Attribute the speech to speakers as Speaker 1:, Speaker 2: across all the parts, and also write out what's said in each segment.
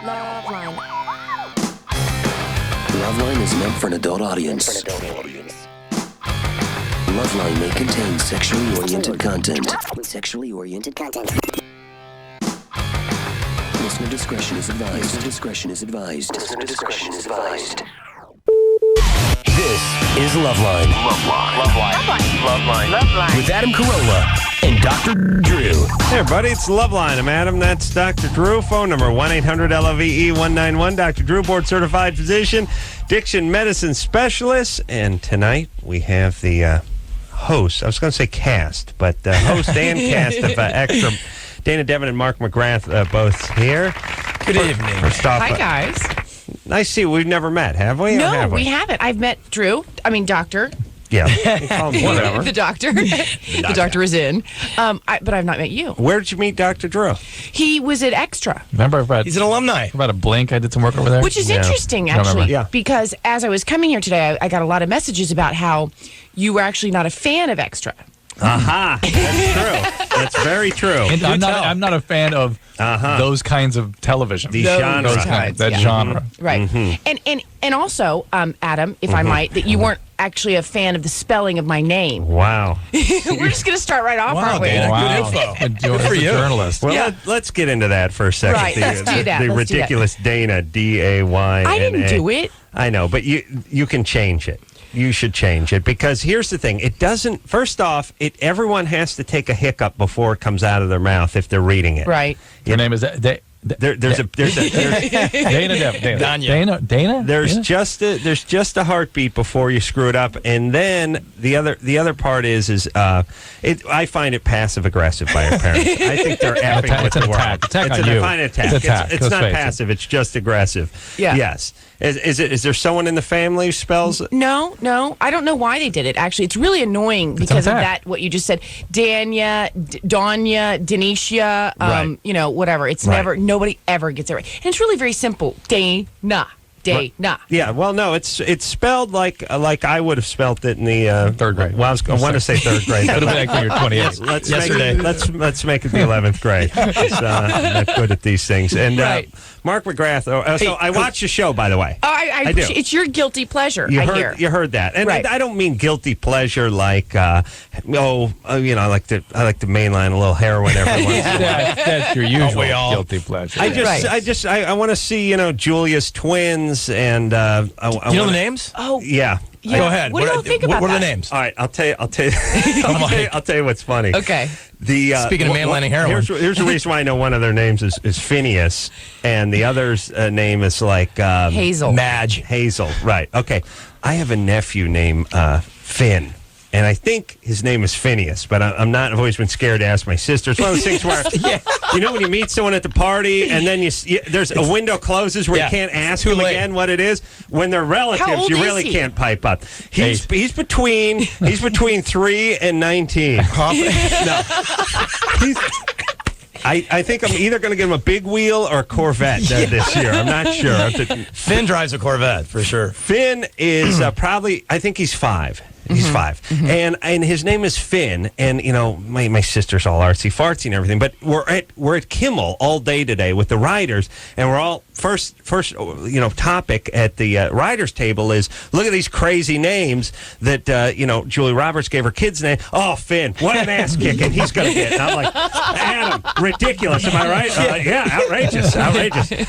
Speaker 1: LoveLine.
Speaker 2: LoveLine is meant for an adult audience. LoveLine may contain sexually oriented content. Listener discretion is advised. This is LoveLine. LoveLine. With Adam Carolla and Dr. Drew.
Speaker 3: Hey, everybody, it's LoveLine. I'm Adam. That's Dr. Drew. Phone number 1-800-LOVE-191. Dr. Drew, board-certified physician, diction medicine specialist. And tonight we have the host. I was going to say cast, but host and cast of Extra. Dayna Devon and Mark McGrath both here.
Speaker 4: Good evening.
Speaker 3: First off,
Speaker 5: Hi, guys.
Speaker 3: Nice to see you. We've never met, have we?
Speaker 5: No, we haven't. I've met Drew. Doctor.
Speaker 3: Yeah. Whatever.
Speaker 5: The doctor. The doctor is in. But I've not met you.
Speaker 3: Where did you meet Dr. Drew?
Speaker 5: He was at Extra.
Speaker 4: Remember, he's an alumni. About a blink, I did some work over there.
Speaker 5: Which is interesting, actually.
Speaker 3: Yeah.
Speaker 5: Because as I was coming here today, I got a lot of messages about how you were actually not a fan of Extra.
Speaker 3: Aha. That's true. That's very true.
Speaker 4: And I'm not a fan of those kinds of television.
Speaker 3: The genre.
Speaker 4: That genre.
Speaker 5: Right. Mm-hmm. And also, Adam, if I might, that you weren't actually a fan of the spelling of my name.
Speaker 3: Wow.
Speaker 5: We're just going to start right off, aren't we?
Speaker 4: Wow.
Speaker 5: Good
Speaker 4: info. Good for you. Journalist.
Speaker 3: Well, let's get into that for a second.
Speaker 5: Right, let's do that.
Speaker 3: The
Speaker 5: Let's do
Speaker 3: ridiculous Dayna, D-A-Y-N-A.
Speaker 5: I didn't do it.
Speaker 3: I know, but you can change it. You should change it because here's the thing. It doesn't, first off, everyone has to take a hiccup before it comes out of their mouth if they're reading it.
Speaker 5: Right.
Speaker 4: Your name is
Speaker 3: There's
Speaker 4: Dayna Devon. Dayna?
Speaker 3: There's just a heartbeat before you screw it up, and then the other part is I find it passive aggressive by our parents. I think they're effing with the world.
Speaker 4: It's an
Speaker 3: attack.
Speaker 4: attack.
Speaker 3: It's not passive. It's just aggressive.
Speaker 5: Yeah.
Speaker 3: Yes. Is there someone in the family who spells?
Speaker 5: No. I don't know why they did it. Actually, it's really annoying because of that. What you just said, Danya, Danya, Denisha,
Speaker 3: Right.
Speaker 5: Whatever. It's never. Nobody ever gets it right. And it's really very simple. Dayna.
Speaker 3: Yeah, well, no, it's spelled like I would have spelled it in the
Speaker 4: third grade.
Speaker 3: Well, I want to say third grade.
Speaker 4: It would have been like when you're 28.
Speaker 3: Let's make it the 11th grade. I'm not good at these things. And Mark McGrath. So I watch the show, by the way.
Speaker 5: I do. It's your guilty pleasure.
Speaker 3: You heard that, and I don't mean guilty pleasure like I like to mainline a little heroin every once in a while.
Speaker 4: That's your usual guilty pleasure.
Speaker 3: I want to see Julia's twins and
Speaker 4: you know the names?
Speaker 5: Oh
Speaker 3: yeah.
Speaker 4: Go ahead.
Speaker 5: What do you think about that?
Speaker 4: What are the names?
Speaker 3: All right, I'll tell you. I'll tell you what's funny.
Speaker 5: Okay.
Speaker 4: Speaking of mainlining heroin,
Speaker 3: here's the reason why I know one of their names is Phineas, and the other's name is like
Speaker 5: Hazel.
Speaker 4: Madge.
Speaker 3: Hazel. Right. Okay. I have a nephew named Finn. And I think his name is Phineas, but I'm not. I've always been scared to ask my sister. It's one of those things where, when you meet someone at the party and then there's a window closes where you can't ask them again what it is. When they're relatives, you really can't pipe up. He's between 3 and 19. No. I think I'm either going to give him a big wheel or a Corvette this year. I'm not sure.
Speaker 4: Finn drives a Corvette for sure.
Speaker 3: Finn is probably. I think he's 5. He's 5, and his name is Finn. And my sister's all artsy fartsy and everything. But we're at Kimmel all day today with the writers, and we're all first topic at the writers table is look at these crazy names that Julie Roberts gave her kids' name. Oh, Finn, what an ass kicking he's gonna get. And I'm like, Adam, ridiculous. Am I right? Yeah, outrageous.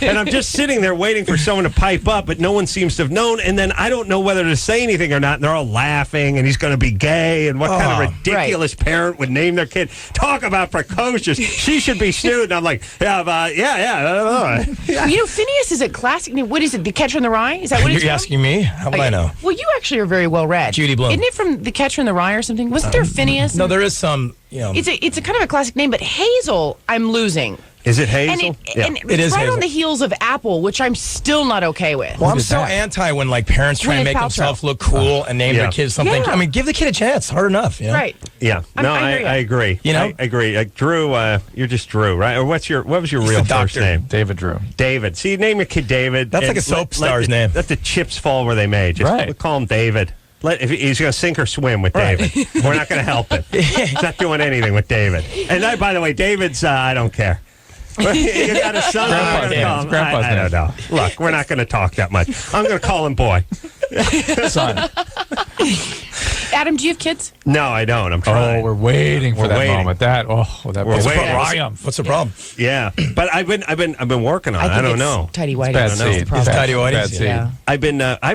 Speaker 3: And I'm just sitting there waiting for someone to pipe up, but no one seems to have known. And then I don't know whether to say anything or not. And they're all laughing. And he's going to be gay, and what kind of ridiculous parent would name their kid? Talk about precocious. She should be sued. And I'm like, yeah.
Speaker 5: Phineas is a classic name. What is it? The Catcher in the Rye? Is that what it's
Speaker 4: You're
Speaker 5: from?
Speaker 4: asking me? How would I know?
Speaker 5: Well, you actually are very well read.
Speaker 4: Judy Blume.
Speaker 5: Isn't it from The Catcher in the Rye or something? Wasn't there Phineas?
Speaker 4: No, there is some.
Speaker 5: It's a kind of a classic name, but Hazel, I'm losing.
Speaker 3: Is it Hazel?
Speaker 5: And
Speaker 4: it is
Speaker 5: right
Speaker 4: Hazel.
Speaker 5: On the heels of Apple, which I'm still not okay with.
Speaker 4: Well, I'm so anti when parents try to make themselves look cool and name their kids something.
Speaker 5: Yeah.
Speaker 4: I mean, give the kid a chance. Hard enough,
Speaker 5: Right.
Speaker 3: Yeah. No, I agree. I agree. Drew, you're just Drew, right? Or what was your real first name?
Speaker 4: David Drew.
Speaker 3: David. See, name your kid David.
Speaker 4: That's like a soap star's name.
Speaker 3: Let the chips fall where they may. Just call him David. If he's going to sink or swim with David. We're not going to help him. He's not doing anything with David. And by the way, David's, I don't care. You got a son? I don't know. Look, we're not going to talk that much. I'm going to call him boy.
Speaker 4: Son.
Speaker 5: Adam, do you have kids?
Speaker 3: No, I don't. I'm trying.
Speaker 4: Oh, we're waiting for that moment. That
Speaker 3: we're waiting.
Speaker 4: What's the problem?
Speaker 3: Yeah, but I've been working on it. I don't know.
Speaker 5: Tidy whitey.
Speaker 4: Bad seed.
Speaker 5: It's
Speaker 4: Tidy whitey.
Speaker 5: Yeah.
Speaker 3: I've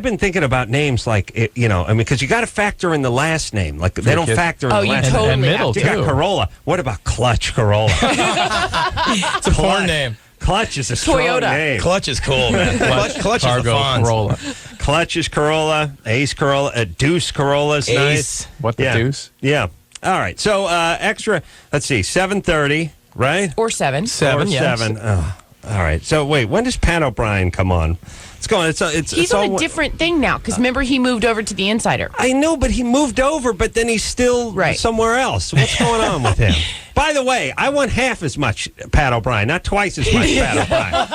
Speaker 3: been thinking about names like because you got to factor in the last name. Like they don't factor in the last name.
Speaker 5: Totally
Speaker 4: and middle
Speaker 3: You got Corolla. What about Clutch Corolla?
Speaker 4: It's a porn name.
Speaker 3: Clutch is a strong
Speaker 5: Toyota.
Speaker 3: name.
Speaker 4: Clutch is cool, man. Clutch is the Fonz.
Speaker 3: Corolla. Clutch is Corolla. Ace Corolla. Deuce Corolla is nice.
Speaker 4: What the deuce?
Speaker 3: Yeah. All right. So extra. Let's see. 7:30. Right.
Speaker 5: Or 7.
Speaker 3: 7.
Speaker 4: Yes.
Speaker 3: 7. Oh, all right. So wait. When does Pat O'Brien come on? It's going.
Speaker 5: He's on a different thing now because remember he moved over to the Insider.
Speaker 3: I know, but he moved over, but then he's still somewhere else. What's going on with him? By the way, I want half as much Pat O'Brien, not twice as much Pat O'Brien.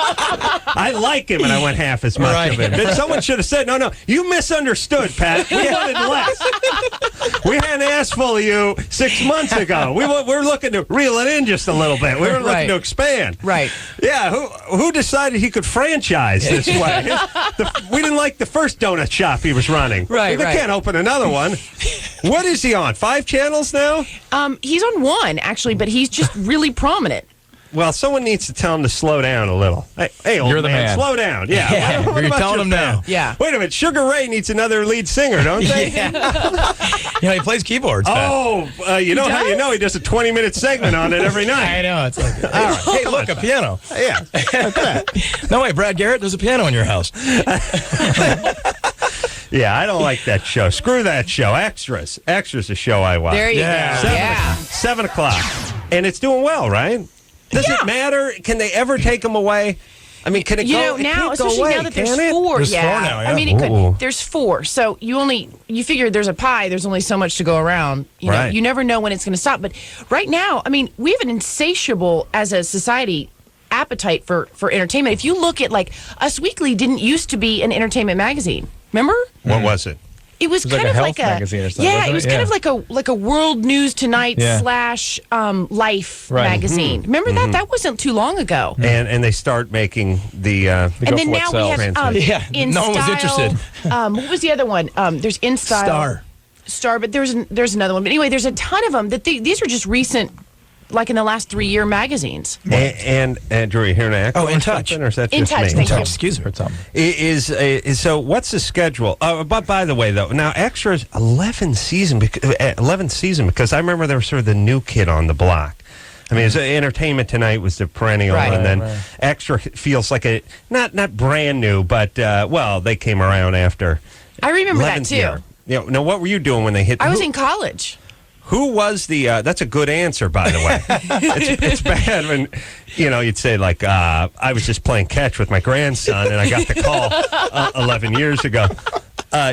Speaker 3: I like him, and I want half as much of him. But someone should have said, no, you misunderstood, Pat. We wanted less. We had an ass full of you 6 months ago. We're looking to reel it in just a little bit. We were looking to expand.
Speaker 5: Right.
Speaker 3: Yeah, who decided he could franchise this way? We didn't like the first donut shop he was running.
Speaker 5: Right,
Speaker 3: They can't open another one. What is he on? 5 channels now?
Speaker 5: He's on 1, actually, but he's just really prominent.
Speaker 3: Well, someone needs to tell him to slow down a little. Hey old
Speaker 4: You're the man.
Speaker 3: slow down. Yeah. What
Speaker 4: You're
Speaker 3: about
Speaker 4: telling him now.
Speaker 5: Yeah.
Speaker 3: Wait a minute. Sugar Ray needs another lead singer, don't they?
Speaker 4: He plays keyboards.
Speaker 3: You know how you know he does a 20-minute segment on it every night.
Speaker 4: I know. It's like, all right. Hey, look, a piano.
Speaker 3: Yeah. Like that.
Speaker 4: No way, Brad Garrett, there's a piano in your house.
Speaker 3: Yeah, I don't like that show. Screw that show. Extras. Extras, a show I watch.
Speaker 5: There you go.
Speaker 3: 7 o'clock. And it's doing well, right? Does it matter? Can they ever take them away? I mean, can it go?
Speaker 5: Now, especially now that there's 4.
Speaker 4: There's 4 now, yeah.
Speaker 5: I mean, it could. There's 4. So you figure there's a pie. There's only so much to go around. You never know when it's going to stop. But right now, I mean, we have an insatiable, as a society, appetite for entertainment. If you look at, like, Us Weekly didn't used to be an entertainment magazine. Remember?
Speaker 3: What was it?
Speaker 5: It was kind of like a
Speaker 4: magazine or something.
Speaker 5: It was kind of like a World News Tonight / Life magazine. Remember that? That wasn't too long ago.
Speaker 3: And they start making the
Speaker 5: and then now we have In
Speaker 4: no one was
Speaker 5: Style.
Speaker 4: interested.
Speaker 5: What was the other one? There's In Style. Star, but there's another one. But anyway, there's a ton of them. These are just recent, like in the last 3-year magazines.
Speaker 3: And Drew, you hearing an echo?
Speaker 4: In Touch.
Speaker 3: Or is that
Speaker 5: In
Speaker 3: just
Speaker 5: Touch,
Speaker 3: me?
Speaker 5: thank you.
Speaker 4: Excuse me.
Speaker 3: So what's the schedule? But by the way, though, now Extras 11th season because I remember there was sort of the new kid on the block. I mean, Entertainment Tonight was the perennial, and then Extra feels like a not brand new, but they came around after.
Speaker 5: I remember that too.
Speaker 3: Now what were you doing when they hit?
Speaker 5: I was in college.
Speaker 3: Who was the? That's a good answer, by the way. it's bad when you'd say like I was just playing catch with my grandson and I got the call 11 years ago.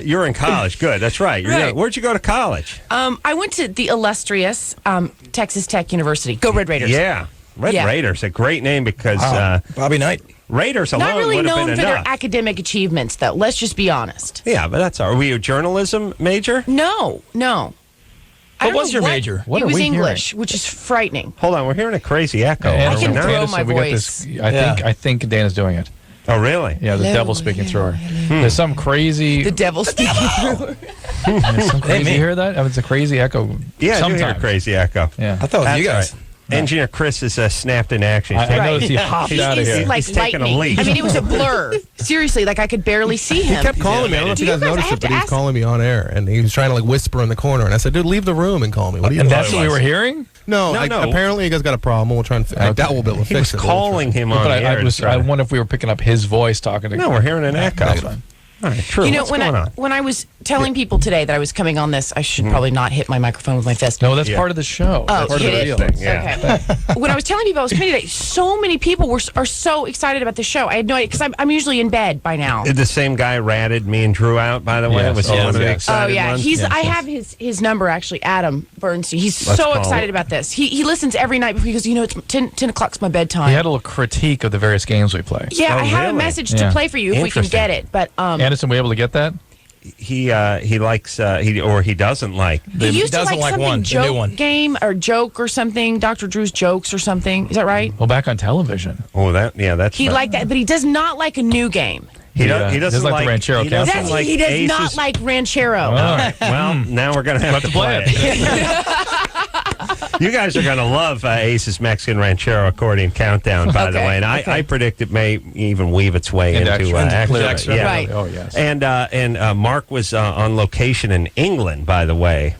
Speaker 3: You're in college. Good. That's right. Where'd you go to college?
Speaker 5: I went to the illustrious Texas Tech University. Go Red Raiders.
Speaker 3: Yeah, Raiders. A great name because
Speaker 4: Bobby Knight.
Speaker 3: Raiders alone
Speaker 5: not really
Speaker 3: would have
Speaker 5: known
Speaker 3: been
Speaker 5: for
Speaker 3: enough.
Speaker 5: their academic achievements, though. Let's just be honest.
Speaker 3: Yeah, but that's all. Were you a journalism major?
Speaker 5: No.
Speaker 4: What was your major?
Speaker 5: It was English, which is frightening.
Speaker 3: Hold on, we're hearing a crazy echo.
Speaker 5: I can throw my voice.
Speaker 4: I think Dana's doing it.
Speaker 3: Oh, really?
Speaker 4: Yeah, the devil's speaking through her. There's some crazy.
Speaker 5: The devil speaking through her.
Speaker 4: Some crazy. You hear that? It's a crazy echo.
Speaker 3: Yeah,
Speaker 4: sometimes.
Speaker 3: I do hear a crazy echo.
Speaker 4: Yeah,
Speaker 3: I thought it was you guys. Right. Engineer Chris is snapped in action.
Speaker 4: I noticed he hopped out of here.
Speaker 5: Like
Speaker 3: he's taking a leap.
Speaker 5: I mean, it was a blur. Seriously, like I could barely see him.
Speaker 1: He kept calling me. I don't know if you guys noticed it, but he was calling me on air, and he was trying to like whisper in the corner. And I said, "Dude, leave the room and call me." What are you?
Speaker 4: And that's what we were hearing.
Speaker 1: No. Apparently, you guys got a problem. We'll try and that will be able to fix it.
Speaker 3: He was calling him on air.
Speaker 4: I wonder if we were picking up his voice talking to.
Speaker 3: No, we're hearing an echo. All right, true.
Speaker 5: What's going on? When I was telling people today that I was coming on this, I should probably not hit my microphone with my fist.
Speaker 4: No, that's part of the show.
Speaker 5: Oh,
Speaker 4: part of the deal.
Speaker 5: Okay. When I was telling people I was coming today, so many people are so excited about the show. I had no idea because I'm usually in bed by now.
Speaker 3: The same guy ratted me and Drew out, by the way.
Speaker 4: Yes.
Speaker 3: Was he one of the excited ones?
Speaker 5: I have his number actually, Adam Bernstein. He's so excited about this. He listens every night before he goes, it's 10 o'clock's my bedtime.
Speaker 4: He had a little critique of the various games we play.
Speaker 5: Yeah, I have a message to play for you if we can get it. But
Speaker 4: Anderson, were you able to get that?
Speaker 3: he likes he doesn't like.
Speaker 5: He used to
Speaker 4: doesn't
Speaker 5: like something
Speaker 4: one, the new one.
Speaker 5: game or joke or something. Dr. Drew's jokes or something. Is that right?
Speaker 6: Well, back on television.
Speaker 3: Oh, that's
Speaker 5: He liked that, but he does not like a new game.
Speaker 3: He doesn't
Speaker 6: like the Ranchero
Speaker 3: he doesn't
Speaker 6: Countdown.
Speaker 3: like
Speaker 5: He does
Speaker 3: Aces.
Speaker 5: not like Ranchero.
Speaker 3: All right. Well, now we're going to have to play it. You guys are going to love Ace's Mexican Ranchero Accordion Countdown, by the way. And I predict it may even weave its way into
Speaker 6: extra.
Speaker 3: Yeah.
Speaker 5: Right.
Speaker 6: Oh, yes.
Speaker 3: And Mark was on location in England, by the way.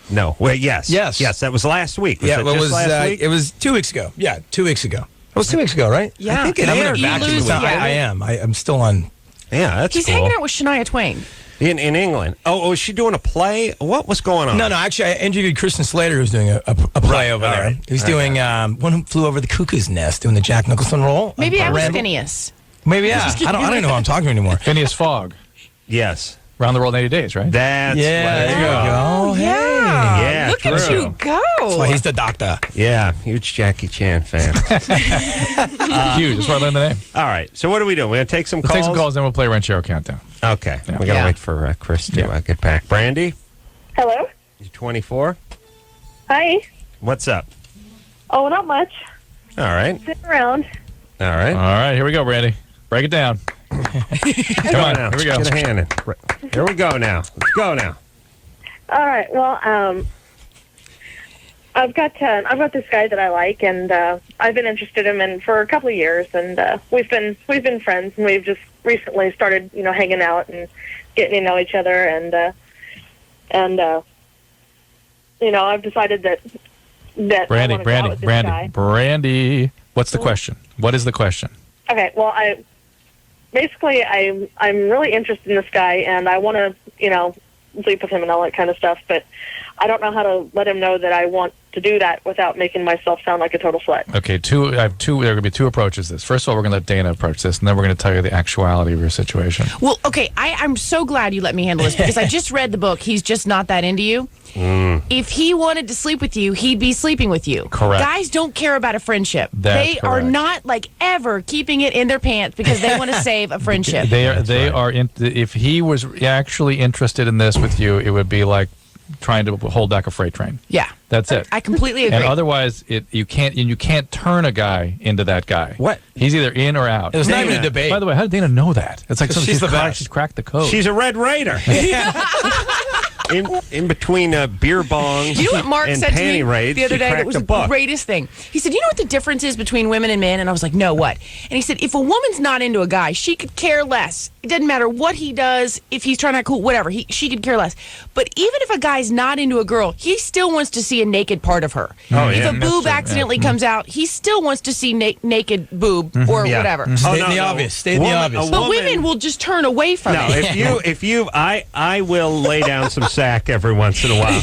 Speaker 3: No. Well, yes. That was last week. Was it just last week?
Speaker 4: It was 2 weeks ago. Yeah, 2 weeks ago. It was 2 weeks ago, right?
Speaker 5: Yeah.
Speaker 3: I think it aired
Speaker 5: You
Speaker 3: back to
Speaker 5: lose,
Speaker 3: the week.
Speaker 5: yeah.
Speaker 4: I am. I'm still on.
Speaker 3: Yeah, that's
Speaker 5: He's
Speaker 3: cool.
Speaker 5: hanging out with Shania Twain.
Speaker 3: In England. Oh, is she doing a play? What was going on?
Speaker 4: No, actually, I interviewed Kristen Slater, who's doing a play over there.
Speaker 3: right.
Speaker 4: He's doing One Who Flew Over the Cuckoo's Nest, doing the Jack Nicholson role.
Speaker 5: Maybe I was
Speaker 4: Randall.
Speaker 5: Phineas.
Speaker 4: Maybe, yeah. I don't know who I'm talking to anymore.
Speaker 6: Phineas Fogg.
Speaker 3: Yes.
Speaker 6: Round the World in 80 Days, right?
Speaker 3: That's
Speaker 4: There you go. Hey.
Speaker 3: Yeah,
Speaker 5: Look at
Speaker 3: true.
Speaker 5: you go.
Speaker 4: That's why he's the doctor.
Speaker 3: Yeah, huge Jackie Chan fan.
Speaker 6: Huge. That's why I learned the name.
Speaker 3: All right, so what are we doing? We're going to take some
Speaker 6: We'll
Speaker 3: calls?
Speaker 6: take some calls, then we'll play Ranchero Countdown.
Speaker 3: Okay, we got to
Speaker 5: Yeah.
Speaker 3: wait for Chris to get back. Brandy,
Speaker 7: Hello.
Speaker 3: you're 24.
Speaker 7: Hi.
Speaker 3: What's up?
Speaker 7: Oh, not much.
Speaker 3: All right,
Speaker 7: Sitting around.
Speaker 3: all right.
Speaker 6: All right, here we go, Brandy. Break it down.
Speaker 3: Come on now.
Speaker 6: here we go.
Speaker 3: Get a hand in. Here we go now. Let's go now.
Speaker 7: All right. Well, I've got this guy that I like, and I've been interested in him for a couple of years, and we've been friends, and we've just recently started, hanging out and getting to know each other, and I've decided that I want to go out with this guy.
Speaker 6: Brandy. What's the question? What is the question?
Speaker 7: Okay. Well, I'm really interested in this guy, and I want to, sleep with him and all that kind of stuff, but I don't know how to let him know that I want to do that without making myself sound like a total slut.
Speaker 6: Okay, there are going to be two approaches to this. First of all, we're going to let Dayna approach this, and then we're going to tell you the actuality of your situation.
Speaker 5: Well, okay, I'm so glad you let me handle this because I just read the book. He's just not that into you. If he wanted to sleep with you, he'd be sleeping with you.
Speaker 6: Correct.
Speaker 5: Guys don't care about a friendship.
Speaker 6: That's
Speaker 5: they are
Speaker 6: correct.
Speaker 5: not ever keeping it in their pants because they want to save a friendship.
Speaker 6: They are. If he was actually interested in this with you, it would be like trying to hold back a freight train.
Speaker 5: Yeah,
Speaker 6: That's it.
Speaker 5: I completely agree.
Speaker 6: And otherwise, you can't turn a guy into that guy.
Speaker 3: What?
Speaker 6: He's either in or out.
Speaker 4: It's not even a debate.
Speaker 6: By the way, how did Dayna know that? It's like
Speaker 4: She's the best.
Speaker 6: She's cracked the code.
Speaker 3: She's a Red Raider. in between beer bongs
Speaker 5: You know what Mark
Speaker 3: and
Speaker 5: said to me
Speaker 3: panty raids,
Speaker 5: the other
Speaker 3: she
Speaker 5: day that
Speaker 3: cracked
Speaker 5: was
Speaker 3: a
Speaker 5: the
Speaker 3: book.
Speaker 5: greatest thing? He said, you know what the difference is between women and men? And I was like, no, what? And he said, if a woman's not into a guy, she could care less. It doesn't matter what he does, if he's trying to act cool, whatever. She could care less. But even if a guy's not into a girl, he still wants to see a naked part of her.
Speaker 3: Oh,
Speaker 5: if
Speaker 3: yeah.
Speaker 5: a boob accidentally comes out, he still wants to see naked boob or
Speaker 3: Yeah.
Speaker 5: whatever.
Speaker 4: State in the obvious. State in the obvious.
Speaker 5: But women will just turn away from
Speaker 3: No,
Speaker 5: it.
Speaker 3: I will lay down some sack every once in a while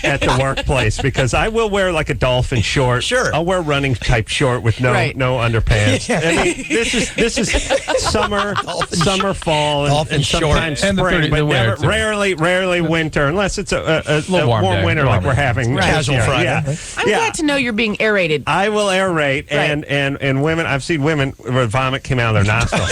Speaker 3: at the workplace because I will wear like a dolphin short.
Speaker 4: Sure.
Speaker 3: I'll wear running type short with no
Speaker 5: Right.
Speaker 3: underpants. I mean, this is summer, fall,
Speaker 4: Dolphin
Speaker 3: and
Speaker 4: short.
Speaker 3: sometimes
Speaker 6: And the
Speaker 3: spring,
Speaker 6: 30
Speaker 3: but
Speaker 6: the winter,
Speaker 3: never,
Speaker 6: too.
Speaker 3: rarely winter, unless it's a
Speaker 6: little
Speaker 3: warm
Speaker 6: warm day.
Speaker 3: winter like we're having.
Speaker 5: Right.
Speaker 3: this
Speaker 4: Casual
Speaker 3: year.
Speaker 4: Friday.
Speaker 3: Yeah.
Speaker 5: I'm glad to know you're being aerated.
Speaker 3: I will aerate,
Speaker 5: Right.
Speaker 3: and women. I've seen women where vomit came out of their nostrils.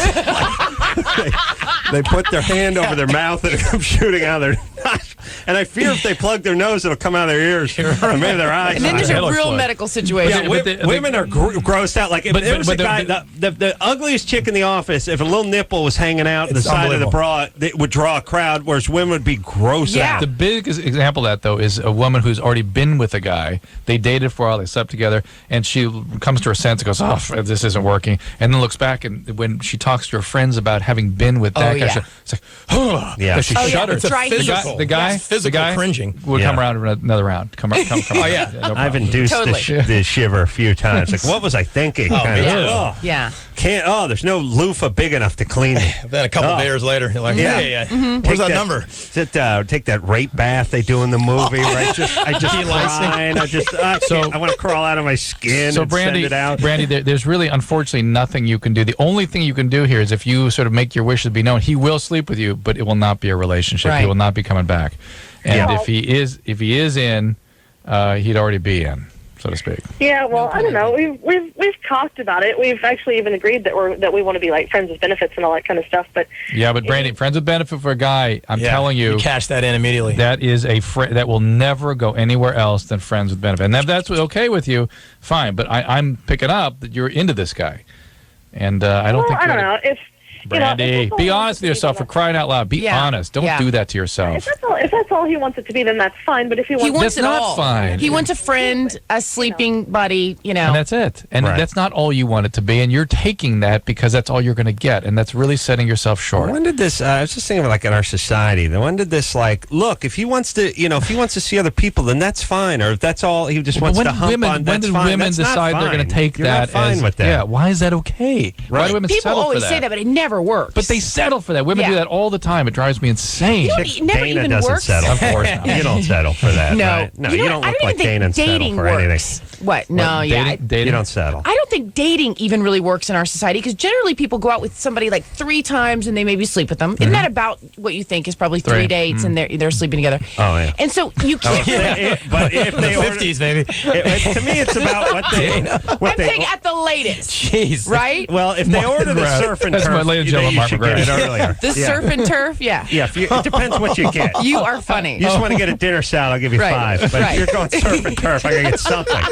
Speaker 3: they put their hand over their mouth and it comes shooting out of their nostrils. And I fear if they plug their nose, it'll come out of their ears or maybe their eyes.
Speaker 5: And then there's a
Speaker 6: That looks
Speaker 5: real
Speaker 6: like-
Speaker 5: medical situation.
Speaker 3: Yeah, women are grossed out. Like if
Speaker 6: But-
Speaker 3: there was
Speaker 6: but
Speaker 3: a guy, the ugliest chick in the office, if a little nipple was hanging out the
Speaker 4: It's
Speaker 3: side of the
Speaker 4: unbelievable.
Speaker 3: bra, it would draw a crowd, whereas women would be grossed
Speaker 5: Yeah.
Speaker 3: out.
Speaker 6: The biggest example of that, though, is a woman who's already been with a guy. They dated for a while, they slept together, and she comes to her sense and goes, oh, this isn't working. And then looks back, and when she talks to her friends about having been with that
Speaker 5: Oh,
Speaker 6: guy,
Speaker 5: yeah.
Speaker 6: it's like, oh,
Speaker 3: Yeah.
Speaker 6: because she
Speaker 5: Oh, yeah,
Speaker 6: shuddered.
Speaker 5: it's a dry heat.
Speaker 6: The guy,
Speaker 4: Yes, physical cringing.
Speaker 6: would come
Speaker 3: Yeah.
Speaker 6: around another round. Come
Speaker 4: Oh,
Speaker 6: yeah. No
Speaker 3: I've
Speaker 6: problem.
Speaker 3: induced
Speaker 5: Totally.
Speaker 3: the shiver a few times. Like, what was I thinking? Kind of,
Speaker 5: yeah. Yeah.
Speaker 3: there's no loofah big enough to clean it.
Speaker 4: Then a couple
Speaker 3: Oh.
Speaker 4: bears later, you're like,
Speaker 3: Yeah.
Speaker 4: hey,
Speaker 5: Mm-hmm.
Speaker 4: where's that number?
Speaker 3: Take that rape bath they do in the movie, right? I just crying. I want to crawl out of my skin
Speaker 6: So
Speaker 3: and
Speaker 6: Brandy,
Speaker 3: send it out.
Speaker 6: Brandy, there's really, unfortunately, nothing you can do. The only thing you can do here is if you sort of make your wishes be known, he will sleep with you, but it will not be a relationship.
Speaker 5: Right.
Speaker 6: He will not be coming back. And
Speaker 3: Yeah.
Speaker 6: if he is in, he'd already be in. so to speak.
Speaker 7: Yeah, well, I don't know. We've talked about it. We've actually even agreed that we want to be like friends with benefits and all that kind of stuff. But
Speaker 6: yeah, but Brandy, friends with benefit for a guy, I'm telling you,
Speaker 4: cash that in immediately.
Speaker 6: That is that will never go anywhere else than friends with benefit. And if that's okay with you, fine. But I'm picking up that you're into this guy, and I don't think.
Speaker 7: I don't know if.
Speaker 6: Brandy, be honest with yourself, for crying out loud. Be honest. Don't do that to yourself.
Speaker 7: If that's all he wants it to be, then that's fine. But if he wants
Speaker 5: it all,
Speaker 6: fine.
Speaker 5: He wants a friend, a sleeping buddy,
Speaker 6: And that's it. And that's not all you want it to be. And you're taking that because that's all you're going to get. And that's really setting yourself short.
Speaker 3: When did this, I was just thinking like in our society, when did this look, if he wants to, if he wants to see other people, then that's fine. Or if that's all he just wants to hump on, that's fine.
Speaker 6: When did women decide they're going to take that
Speaker 3: fine with that.
Speaker 6: Yeah, why is that okay?
Speaker 3: Right.
Speaker 6: Why do women
Speaker 5: People
Speaker 6: settle
Speaker 5: always
Speaker 6: for that?
Speaker 5: say that, but it never works.
Speaker 6: But they settle for that. Women do that all the time. It drives me insane.
Speaker 5: It never
Speaker 3: Dayna
Speaker 5: even
Speaker 3: doesn't
Speaker 5: works.
Speaker 3: settle.
Speaker 6: Of course not.
Speaker 3: You don't settle for that.
Speaker 5: No,
Speaker 3: right? No, you don't look like Dayna settle for
Speaker 5: works.
Speaker 3: anything.
Speaker 5: What? No,
Speaker 6: Dating?
Speaker 3: You don't settle.
Speaker 5: I don't think dating even really works in our society because generally people go out with somebody like 3 times and they maybe sleep with them. Isn't that about what you think is probably 3 dates and they're sleeping together?
Speaker 3: Oh, yeah.
Speaker 5: And so you can't.
Speaker 3: But if they order,
Speaker 4: 50s, maybe.
Speaker 3: to me, it's about what
Speaker 5: I'm saying at the latest.
Speaker 4: Jeez.
Speaker 5: Right?
Speaker 3: Well, if they order the
Speaker 6: McGrath.
Speaker 3: surf and
Speaker 6: That's
Speaker 3: turf,
Speaker 6: my lady
Speaker 3: you
Speaker 6: Giovanni
Speaker 3: should get it
Speaker 6: McGrath.
Speaker 3: earlier.
Speaker 5: The surf and turf, yeah.
Speaker 3: Yeah, it depends what you get.
Speaker 5: You are funny.
Speaker 3: You just want to get a dinner salad, I'll give you
Speaker 5: Right.
Speaker 3: 5. But
Speaker 5: Right.
Speaker 3: if you're going surf and turf, I got to get something.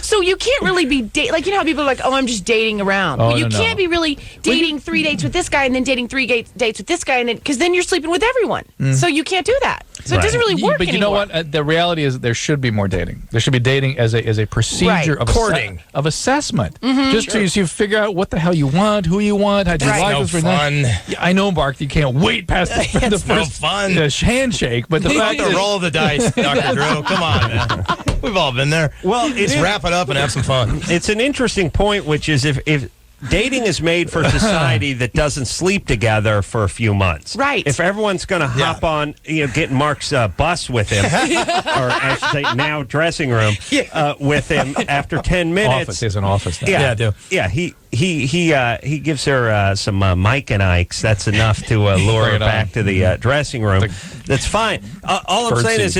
Speaker 5: So you can't really be like how people are like, oh, I'm just dating around.
Speaker 6: Oh,
Speaker 5: But you
Speaker 6: no.
Speaker 5: can't be really dating 3 dates with this guy and then dating 3 dates with this guy, and then because then you're sleeping with everyone. So you can't do that. So it doesn't really work.
Speaker 6: But you know
Speaker 5: anymore.
Speaker 6: what? The reality is there should be more dating. There should be dating as a procedure of
Speaker 4: Courting.
Speaker 6: of assessment. Just so you figure out what the hell you want, who you want, how do you
Speaker 5: Right.
Speaker 6: like
Speaker 4: No
Speaker 6: this for
Speaker 4: fun.
Speaker 6: Yeah, I know, Mark, you can't wait past the
Speaker 4: It's no
Speaker 6: first
Speaker 4: fun.
Speaker 6: handshake, but the fact
Speaker 4: The
Speaker 6: is,
Speaker 4: roll of the dice, Dr. Drew. Come on, man. We've all been there.
Speaker 3: Well,
Speaker 4: Let's wrap it up and have some fun.
Speaker 3: It's an interesting point, which is if dating is made for society that doesn't sleep together for a few months.
Speaker 5: Right.
Speaker 3: If everyone's going to hop on, getting Mark's bus with him, or I should say now dressing room with him after 10 minutes.
Speaker 6: office is an office now.
Speaker 4: Yeah, I do.
Speaker 3: Yeah, he gives her some Mike and Ike's. That's enough to lure
Speaker 6: Bring
Speaker 3: her
Speaker 6: it
Speaker 3: back
Speaker 6: on.
Speaker 3: to the dressing room. That's fine. All I'm saying is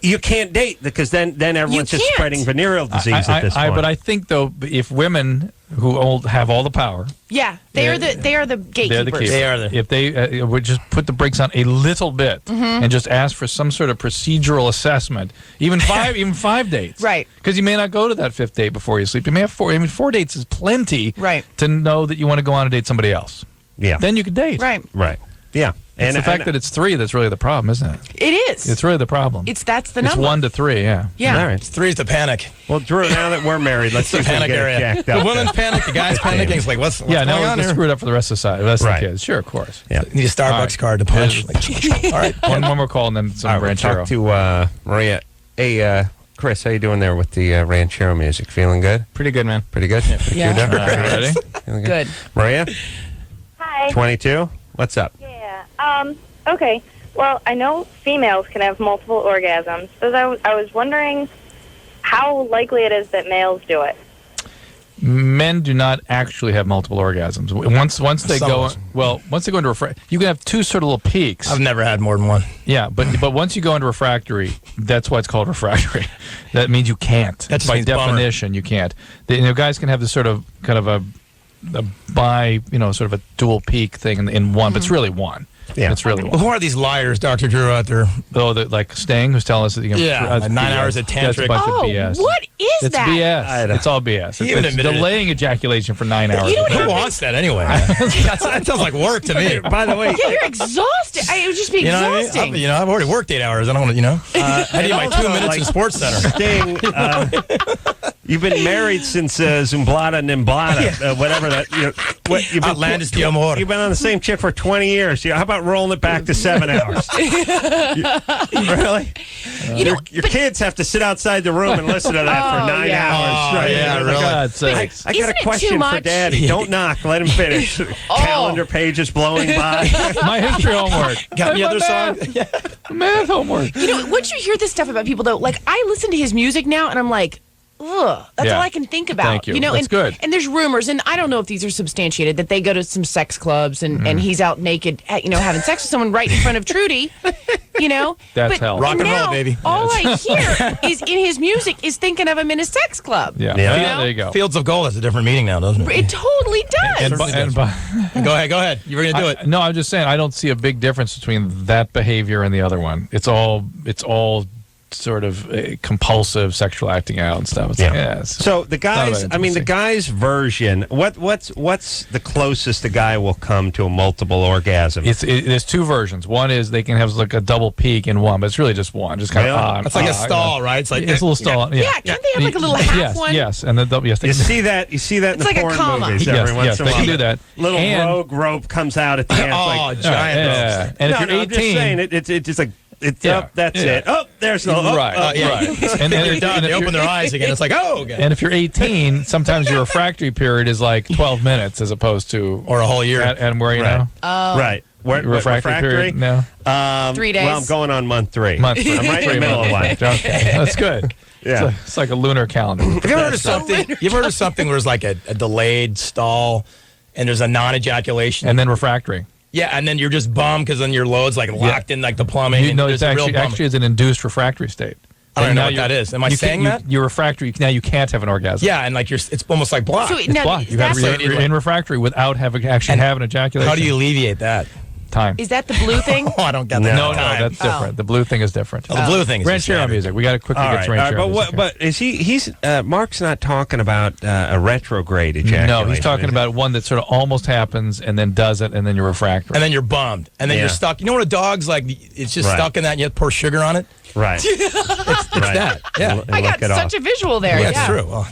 Speaker 3: you can't date because then everyone's just
Speaker 5: can't.
Speaker 3: spreading venereal disease at this point.
Speaker 6: But I think though, if women who have all the power,
Speaker 5: Yeah, they are the gatekeepers.
Speaker 6: they're the keepers.
Speaker 4: They are the-
Speaker 6: If they would just put the brakes on a little bit and just ask for some sort of procedural assessment, even 5 dates,
Speaker 5: Right.
Speaker 6: Because you may not go to that 5th date before you sleep. You may have 4. I mean, 4 dates is plenty,
Speaker 5: Right.
Speaker 6: to know that you want to go on and date somebody else.
Speaker 3: Yeah.
Speaker 6: Then you could date.
Speaker 5: Right.
Speaker 3: Right. Yeah.
Speaker 6: It's the fact that it's 3 that's really the problem, isn't it?
Speaker 5: It is.
Speaker 6: It's really the problem.
Speaker 5: That's the
Speaker 6: It's
Speaker 5: number.
Speaker 6: 1 to 3, yeah.
Speaker 5: Yeah.
Speaker 3: all right.
Speaker 4: 3's the panic.
Speaker 3: Well, Drew, now that we're married, let's see if we can
Speaker 4: Panic
Speaker 3: get it
Speaker 4: area.
Speaker 3: jacked
Speaker 4: The
Speaker 3: up.
Speaker 4: woman's panic, the guy's panicking. It's like, what's
Speaker 6: Yeah,
Speaker 4: going
Speaker 6: now
Speaker 4: on
Speaker 6: we're
Speaker 4: here?
Speaker 6: screwed up for the rest of the
Speaker 3: Right.
Speaker 6: kids. Sure, of course.
Speaker 3: Yeah.
Speaker 4: Need a Starbucks
Speaker 6: All right.
Speaker 4: card to punch. All right.
Speaker 6: One more call and then some
Speaker 3: All right, we'll
Speaker 6: ranchero.
Speaker 3: talk to Maria. Hey, Chris, how you doing there with the ranchero music? Feeling good?
Speaker 4: Pretty good, man.
Speaker 3: Pretty good?
Speaker 5: Yeah.
Speaker 3: Queued up?
Speaker 6: All right, ready?
Speaker 3: Feeling
Speaker 5: Good.
Speaker 3: Maria,
Speaker 7: Hi.
Speaker 3: 22? What's up?
Speaker 7: Yeah. Okay. Well, I know females can have multiple orgasms, so I was wondering how likely it is that males do it.
Speaker 6: Men do not actually have multiple orgasms. Once they
Speaker 4: Some
Speaker 6: go,
Speaker 4: of us.
Speaker 6: once they go into you can have 2 sort of little peaks.
Speaker 4: I've never had more than one.
Speaker 6: Yeah, but once you go into refractory, that's why it's called refractory. That means you can't.
Speaker 4: That just
Speaker 6: By
Speaker 4: means bummer.
Speaker 6: definition, you can't. Guys can have this sort of kind of a sort of a dual peak thing in one, but it's really one.
Speaker 3: Yeah.
Speaker 6: It's really
Speaker 4: Well,
Speaker 6: one.
Speaker 4: who are these liars, Dr. Drew, out there?
Speaker 6: Oh, like Sting, who's telling us that you can.
Speaker 4: Yeah,
Speaker 6: that's
Speaker 4: 9
Speaker 6: BS.
Speaker 4: hours of
Speaker 6: That's a
Speaker 4: tantric.
Speaker 6: bunch
Speaker 5: Oh,
Speaker 6: of BS.
Speaker 5: what is
Speaker 6: It's
Speaker 5: that?
Speaker 6: BS. It's all BS.
Speaker 4: He even
Speaker 6: It's
Speaker 4: admitted it.
Speaker 6: delaying ejaculation for 9 hours.
Speaker 5: You know what
Speaker 4: Who wants that anyway? That sounds like work to me.
Speaker 3: By the way,
Speaker 5: Yeah, you're exhausted. It would just be
Speaker 4: You know what I
Speaker 5: exhausting.
Speaker 4: mean? I've already worked 8 hours. I don't want to, I need my 2 minutes in Sports Center.
Speaker 3: Sting, you've been married since Zumblada Nimblada, whatever that. You've been,
Speaker 4: Outlandish de amor.
Speaker 3: You've been on the same chick for 20 years. How about rolling it back to 7 hours? Really? Your kids have to sit outside the room and listen to that for 9 hours.
Speaker 4: Oh,
Speaker 3: Right?
Speaker 4: yeah,
Speaker 3: For
Speaker 4: really.
Speaker 6: God's sakes.
Speaker 3: I got
Speaker 5: Isn't
Speaker 3: a
Speaker 5: it too
Speaker 3: question for
Speaker 5: much?
Speaker 3: Daddy. Don't knock. Let him finish. Calendar pages blowing by.
Speaker 6: My history homework.
Speaker 4: Got the
Speaker 6: My
Speaker 4: other song?
Speaker 6: math homework.
Speaker 5: Once you hear this stuff about people, though, like I listen to his music now, and I'm like That's all I can think about.
Speaker 6: Thank you. That's good.
Speaker 5: And there's rumors, and I don't know if these are substantiated, that they go to some sex clubs and he's out naked, having sex with someone right in front of Trudy.
Speaker 6: That's hell.
Speaker 4: Rock and roll, baby.
Speaker 5: All I hear is in his music is thinking of him in a sex club.
Speaker 6: Yeah. There you go.
Speaker 4: Fields of Gold has a different meaning now, doesn't it?
Speaker 5: It totally does.
Speaker 4: Go ahead. You were going to do it.
Speaker 6: No, I'm just saying I don't see a big difference between that behavior and the other one. It's all sort of compulsive sexual acting out and stuff.
Speaker 3: So the guy's version. What's the closest the guy will come to a multiple orgasm?
Speaker 6: There's two versions. One is they can have like a double peak in one, but it's really just one. Just kind of.
Speaker 4: It's like a stall, right? It's like
Speaker 6: it's a little stall.
Speaker 5: Yeah. Can't they have like a little half one?
Speaker 6: Yes, and then
Speaker 3: you see that in the
Speaker 5: like
Speaker 3: porn
Speaker 5: a comma.
Speaker 3: movies every once in a while.
Speaker 6: They can do that.
Speaker 3: Little rogue rope comes out at the end.
Speaker 4: Giant ropes.
Speaker 6: And if you're 18,
Speaker 3: I'm just saying it's just like. It's up. That's it. Oh, there's no.
Speaker 6: Right.
Speaker 4: Right. And then they're done. They open their eyes again. It's like, okay.
Speaker 6: And if you're 18, sometimes your refractory period is like 12 minutes as opposed to
Speaker 4: or a whole year.
Speaker 6: And where you know?
Speaker 3: Right.
Speaker 6: Refractory period now?
Speaker 5: 3 days.
Speaker 3: Well, I'm going on month 3.
Speaker 6: I'm right
Speaker 3: in the middle of life.
Speaker 6: Okay, that's good.
Speaker 3: Yeah.
Speaker 6: It's like a lunar calendar.
Speaker 4: Have you ever heard of something? You've heard of something where there's like a delayed stall, and there's a non-ejaculation,
Speaker 6: and then refractory.
Speaker 4: Yeah, and then you're just bummed because then your load's like locked in like the plumbing.
Speaker 6: It's actually is an induced refractory state.
Speaker 4: I don't know what that is. Am I saying that?
Speaker 6: You're refractory. Now you can't have an orgasm.
Speaker 4: Yeah, and like it's almost like blocked.
Speaker 5: So,
Speaker 6: it's blocked. You're in refractory without having an ejaculation.
Speaker 4: How do you alleviate that?
Speaker 6: Time.
Speaker 5: Is that the blue thing?
Speaker 4: Oh, I don't get that.
Speaker 6: No, that's different. The blue thing is different.
Speaker 4: The blue thing is
Speaker 6: Ranchero music. We got to quickly get to Ranchero music.
Speaker 3: But is he's Mark's not talking about a retrograde ejaculation.
Speaker 6: No, he's talking about one that sort of almost happens and then does it and then you're refractory.
Speaker 4: And then you're bummed. And then you're stuck. You know when a dog's like, it's just stuck in that and you have to pour sugar on it?
Speaker 3: Right.
Speaker 4: It's that. Yeah.
Speaker 5: I got such a visual there.
Speaker 4: Yeah, that's true. Well,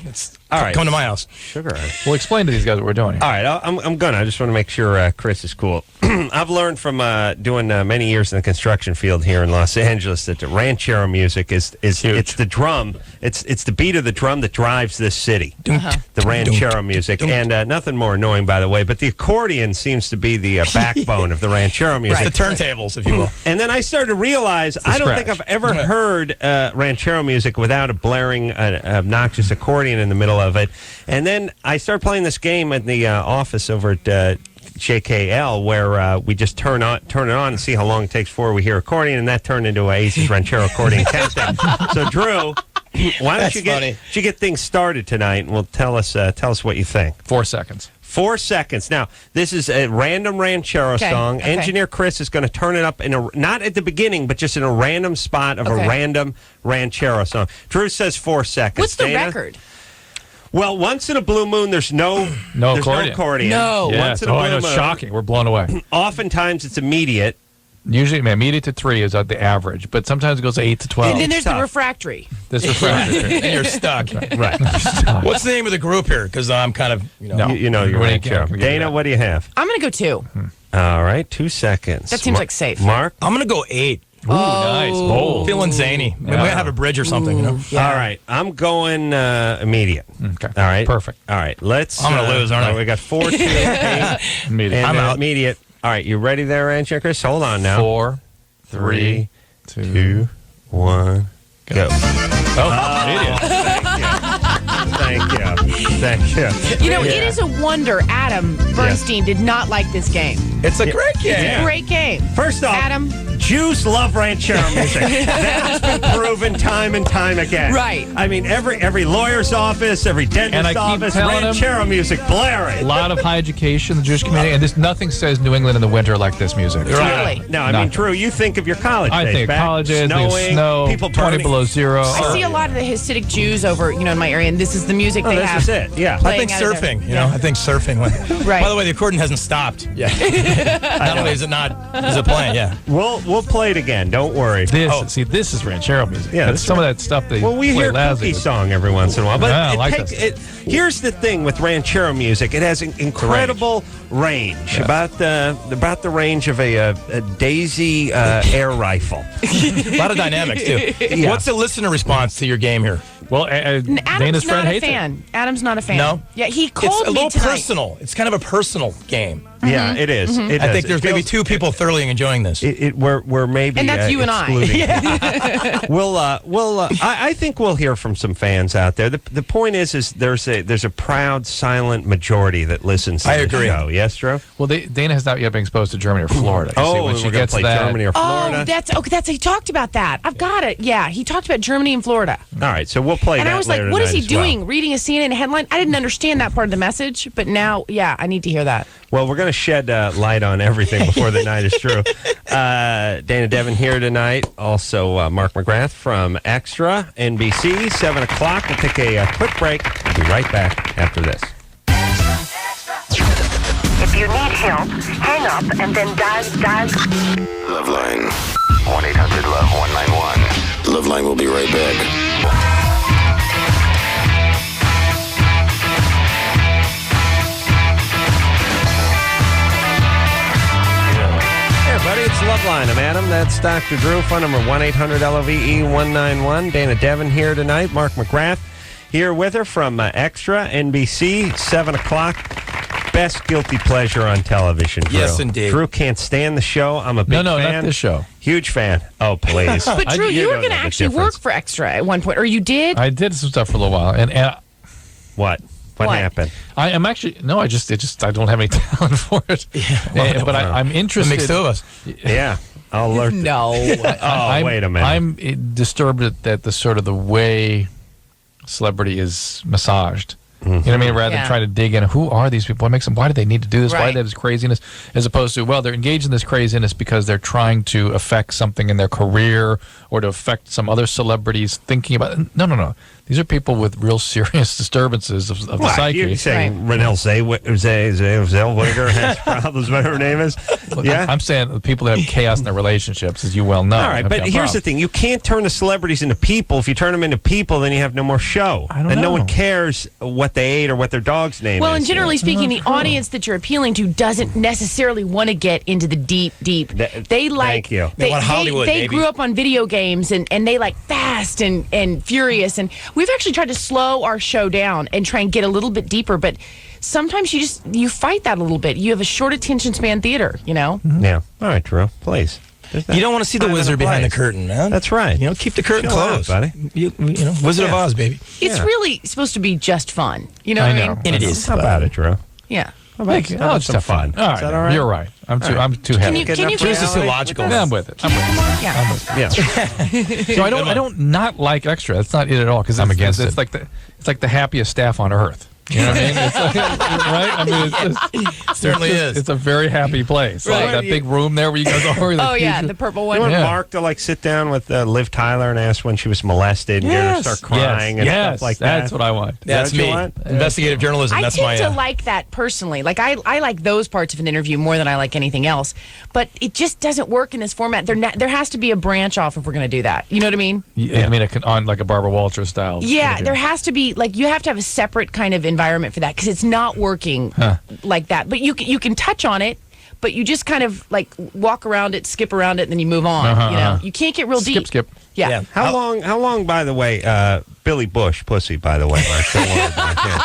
Speaker 4: come to my house.
Speaker 3: Sugar.
Speaker 6: We'll explain to these guys what we're doing here.
Speaker 3: All right, I'm gonna. I just want to make sure Chris is cool. I've learned from doing many years in the construction field here in Los Angeles that the ranchero music is huge. It's the drum. It's the beat of the drum that drives this city. The ranchero music, and nothing more annoying, by the way. But the accordion seems to be the backbone of the ranchero music.
Speaker 4: Right. The turntables, if you will.
Speaker 3: And then I started to realize I don't think I've ever heard ranchero music without a blaring, obnoxious accordion in the middle of it. And then I started playing this game in the office over at JKL where we just turn it on and see how long it takes before we hear accordion, and that turned into a Ace's Ranchero accordion countdown. So Drew, why don't you get things started tonight, and we'll tell us what you think.
Speaker 6: 4 seconds.
Speaker 3: 4 seconds. Now, this is a random ranchero song. Okay. Engineer Chris is going to turn it up not at the beginning, but just in a random spot of a random ranchero song. Drew says 4 seconds.
Speaker 5: What's the
Speaker 3: Dayna?
Speaker 5: record?
Speaker 3: Well, once in a blue moon, there's no accordion.
Speaker 5: No.
Speaker 6: Yes.
Speaker 3: Once in a blue moon.
Speaker 6: Shocking. We're blown away.
Speaker 3: Oftentimes, it's immediate.
Speaker 6: Usually, immediate to 3 is the average, but sometimes it goes 8 to 12.
Speaker 5: And then there's the refractory.
Speaker 6: There's refractory.
Speaker 4: And you're stuck.
Speaker 3: Right.
Speaker 4: What's the name of the group here? Because I'm kind of,
Speaker 3: you're ranchero. Dayna, what do you have?
Speaker 5: I'm going to go 2.
Speaker 3: All right, 2 seconds.
Speaker 5: That seems like safe.
Speaker 3: Mark?
Speaker 4: I'm going to go 8.
Speaker 6: Ooh, nice. Bold.
Speaker 4: Feeling zany. Maybe we gotta have a bridge or something, you know?
Speaker 5: Yeah.
Speaker 3: All right. I'm going immediate.
Speaker 6: Okay.
Speaker 3: All right.
Speaker 6: Perfect.
Speaker 3: All right. Let's.
Speaker 4: I'm going to lose, aren't I?
Speaker 3: We got 4, 2, 8.
Speaker 6: Immediate.
Speaker 3: I'm out. Immediate. All right. You ready there, Rancher Chris? Hold on now.
Speaker 6: 4, 3, 2,
Speaker 3: 1, go. Thank you.
Speaker 5: It is a wonder Adam Bernstein did not like this game.
Speaker 4: It's a great game.
Speaker 5: It's a great game.
Speaker 3: First off,
Speaker 5: Adam,
Speaker 3: Jews love ranchero music. That has been proven time and time again.
Speaker 5: Right.
Speaker 3: I mean, every lawyer's office, every dentist's office, ranchero music blaring.
Speaker 6: A lot of high education, the Jewish community, and nothing says New England in the winter like this music.
Speaker 5: Totally.
Speaker 3: No, I mean, Drew, you think of your college days.
Speaker 6: I think colleges, snow,
Speaker 3: people
Speaker 6: 20 below zero.
Speaker 5: I see a lot of the Hasidic Jews over, in my area, and this is the music they have.
Speaker 3: This is it, yeah.
Speaker 4: I think surfing, I think surfing.
Speaker 5: Right.
Speaker 4: By the way, the accordion hasn't stopped yet. Not only is it playing, yeah.
Speaker 3: We'll play it again. Don't worry.
Speaker 6: This is ranchero music.
Speaker 3: Yeah,
Speaker 6: that's some of that stuff they
Speaker 3: we hear Cookie song every once in a while. But here's the thing with ranchero music. It has an incredible range. About the range of a Daisy air rifle.
Speaker 4: A lot of dynamics, too. Yeah. What's the listener response to your game here?
Speaker 6: Well,
Speaker 5: Adam's
Speaker 6: Dana's friend
Speaker 5: not a
Speaker 6: hates
Speaker 5: fan.
Speaker 6: it.
Speaker 5: Adam's not a fan.
Speaker 4: No?
Speaker 5: Yeah, he called me tonight.
Speaker 4: Personal. It's kind of a personal game.
Speaker 3: Yeah, it is.
Speaker 5: Mm-hmm.
Speaker 3: It
Speaker 4: I
Speaker 3: does.
Speaker 4: think there's maybe two people thoroughly enjoying this.
Speaker 3: We're maybe
Speaker 5: And that's you and I.
Speaker 3: I think we'll hear from some fans out there. The point is there's a proud silent majority that listens to
Speaker 4: I
Speaker 3: the
Speaker 4: agree.
Speaker 3: show. Yes, Drew?
Speaker 6: Well, Dana has not yet been exposed to Germany or Florida. You see, when she
Speaker 3: we're gonna
Speaker 6: gets
Speaker 3: play
Speaker 6: that,
Speaker 3: Germany or Florida.
Speaker 5: That's he talked about that. I've got it. Yeah, he talked about Germany and Florida.
Speaker 3: All right, so we'll play
Speaker 5: And
Speaker 3: that
Speaker 5: I was like,
Speaker 3: later
Speaker 5: what is he
Speaker 3: tonight as well.
Speaker 5: doing? Reading a CNN headline? I didn't understand that part of the message, but now, yeah, I need to hear that.
Speaker 3: Well, we're going to shed light on everything before the night is through. Dayna Devon here tonight. Also, Mark McGrath from Extra, NBC, 7 o'clock. We'll take a quick break. We'll be right back after this.
Speaker 8: If you need help, hang up and then dial.
Speaker 9: LoveLine. 1-800-LOVE-191. LoveLine will be right back.
Speaker 3: Hey, everybody, it's LoveLine. I'm Adam. That's Dr. Drew. Phone number 1-800-LOVE-191. Dayna Devon here tonight. Mark McGrath here with her from Extra, NBC, 7 o'clock. Best guilty pleasure on television, Drew.
Speaker 4: Yes, indeed.
Speaker 3: Drew can't stand the show. I'm a big fan.
Speaker 6: No, not this show.
Speaker 3: Huge fan. Oh, please.
Speaker 5: But Drew, you were
Speaker 3: don't
Speaker 5: going to
Speaker 3: know the
Speaker 5: actually
Speaker 3: difference.
Speaker 5: work for Extra at one point, or you did?
Speaker 6: I did some stuff for a little while, and
Speaker 3: What? What happened?
Speaker 6: I am actually no. I don't have any talent for it. But I'm
Speaker 4: It
Speaker 6: interested.
Speaker 4: makes two of us.
Speaker 3: Yeah. I'll alert.
Speaker 5: No.
Speaker 3: Wait a minute.
Speaker 6: I'm disturbed at the sort of the way celebrity is massaged. You know what I mean? Rather than try to dig in, who are these people? What makes them? Why do they need to do this? Why
Speaker 5: Right.
Speaker 6: that is craziness? As opposed to, well, they're engaged in this craziness because they're trying to affect something in their career or to affect some other celebrities thinking about it. No. These are people with real serious disturbances of the psyche.
Speaker 3: You're saying Renelle Zellweger has problems, whatever her name is? Yeah.
Speaker 6: I'm saying the people that have chaos in their relationships, as you well know.
Speaker 3: All right, but here's the thing. You can't turn the celebrities into people. If you turn them into people, then you have no more show.
Speaker 6: I don't
Speaker 3: and no
Speaker 6: know.
Speaker 3: one cares what they ate or what their dog's name
Speaker 5: Well,
Speaker 3: is.
Speaker 5: and generally speaking, the audience that you're appealing to doesn't necessarily want to get into the deep. They like.
Speaker 3: Thank you.
Speaker 4: They want Hollywood,
Speaker 5: They
Speaker 4: baby.
Speaker 5: grew up on video games and they like Fast and Furious, and we've actually tried to slow our show down and try and get a little bit deeper, but sometimes you fight that a little bit. You have a short attention span theater, you know.
Speaker 3: Yeah. All right, Drew. Please.
Speaker 4: You don't want to see the wizard behind the curtain, man.
Speaker 3: That's right.
Speaker 4: You know, keep the curtain
Speaker 3: Chill out,
Speaker 4: closed,
Speaker 3: buddy.
Speaker 4: You know, Wizard of Oz, baby.
Speaker 5: It's really supposed to be just fun. You know what I mean?
Speaker 4: And it is.
Speaker 3: How about it, Drew?
Speaker 5: Yeah.
Speaker 3: How about
Speaker 6: I'll
Speaker 3: having
Speaker 6: just
Speaker 3: some
Speaker 6: have fun. All right,
Speaker 3: Is that all right?
Speaker 6: You're right. I'm too heavy.
Speaker 5: Can you
Speaker 3: Drew's
Speaker 4: This is illogical.
Speaker 6: Yeah, I'm with it.
Speaker 5: Yeah.
Speaker 3: Yeah.
Speaker 6: So I don't not like Extra. That's not it at all. Because I'm against it. It's like the happiest staff on earth. You know what I mean? It's like, right? I mean,
Speaker 4: Certainly is.
Speaker 6: It's a very happy place.
Speaker 5: Right.
Speaker 6: Like that big room there where you guys are.
Speaker 5: Oh yeah, the purple one.
Speaker 3: You want
Speaker 6: Yeah.
Speaker 3: Mark to sit down with Liv Tyler and ask when she was molested and get her to start crying and
Speaker 6: yes,
Speaker 3: stuff like that?
Speaker 6: That's what I want.
Speaker 4: That's
Speaker 3: what you
Speaker 4: me.
Speaker 3: want?
Speaker 4: Investigative journalism.
Speaker 5: I
Speaker 4: That's
Speaker 5: tend
Speaker 4: my.
Speaker 5: to like that personally. Like I like those parts of an interview more than I like anything else. But it just doesn't work in this format. There has to be a branch off if we're going to do that. You know what I mean?
Speaker 6: Yeah. I mean, on like a Barbara Walters style.
Speaker 5: Yeah,
Speaker 6: interview.
Speaker 5: there has to be you have to have a separate kind of environment for that because it's not working like that. But you can touch on it, but you just kind of walk around it, skip around it, and then you move on. You know, you can't get real deep.
Speaker 6: Skip.
Speaker 5: Yeah.
Speaker 3: How long? By the way, Billy Bush, pussy. By the way, Mark. Don't worry about him.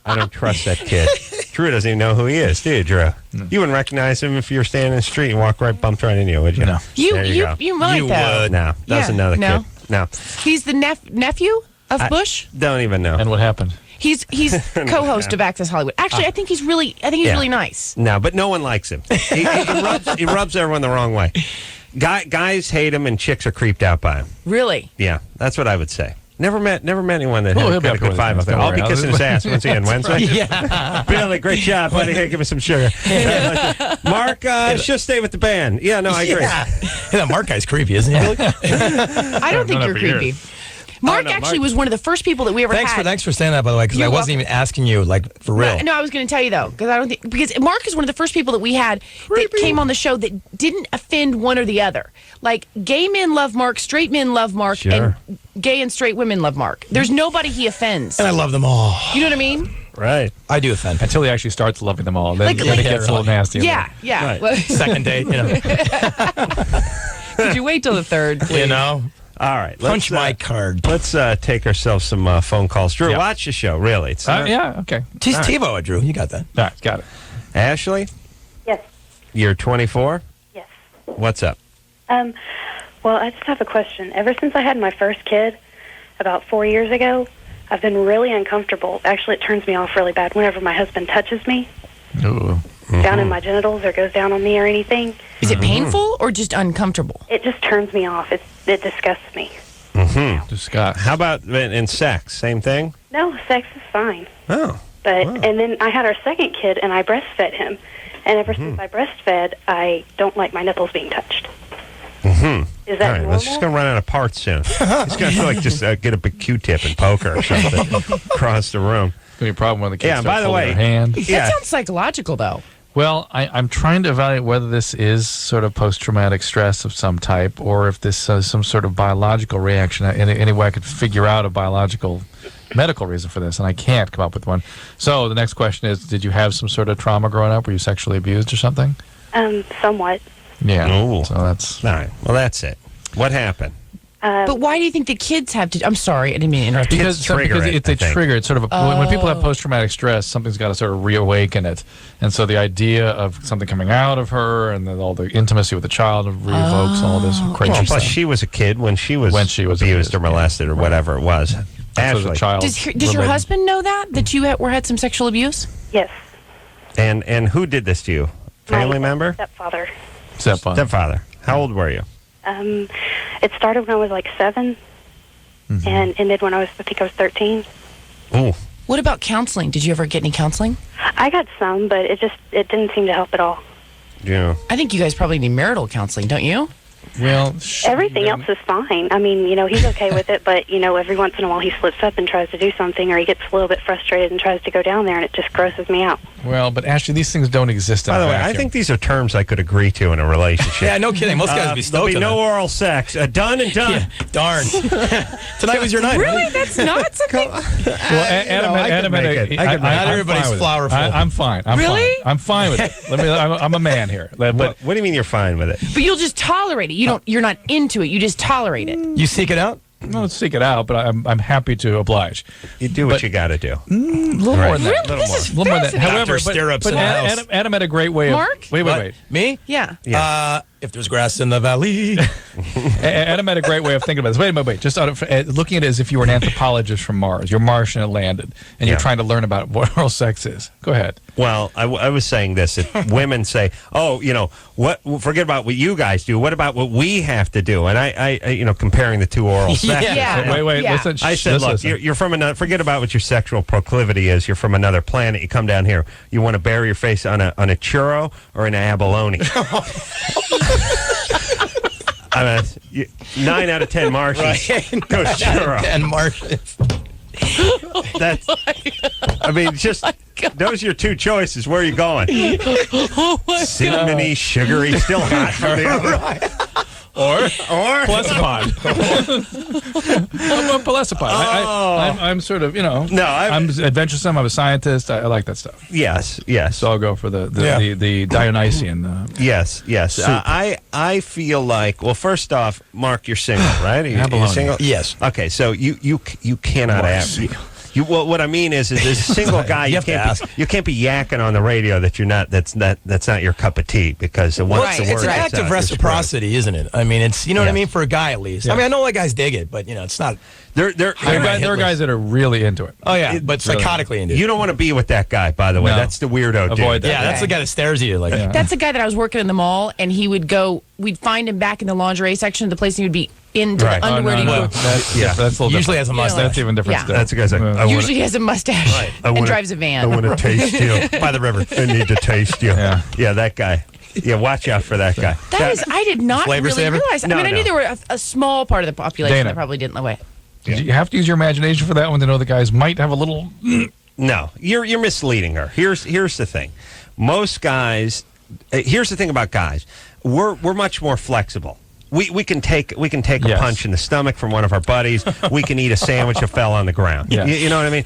Speaker 3: I don't trust that kid. Drew doesn't even know who he is, do you, Drew? You wouldn't recognize him if you were standing in the street and walked bumped right into you, would you?
Speaker 6: No.
Speaker 3: There you go.
Speaker 5: You might
Speaker 4: You
Speaker 5: though.
Speaker 4: would.
Speaker 3: No, doesn't know the
Speaker 5: no.
Speaker 3: kid. No,
Speaker 5: He's the nephew of Bush.
Speaker 3: don't even know.
Speaker 6: And what happened?
Speaker 5: He's co-host of Access Hollywood. Actually, I think he's really nice.
Speaker 3: No, but no one likes him. He rubs everyone the wrong way. Guys hate him, and chicks are creeped out by him.
Speaker 5: Really.
Speaker 3: Yeah, that's what I would say. Never met anyone that
Speaker 6: Oh,
Speaker 3: had
Speaker 6: he'll
Speaker 3: a
Speaker 6: be up
Speaker 3: good
Speaker 6: here
Speaker 3: vibe
Speaker 6: with
Speaker 3: up there.
Speaker 6: us,
Speaker 3: I'll
Speaker 6: don't
Speaker 3: be
Speaker 6: worry.
Speaker 3: kissing his ass once again Wednesday.
Speaker 4: Yeah.
Speaker 3: Billy, great job, buddy. Hey, give me some sugar. Mark, should stay with the band. Yeah, no, I agree.
Speaker 4: Yeah. That Mark guy's creepy, isn't he?
Speaker 5: I don't think
Speaker 6: known
Speaker 5: you're
Speaker 6: that for
Speaker 5: creepy. Mark actually was one of the first people that we ever
Speaker 4: Thanks
Speaker 5: had.
Speaker 4: for saying that, by the way, because I
Speaker 5: You're
Speaker 4: wasn't even asking you for real.
Speaker 5: No, I was going to tell you though, because Mark is one of the first people that we had that came on the show that didn't offend one or the other. Like gay men love Mark, straight men love Mark, and gay and straight women love Mark. There's nobody he offends.
Speaker 4: And I love them all.
Speaker 5: You know what I mean?
Speaker 3: Right.
Speaker 4: I do offend.
Speaker 6: Until he actually starts loving them all. Then, then it gets a little nasty.
Speaker 5: Yeah.
Speaker 3: Right.
Speaker 5: Well,
Speaker 4: Second date,
Speaker 5: did you wait till the third? Please?
Speaker 3: All right.
Speaker 4: Punch my card.
Speaker 3: Let's take ourselves some phone calls. Drew, watch the show. Really. It's
Speaker 6: Yeah, okay.
Speaker 4: Tease TiVo, Drew. You got that.
Speaker 6: All right, got it.
Speaker 3: Ashley,
Speaker 7: Yes.
Speaker 3: You're 24?
Speaker 7: Yes.
Speaker 3: What's up?
Speaker 7: Well, I just have a question. Ever since I had my first kid about 4 years ago, I've been really uncomfortable. Actually, it turns me off really bad whenever my husband touches me
Speaker 6: Ooh.
Speaker 7: down in my genitals or goes down on me or anything.
Speaker 5: Is it painful or just uncomfortable?
Speaker 7: It just turns me off. It disgusts me.
Speaker 6: Disgust.
Speaker 3: How about in sex? Same thing?
Speaker 7: No, sex is fine.
Speaker 3: Oh.
Speaker 7: But and then I had our second kid, and I breastfed him. And ever since I breastfed, I don't like my nipples being touched. Is that
Speaker 3: All right,
Speaker 7: normal?
Speaker 3: let's just going to run out of parts soon. He's going to just get a big Q-tip and poke her or something across the room.
Speaker 6: It's going to be a problem when the kids
Speaker 3: Yeah,
Speaker 6: start
Speaker 3: by the
Speaker 6: holding
Speaker 3: way-
Speaker 6: their hand.
Speaker 3: Yeah.
Speaker 5: That sounds psychological, though.
Speaker 6: Well, I'm trying to evaluate whether this is sort of post-traumatic stress of some type, or if this is some sort of biological reaction. Any way I could figure out a biological medical reason for this, and I can't come up with one. So the next question is, did you have some sort of trauma growing up? Were you sexually abused or something?
Speaker 7: Somewhat.
Speaker 6: Yeah.
Speaker 3: Ooh.
Speaker 6: So that's...
Speaker 3: All right. Well, that's it. What happened?
Speaker 5: But why do you think the kids have to? I'm sorry, I didn't mean to interrupt you.
Speaker 3: Kids trigger it,
Speaker 6: it's a
Speaker 3: I think.
Speaker 6: trigger. It's sort of when people have post-traumatic stress, something's got to sort of reawaken it, and so the idea of something coming out of her and then all the intimacy with the child revokes all this crazy
Speaker 3: Well,
Speaker 6: stuff.
Speaker 3: plus, she was a kid when she was
Speaker 6: abused
Speaker 3: or molested or whatever it was.
Speaker 6: So
Speaker 3: Ashley.
Speaker 6: the child
Speaker 5: Does your husband know that you had some sexual abuse?
Speaker 7: Yes.
Speaker 3: And who did this to you? Family
Speaker 7: My
Speaker 3: member?
Speaker 7: Stepfather.
Speaker 3: Stepfather. How old were you?
Speaker 7: It started when I was like 7, and ended when I think I was 13.
Speaker 3: Ooh.
Speaker 5: What about counseling? Did you ever get any counseling?
Speaker 7: I got some, but it didn't seem to help at all.
Speaker 3: Yeah.
Speaker 5: I think you guys probably need marital counseling, don't you?
Speaker 6: Well,
Speaker 7: Everything else is fine. I mean, he's okay with it, but, every once in a while he slips up and tries to do something, or he gets a little bit frustrated and tries to go down there, and it just grosses me out.
Speaker 6: Well, but Ashley, these things don't exist in
Speaker 3: By
Speaker 6: a
Speaker 3: the way, I
Speaker 6: vacuum.
Speaker 3: think these are terms I could agree to in a relationship.
Speaker 4: Yeah, no kidding. Most guys would be
Speaker 3: There'll
Speaker 4: stoked
Speaker 3: be
Speaker 4: on
Speaker 3: no
Speaker 4: that.
Speaker 3: oral sex. Done and done.
Speaker 4: Yeah, darn. Tonight was your night.
Speaker 5: Really? That's not something.
Speaker 6: Well, Adam,
Speaker 4: Not everybody's flowerful.
Speaker 6: I'm fine.
Speaker 5: Really?
Speaker 6: I'm fine with it. I'm a man here. But
Speaker 3: What do you mean you're fine with it?
Speaker 5: But you'll just tolerate it. You're not into it. You just tolerate it.
Speaker 4: You seek it out?
Speaker 6: no, seek it out, but I'm happy to oblige.
Speaker 3: You do what you got to do.
Speaker 6: A little more than that.
Speaker 5: Really? This is
Speaker 6: A little more than that.
Speaker 5: fascinating.
Speaker 6: However,
Speaker 4: Stirrups
Speaker 6: but
Speaker 4: in the house.
Speaker 6: Adam had a great way of.
Speaker 5: Mark?
Speaker 6: Wait.
Speaker 4: Me?
Speaker 5: Yeah.
Speaker 4: If there's grass in the valley.
Speaker 6: Adam had a great way of thinking about this. Wait. Just looking at it as if you were an anthropologist from Mars. You're Martian and landed, and you're trying to learn about what oral sex is. Go ahead.
Speaker 3: Well, I was saying this. If women say, "Oh, what? Forget about what you guys do. What about what we have to do?" And I comparing the two oral sex.
Speaker 5: Yeah.
Speaker 6: Wait.
Speaker 5: Yeah.
Speaker 6: Listen.
Speaker 3: I said, look, you're from another. Forget about what your sexual proclivity is. You're from another planet. You come down here. You want to bury your face on a churro or an abalone. 9 out of 10 Martians goes churro.
Speaker 4: And Martians.
Speaker 3: That's. I mean, just those are your two choices. Where are you going? Cinnamony, sugary, still hot from the oven. Or
Speaker 6: Plecepod. I'm a Plecepod. I'm sort of,
Speaker 3: No,
Speaker 6: I'm adventuresome. I'm a scientist. I like that stuff.
Speaker 3: Yes.
Speaker 6: So I'll go for the Dionysian.
Speaker 3: Yes. I feel like, well, first off, Mark, you're single, right? You're single?
Speaker 4: Yes.
Speaker 3: Okay, so you cannot have. What I mean is as a single guy, you can't be yakking on the radio that you're not. That's not your cup of tea, because once the word
Speaker 4: It's an
Speaker 3: gets
Speaker 4: act of
Speaker 3: out,
Speaker 4: reciprocity, isn't it? I mean, it's what I mean, for a guy at least.
Speaker 6: Yeah.
Speaker 4: I mean, I know like guys dig it, but it's not.
Speaker 3: There
Speaker 6: are guys that are really into it.
Speaker 4: Oh yeah, but psychotically into it.
Speaker 3: You don't want to be with that guy, by the way.
Speaker 6: No.
Speaker 3: That's the weirdo dude.
Speaker 6: Avoid that.
Speaker 4: Yeah, that's the guy that stares at you like.
Speaker 6: Yeah.
Speaker 5: That's a guy that I was working in the mall, and he would go. We'd find him back in the lingerie section of the place, and he would be into
Speaker 3: Right.
Speaker 5: the underwear. and he'd go,
Speaker 6: That's a little
Speaker 4: Usually has a mustache.
Speaker 6: That's even different.
Speaker 5: Yeah.
Speaker 6: Still.
Speaker 3: That's the guy's like, I
Speaker 5: usually he has a mustache and
Speaker 3: wanna-
Speaker 5: drives a
Speaker 3: I
Speaker 5: van.
Speaker 3: want to taste you
Speaker 4: by the river.
Speaker 3: I need to taste you.
Speaker 6: Yeah.
Speaker 3: That guy. Yeah, watch out for that guy.
Speaker 5: That is, I did not
Speaker 4: Flavor
Speaker 5: really
Speaker 4: saver?
Speaker 5: realize.
Speaker 3: No,
Speaker 5: I knew
Speaker 3: no.
Speaker 5: there were a small part of the population
Speaker 6: Dayna.
Speaker 5: that probably didn't know it.
Speaker 6: You have to use your imagination for that one to know the guys might have a little.
Speaker 3: No, you're misleading her. Here's the thing. Most guys. Here's the thing about guys. We're much more flexible. We can take a
Speaker 6: Yes.
Speaker 3: punch in the stomach from one of our buddies. We can eat a sandwich that fell on the ground.
Speaker 6: Yeah.
Speaker 3: You know what I mean?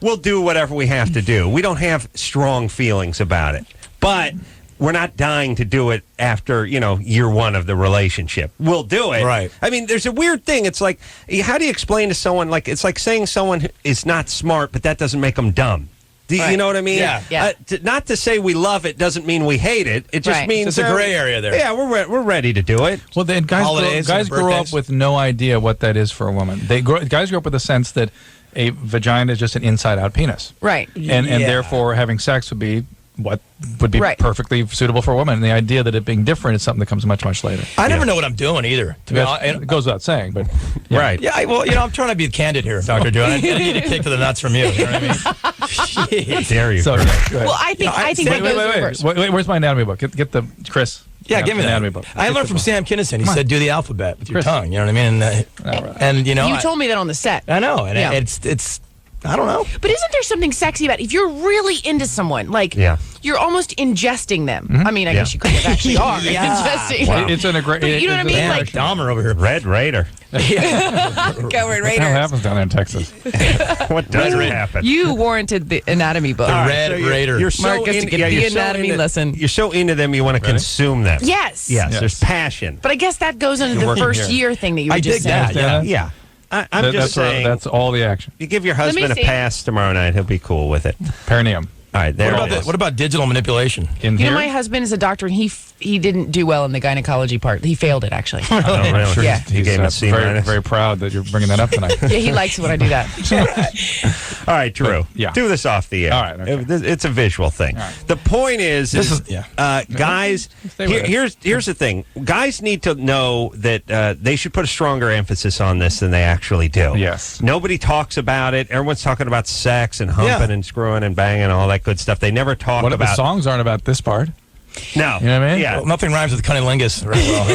Speaker 3: We'll do whatever we have to do. We don't have strong feelings about it. But we're not dying to do it after, year one of the relationship. We'll do it.
Speaker 4: Right.
Speaker 3: I mean, there's a weird thing. It's like, how do you explain to someone, it's like saying someone is not smart, but that doesn't make them dumb. You know what I mean?
Speaker 4: Yeah.
Speaker 3: Not to say we love it doesn't mean we hate it. It just means
Speaker 4: it's a gray area there.
Speaker 3: Yeah, we're ready to do it.
Speaker 6: Well, then guys grow up with no idea what that is for a woman. Guys grow up with the sense that a vagina is just an inside-out penis.
Speaker 5: Right.
Speaker 6: And therefore having sex would be what would be perfectly suitable for a woman. And the idea that it being different is something that comes much, much later.
Speaker 4: I never know what I'm doing either. To be honest,
Speaker 6: it goes without saying, but
Speaker 3: right.
Speaker 4: Yeah, well, I'm trying to be candid here, Dr. Drew. I need a kick to the nuts from you. You know what I mean?
Speaker 3: How dare you?
Speaker 6: So,
Speaker 5: well, I think that goes reverse.
Speaker 6: Wait, where's my anatomy book? Get the Chris.
Speaker 4: Yeah, give me that.
Speaker 6: Anatomy book.
Speaker 4: I learned from Sam Kinison. He said, "Do the alphabet with your tongue." You know what I mean? And you know,
Speaker 5: you told me that on the set.
Speaker 4: I know, and it's. I don't know.
Speaker 5: But isn't there something sexy about if you're really into someone, like you're almost ingesting them? I mean, I guess you could have actually are ingesting.
Speaker 6: Wow. It's in a great.
Speaker 5: You know what I mean?
Speaker 4: Like Dahmer over here,
Speaker 3: Red Raider.
Speaker 5: Go Red Raiders.
Speaker 6: What happens down there in Texas?
Speaker 3: What does happen?
Speaker 5: You warranted the anatomy book.
Speaker 4: The Red Raider.
Speaker 3: You're so
Speaker 5: Mark gets to get the anatomy lesson.
Speaker 3: You're so into them, you want to consume them.
Speaker 5: Yes.
Speaker 3: There's passion.
Speaker 5: But I guess that goes into the first year thing that you were just
Speaker 4: dig
Speaker 5: saying.
Speaker 4: that.
Speaker 3: Yeah. I'm just saying.
Speaker 6: That's all the action.
Speaker 3: You give your husband a pass tomorrow night, he'll be cool with it.
Speaker 6: Perineum.
Speaker 3: All right, there.
Speaker 4: What about digital manipulation?
Speaker 5: You know, my husband is a doctor, and he didn't do well in the gynecology part. He failed it, actually.
Speaker 3: Oh, really?
Speaker 6: Sure.
Speaker 5: Yeah.
Speaker 3: He gave us
Speaker 6: very, very proud that you're bringing that up tonight.
Speaker 5: Yeah, he likes it when I do that.
Speaker 3: All right, Drew. Do this off the air.
Speaker 6: All right. Okay.
Speaker 3: It's a visual thing.
Speaker 6: Right.
Speaker 3: The point is guys, here's the thing. Guys need to know that they should put a stronger emphasis on this than they actually do.
Speaker 6: Yes.
Speaker 3: Nobody talks about it. Everyone's talking about sex and humping and screwing and banging and all that good stuff. They never talk about.
Speaker 6: The songs aren't about this part.
Speaker 3: No.
Speaker 6: You know what I mean?
Speaker 3: Yeah.
Speaker 4: Well, nothing rhymes with cunnilingus very well,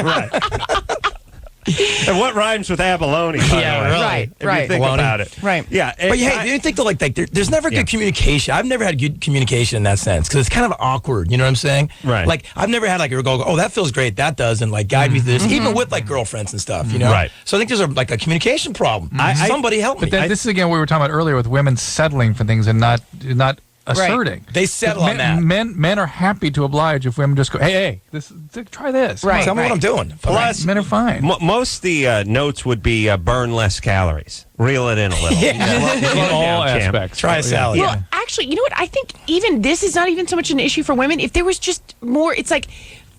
Speaker 4: right?
Speaker 3: Right. And what rhymes with abalone?
Speaker 4: Yeah, really.
Speaker 5: Right.
Speaker 3: If you think about it.
Speaker 5: Right.
Speaker 3: Yeah.
Speaker 4: But hey, you think that there's never good communication. I've never had good communication in that sense because it's kind of awkward. You know what I'm saying?
Speaker 3: Right.
Speaker 4: Like I've never had like a girl go, "Oh, that feels great. That does," and like guide me through this, even with like girlfriends and stuff. You know?
Speaker 3: Right.
Speaker 4: So I think there's a communication problem. Somebody help me.
Speaker 6: But this is again what we were talking about earlier with women settling for things and not asserting.
Speaker 5: Right.
Speaker 4: They settle on that.
Speaker 6: Men are happy to oblige if women just go, hey, try this.
Speaker 5: Right.
Speaker 4: Tell me what I'm doing.
Speaker 3: Plus,
Speaker 6: men are fine.
Speaker 3: Most of the notes would be burn less calories. Reel it in a little.
Speaker 6: In all aspects.
Speaker 4: Try a salad.
Speaker 5: Well, actually, you know what? I think even this is not even so much an issue for women. If there was just more, it's like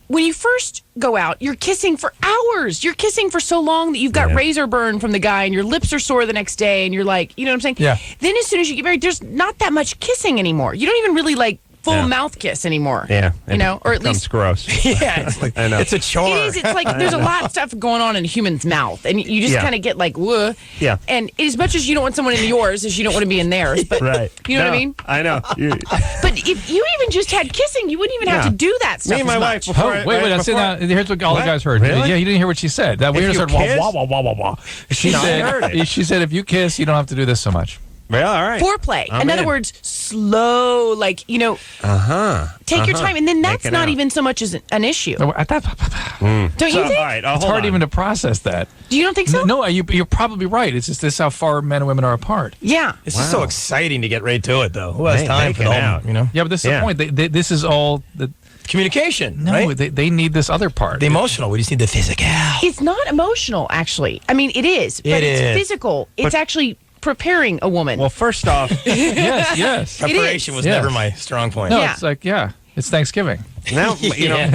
Speaker 5: when you first go out, you're kissing for hours. You're kissing for so long that you've got razor burn from the guy and your lips are sore the next day and you're like, you know what I'm saying?
Speaker 4: Yeah.
Speaker 5: Then as soon as you get married, there's not that much kissing anymore. You don't even really like full mouth kiss anymore.
Speaker 3: Yeah.
Speaker 5: You know, or at least
Speaker 3: gross.
Speaker 4: Yeah, it's like
Speaker 3: I know.
Speaker 4: It's a chore.
Speaker 5: it is. It's like there's a lot of stuff going on in a human's mouth, and you just kind of get like, whoa.
Speaker 3: Yeah.
Speaker 5: And as much as you don't want someone in yours, as you don't want to be in theirs, but
Speaker 3: Right.
Speaker 5: you know what I mean?
Speaker 3: I know.
Speaker 5: But if you even just had kissing, you wouldn't even have to do that stuff.
Speaker 3: Me and my
Speaker 5: as
Speaker 3: wife.
Speaker 5: much.
Speaker 3: Before
Speaker 6: Here's what all the guys heard.
Speaker 3: Really?
Speaker 6: Yeah, you didn't hear what she said. That we
Speaker 3: If
Speaker 6: heard
Speaker 3: you
Speaker 6: wah
Speaker 3: kiss?
Speaker 6: wah wah wah wah wah. She said if you kiss, you don't have to do this so much.
Speaker 3: Well, all right.
Speaker 5: Foreplay.
Speaker 3: I'm
Speaker 5: in
Speaker 3: in.
Speaker 5: other words, slow, like, you know, take your time. And then that's
Speaker 3: Make it
Speaker 5: not
Speaker 3: out.
Speaker 5: even so much as an issue.
Speaker 6: Don't
Speaker 5: you think?
Speaker 3: All right,
Speaker 6: It's hard even to process that.
Speaker 5: Do you don't think so?
Speaker 6: No, you're probably right. It's just this how far men and women are apart.
Speaker 5: Yeah.
Speaker 4: It's just so exciting to get right to it, though. Who has time for that? You know?
Speaker 6: Yeah, but this is the point. This is all the
Speaker 4: communication.
Speaker 6: No,
Speaker 4: right?
Speaker 6: they need this other part.
Speaker 4: The emotional. We just need the physical.
Speaker 5: It's not emotional, actually. I mean, it is, but it's physical. It's actually preparing a woman.
Speaker 3: Well, first off,
Speaker 6: yes.
Speaker 4: Preparation was never my strong point.
Speaker 6: No, it's like, it's Thanksgiving.
Speaker 3: Now, you know,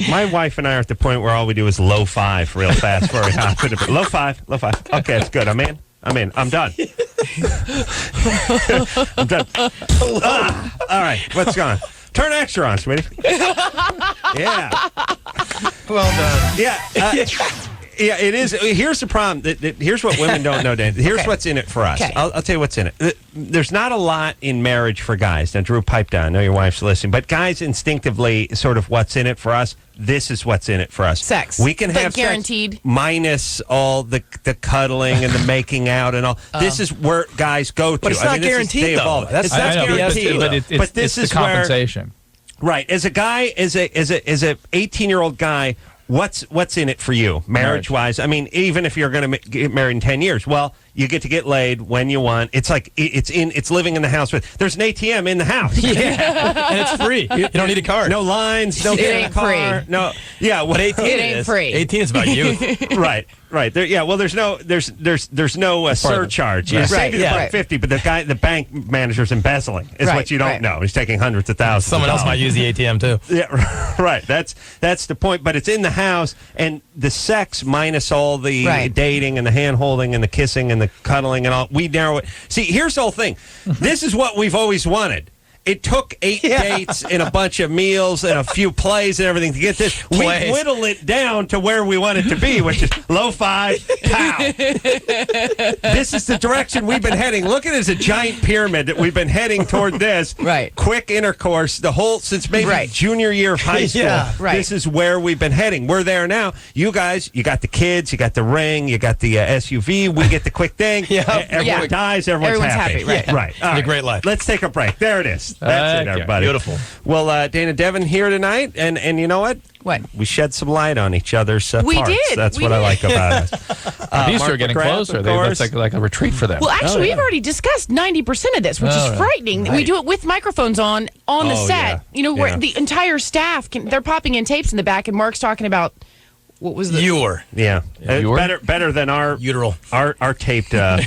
Speaker 3: my wife and I are at the point where all we do is low five real fast before we hop into it. Low five. Okay, it's good. I'm in. I'm done. I'm done. All right, what's going on? Turn extra on, sweetie. Yeah.
Speaker 4: Well done.
Speaker 3: Yeah. Yeah, it is. Here's the problem. Here's what women don't know, Dan. Here's what's in it for us.
Speaker 5: Okay.
Speaker 3: I'll tell you what's in it. There's not a lot in marriage for guys. Now, Drew, pipe down. I know your wife's listening. But guys instinctively, sort of what's in it for us, this is what's in it for us.
Speaker 5: Sex.
Speaker 3: We can
Speaker 5: But
Speaker 3: have
Speaker 5: guaranteed.
Speaker 3: sex minus all the cuddling and the making out and all. This is where guys go to.
Speaker 4: But it's not guaranteed, though.
Speaker 3: It's not guaranteed.
Speaker 6: But
Speaker 3: this
Speaker 6: it's
Speaker 3: is
Speaker 6: the compensation.
Speaker 3: Right. As a guy, as a 18-year-old guy, what's in it for you, marriage-wise? I mean, even if you're going to get married in 10 years, well, You get to get laid when you want. It's like it's living in the house. There's an ATM in the house.
Speaker 4: Yeah, and it's free. You don't need a card.
Speaker 3: No lines. No
Speaker 5: It ain't
Speaker 3: car.
Speaker 5: free.
Speaker 3: No. Yeah. Well,
Speaker 4: 18
Speaker 5: It ain't
Speaker 4: is.
Speaker 5: free.
Speaker 4: 18 is about youth.
Speaker 3: Right. There, yeah. Well, there's no surcharge. You
Speaker 5: Right,
Speaker 3: save
Speaker 5: yeah.
Speaker 3: the $50, but the bank manager's embezzling. Is
Speaker 5: Right,
Speaker 3: what you don't
Speaker 5: right.
Speaker 3: know. He's taking hundreds of thousands.
Speaker 4: Someone
Speaker 3: of
Speaker 4: else might
Speaker 3: dollars.
Speaker 4: use the ATM too.
Speaker 3: Yeah, right. That's the point. But it's in the house, and the sex minus all the
Speaker 5: Right.
Speaker 3: dating and the hand holding and the kissing and the cuddling and all. We narrow it. See, here's the whole thing. This is what we've always wanted. It took 8 dates and a bunch of meals and a few plays and everything to get this. We
Speaker 4: Plays.
Speaker 3: whittle it down to where we want it to be, which is lo-fi, pow. This is the direction we've been heading. Look at it as a giant pyramid that we've been heading toward this.
Speaker 5: Right.
Speaker 3: Quick intercourse, since maybe
Speaker 5: Right.
Speaker 3: junior year of high school.
Speaker 4: Yeah,
Speaker 5: right.
Speaker 3: This is where we've been heading. We're there now. You guys, you got the kids, you got the ring, you got the SUV. We get the quick thing.
Speaker 4: Yeah.
Speaker 3: Everyone
Speaker 5: Yeah.
Speaker 3: dies. Everyone's happy.
Speaker 5: right.
Speaker 3: Right. All
Speaker 4: a
Speaker 3: right.
Speaker 4: great life.
Speaker 3: Let's take a break. There it is. That's it,
Speaker 6: Okay.
Speaker 3: everybody.
Speaker 4: Beautiful.
Speaker 3: Well, Dayna Devon here tonight, and you know what?
Speaker 5: What?
Speaker 3: We shed some light on each other's
Speaker 5: We
Speaker 3: parts.
Speaker 5: did.
Speaker 3: That's
Speaker 5: We
Speaker 3: what I
Speaker 5: did.
Speaker 3: like about us.
Speaker 6: These two
Speaker 3: Mark
Speaker 6: are getting
Speaker 3: McGrath,
Speaker 6: closer.
Speaker 3: of
Speaker 6: That's
Speaker 3: course.
Speaker 6: like a retreat for them.
Speaker 5: Well, actually, we've already discussed 90% of this, which is
Speaker 6: right.
Speaker 5: frightening. We
Speaker 3: Right.
Speaker 5: do it with microphones on the
Speaker 3: Oh,
Speaker 5: set.
Speaker 3: yeah.
Speaker 5: You know, where
Speaker 3: Yeah.
Speaker 5: the entire staff they're popping in tapes in the back, and Mark's talking about what was the
Speaker 3: Yeah,
Speaker 6: you were?
Speaker 3: better than our
Speaker 4: Uteral.
Speaker 3: our taped our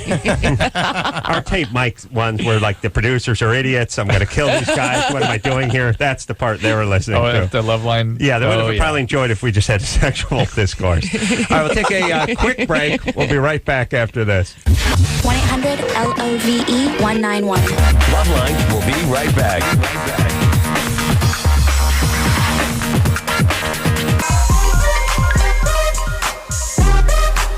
Speaker 3: taped mic ones where like the producers are idiots. I'm going to kill these guys. What am I doing here? That's the part they were listening to.
Speaker 6: the LoveLine.
Speaker 3: Yeah, they would have
Speaker 6: Oh,
Speaker 3: probably enjoyed if we just had a sexual discourse. All right, we'll take a quick break. We'll be right back after this.
Speaker 10: 1-800-LOVE-191.
Speaker 2: LoveLine will be right back.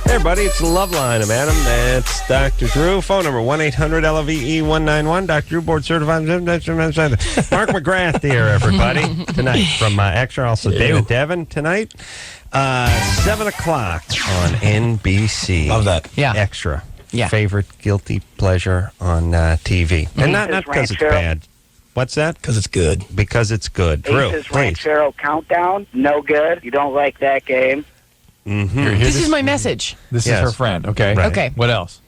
Speaker 3: Hey, everybody, it's LoveLine. I'm Adam. That's Dr. Drew. Phone number 1-800-LOVE-191. Dr. Drew, board certified. Mark McGrath here, everybody, tonight from Extra. Also, Dayna Devon tonight. 7 o'clock on NBC.
Speaker 4: Love that.
Speaker 5: Yeah.
Speaker 3: Extra.
Speaker 5: Yeah.
Speaker 3: Favorite guilty pleasure on TV. And not because it's bad. What's that?
Speaker 4: Because it's good.
Speaker 3: Because it's good. Drew,
Speaker 11: Aces
Speaker 3: please.
Speaker 11: Ranchero Countdown, no good. You don't like that game.
Speaker 5: This is my message.
Speaker 6: This
Speaker 3: Yes.
Speaker 6: is her friend. Okay.
Speaker 3: Right.
Speaker 5: Okay.
Speaker 6: What else?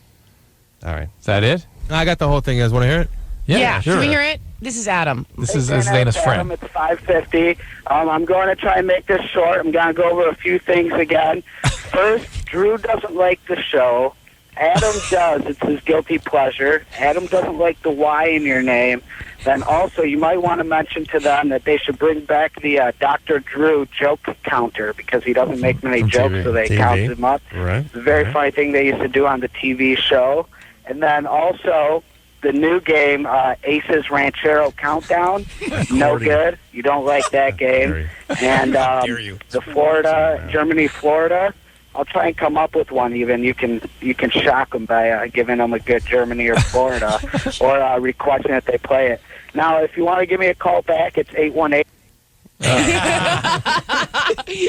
Speaker 3: All right.
Speaker 6: Is that it?
Speaker 1: I got the whole thing. You guys want to hear it?
Speaker 5: Yeah.
Speaker 6: sure.
Speaker 5: Can we hear it? This is Adam.
Speaker 6: This is
Speaker 11: Hey,
Speaker 6: Dana's
Speaker 11: Adam,
Speaker 6: friend.
Speaker 11: It's 5:50. I'm going to try and make this short. I'm going to go over a few things again. First, Drew doesn't like the show. Adam does. It's his guilty pleasure. Adam doesn't like the Y in your name. Then also, you might want to mention to them that they should bring back the Dr. Drew joke counter because he doesn't make many
Speaker 3: From
Speaker 11: jokes,
Speaker 3: TV.
Speaker 11: so they
Speaker 3: TV.
Speaker 11: count them up.
Speaker 3: Right.
Speaker 11: It's a very funny thing they used to do on the TV show. And then also, the new game, Aces Ranchero Countdown, no good. You don't like that game. And the Florida, Germany-Florida, I'll try and come up with one. Even you can shock them by giving them a good Germany or Florida, or requesting that they play it. Now, if you want to give me a call back, it's 818.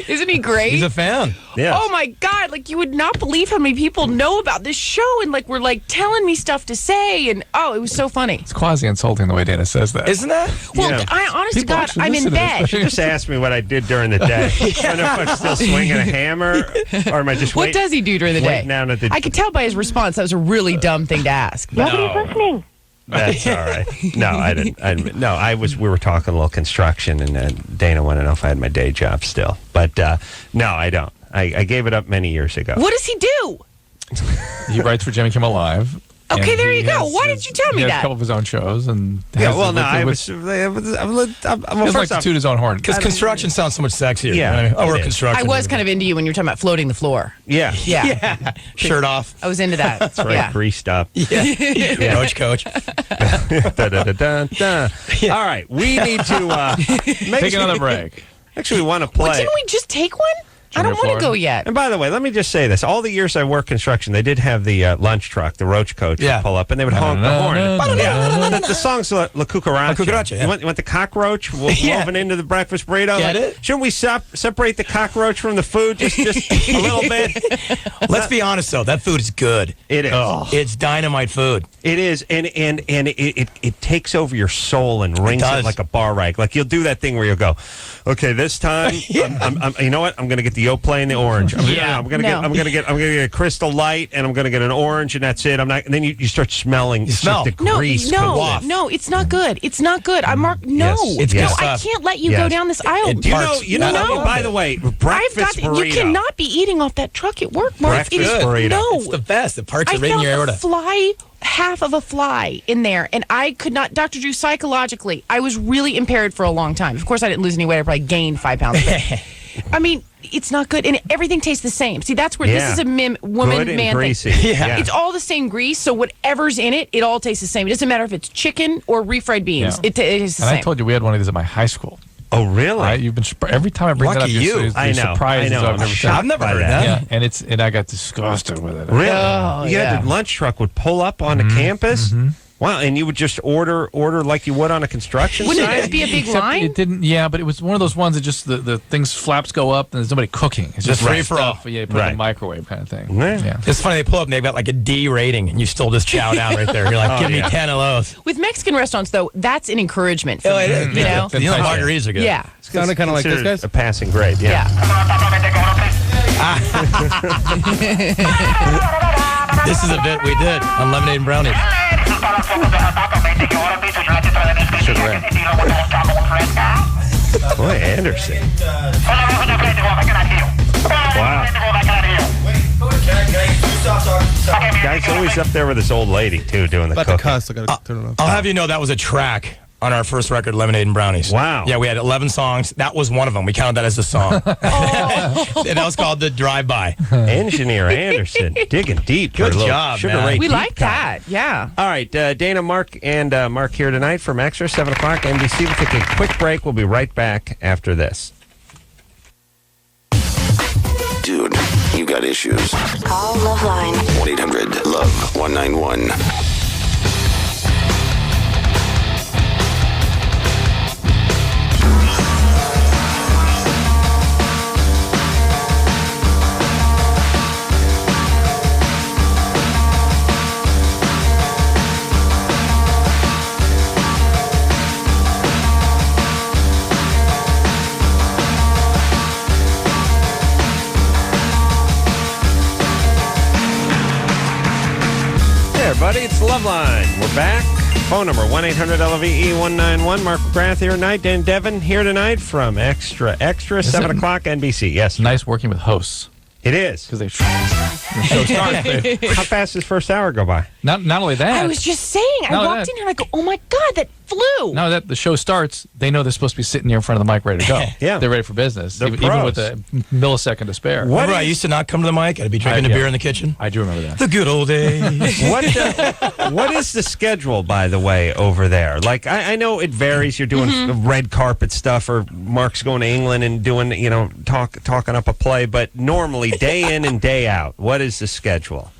Speaker 5: Isn't he great?
Speaker 4: He's a fan.
Speaker 3: Yeah.
Speaker 5: Oh my God! Like you would not believe how many people know about this show, and like were like telling me stuff to say, and it was so funny.
Speaker 6: It's quasi insulting the way Dana says that.
Speaker 4: Isn't that?
Speaker 5: Well,
Speaker 3: Yeah.
Speaker 5: I honest to
Speaker 6: People
Speaker 5: God,
Speaker 6: actually
Speaker 5: I'm in
Speaker 6: listen to this.
Speaker 5: bed.
Speaker 3: She just asked me what I did during the day. I don't know if I'm still swinging a hammer or am I just
Speaker 5: What
Speaker 3: waiting?
Speaker 5: does he do during the day?
Speaker 3: waiting down at the-
Speaker 5: I could tell by his response that was a really dumb thing to ask.
Speaker 8: Nobody's listening.
Speaker 3: That's all right. No, I didn't. No, we were talking a little construction, and Dana wanted to know if I had my day job still. But no, I don't. I gave it up many years ago.
Speaker 5: What does he do?
Speaker 6: He writes for Jimmy Kimmel Live.
Speaker 5: Okay,
Speaker 6: and
Speaker 5: there
Speaker 6: he
Speaker 5: you go.
Speaker 6: has
Speaker 5: Why
Speaker 6: his-
Speaker 5: did you tell me
Speaker 6: he has
Speaker 5: that?
Speaker 6: a couple of his own shows, and
Speaker 3: Yeah,
Speaker 6: has
Speaker 3: well,
Speaker 6: it
Speaker 3: no,
Speaker 6: with-
Speaker 3: I was.
Speaker 6: he doesn't
Speaker 3: First
Speaker 6: like to
Speaker 3: off,
Speaker 6: toot his own horn.
Speaker 4: Because construction sounds so much sexier.
Speaker 3: Yeah,
Speaker 4: You know what I mean?
Speaker 3: it
Speaker 4: we're
Speaker 3: is.
Speaker 4: construction.
Speaker 5: I was kind of into you when you were talking about floating the floor.
Speaker 3: yeah,
Speaker 5: Yeah,
Speaker 4: shirt off.
Speaker 5: I was into that.
Speaker 3: that's right.
Speaker 5: Yeah.
Speaker 3: Greased up.
Speaker 4: Yeah. Coach.
Speaker 3: Da-da-da-da-da. All right, we need to
Speaker 6: Take another break.
Speaker 3: Actually, we want to play.
Speaker 5: Well, didn't we just take one? I don't want to go yet.
Speaker 3: And by the way, let me just say this. All the years I worked construction, they did have the lunch truck, the roach coach, would pull up, and they would honk the horn. Yeah. The song's La Cucaracha.
Speaker 4: La Cucaracha, yeah.
Speaker 3: You want the cockroach woven into the breakfast burrito?
Speaker 4: Get it?
Speaker 3: Shouldn't we separate the cockroach from the food just a little bit?
Speaker 4: Let's be honest, though. That food is good.
Speaker 3: It is.
Speaker 4: It's dynamite food.
Speaker 3: It is, and it takes over your soul and rings it like a bar rag. Like you'll do that thing where you'll go, okay, this time, you know what? I'm going to get the the Yoplait and the orange. I'm gonna
Speaker 5: No.
Speaker 3: get a Crystal Light, and I'm gonna get an orange, and that's it. I'm not. And then you start smelling.
Speaker 4: You smell.
Speaker 3: the grease.
Speaker 5: No, it's not good. It's not good. Mark, no.
Speaker 3: Yes.
Speaker 4: It's good
Speaker 5: I
Speaker 4: stuff.
Speaker 5: can't let you go down this aisle.
Speaker 3: Do you know?
Speaker 5: No.
Speaker 3: By the way, breakfast burrito.
Speaker 5: You cannot be eating off that truck at work, Mark.
Speaker 3: Breakfast burrito.
Speaker 5: No.
Speaker 4: It's the best. The parts are right in
Speaker 5: I
Speaker 4: your
Speaker 5: felt
Speaker 4: aorta.
Speaker 5: a fly, half of a fly in there, and I could not. Dr. Drew, psychologically, I was really impaired for a long time. Of course, I didn't lose any weight. I probably gained 5 pounds. I mean, it's not good, and everything tastes the same. See, that's where this is a woman-man thing.
Speaker 3: Yeah.
Speaker 5: It's all the same grease, so whatever's in it, it all tastes the same. It doesn't matter if it's chicken or refried beans.
Speaker 6: Yeah.
Speaker 5: It is the
Speaker 6: And
Speaker 5: same.
Speaker 6: I told you we had one of these at my high school.
Speaker 3: Oh, really?
Speaker 6: Right? You've been every time I bring that up,
Speaker 4: Lucky you.
Speaker 6: you're
Speaker 3: I know.
Speaker 6: surprised.
Speaker 3: I'm shocked
Speaker 4: I've never
Speaker 3: by
Speaker 4: heard
Speaker 3: that.
Speaker 4: that.
Speaker 6: Yeah, and I got disgusted with it.
Speaker 3: Really?
Speaker 5: Oh,
Speaker 3: You had the lunch truck would pull up on the campus. Wow, and you would just order like you would on a construction
Speaker 5: Wouldn't
Speaker 3: site?
Speaker 5: it be a big
Speaker 6: Except
Speaker 5: line?
Speaker 6: It didn't. Yeah, but it was one of those ones that just the things flaps go up and there's nobody cooking. It's just
Speaker 4: free for all.
Speaker 6: stuff. Yeah, you put it in the microwave kind of thing.
Speaker 3: Yeah.
Speaker 4: It's funny, they pull up and they've got like a D rating, and you still just chow down right there. You're like, give me 10 of those.
Speaker 5: With Mexican restaurants, though, that's an encouragement for
Speaker 4: Oh,
Speaker 5: me,
Speaker 4: it is.
Speaker 5: you know?
Speaker 4: The margaritas are good.
Speaker 5: Yeah.
Speaker 1: Sounded kind of like this,
Speaker 3: Considered
Speaker 1: guys.
Speaker 3: a passing grade. Yeah.
Speaker 4: This is a bit we did on Lemonade and Brownies.
Speaker 3: Boy, Anderson. Wow. Guy's always up there with this old lady, too, doing the
Speaker 1: About to
Speaker 3: cooking.
Speaker 1: cuss. I gotta turn it off.
Speaker 4: I'll have you know that was a track on our first record, Lemonade and Brownies.
Speaker 3: Wow.
Speaker 4: Yeah, we had 11 songs. That was one of them. We counted that as a song. And that was called The Drive-By.
Speaker 3: Engineer Anderson, digging deep.
Speaker 4: Good
Speaker 3: for a little
Speaker 4: job,
Speaker 3: Sugar
Speaker 4: man.
Speaker 3: Ray
Speaker 5: We
Speaker 3: deep
Speaker 5: like
Speaker 3: cut.
Speaker 5: that, yeah.
Speaker 3: All right, Dayna, Mark, and Mark here tonight from Extra, 7 o'clock, NBC. We'll take a quick break. We'll be right back after this.
Speaker 9: Dude, you got issues.
Speaker 8: Call LoveLine.
Speaker 9: 1-800-LOVE-191.
Speaker 3: Everybody, it's LoveLine. We're back. Phone number 1-800-LOVE-191. Mark McGrath here tonight. Dayna Devon here tonight from Extra, 7 o'clock NBC. Yes,
Speaker 6: Nice working with hosts
Speaker 3: it is.
Speaker 6: because the show starts.
Speaker 3: How fast does first hour go by?
Speaker 6: Not only that.
Speaker 5: I was just saying, I
Speaker 6: No,
Speaker 5: walked
Speaker 6: that-
Speaker 5: in here and I go, oh my God, that flew.
Speaker 6: Now that the show starts, they know they're supposed to be sitting here in front of the mic ready to go.
Speaker 3: Yeah.
Speaker 6: They're ready for business,
Speaker 3: They're
Speaker 6: even with
Speaker 3: pros.
Speaker 6: a millisecond to spare.
Speaker 3: What
Speaker 4: Remember, I
Speaker 3: is-
Speaker 4: used to not come to the mic. I'd be drinking a
Speaker 6: yeah.
Speaker 4: beer in the kitchen.
Speaker 6: I do remember that.
Speaker 4: The good old days.
Speaker 3: What is the schedule, by the way, over there? Like, I know it varies. You're doing red carpet stuff, or Mark's going to England and doing, talking up a play. But normally, day in and day out, what is the schedule?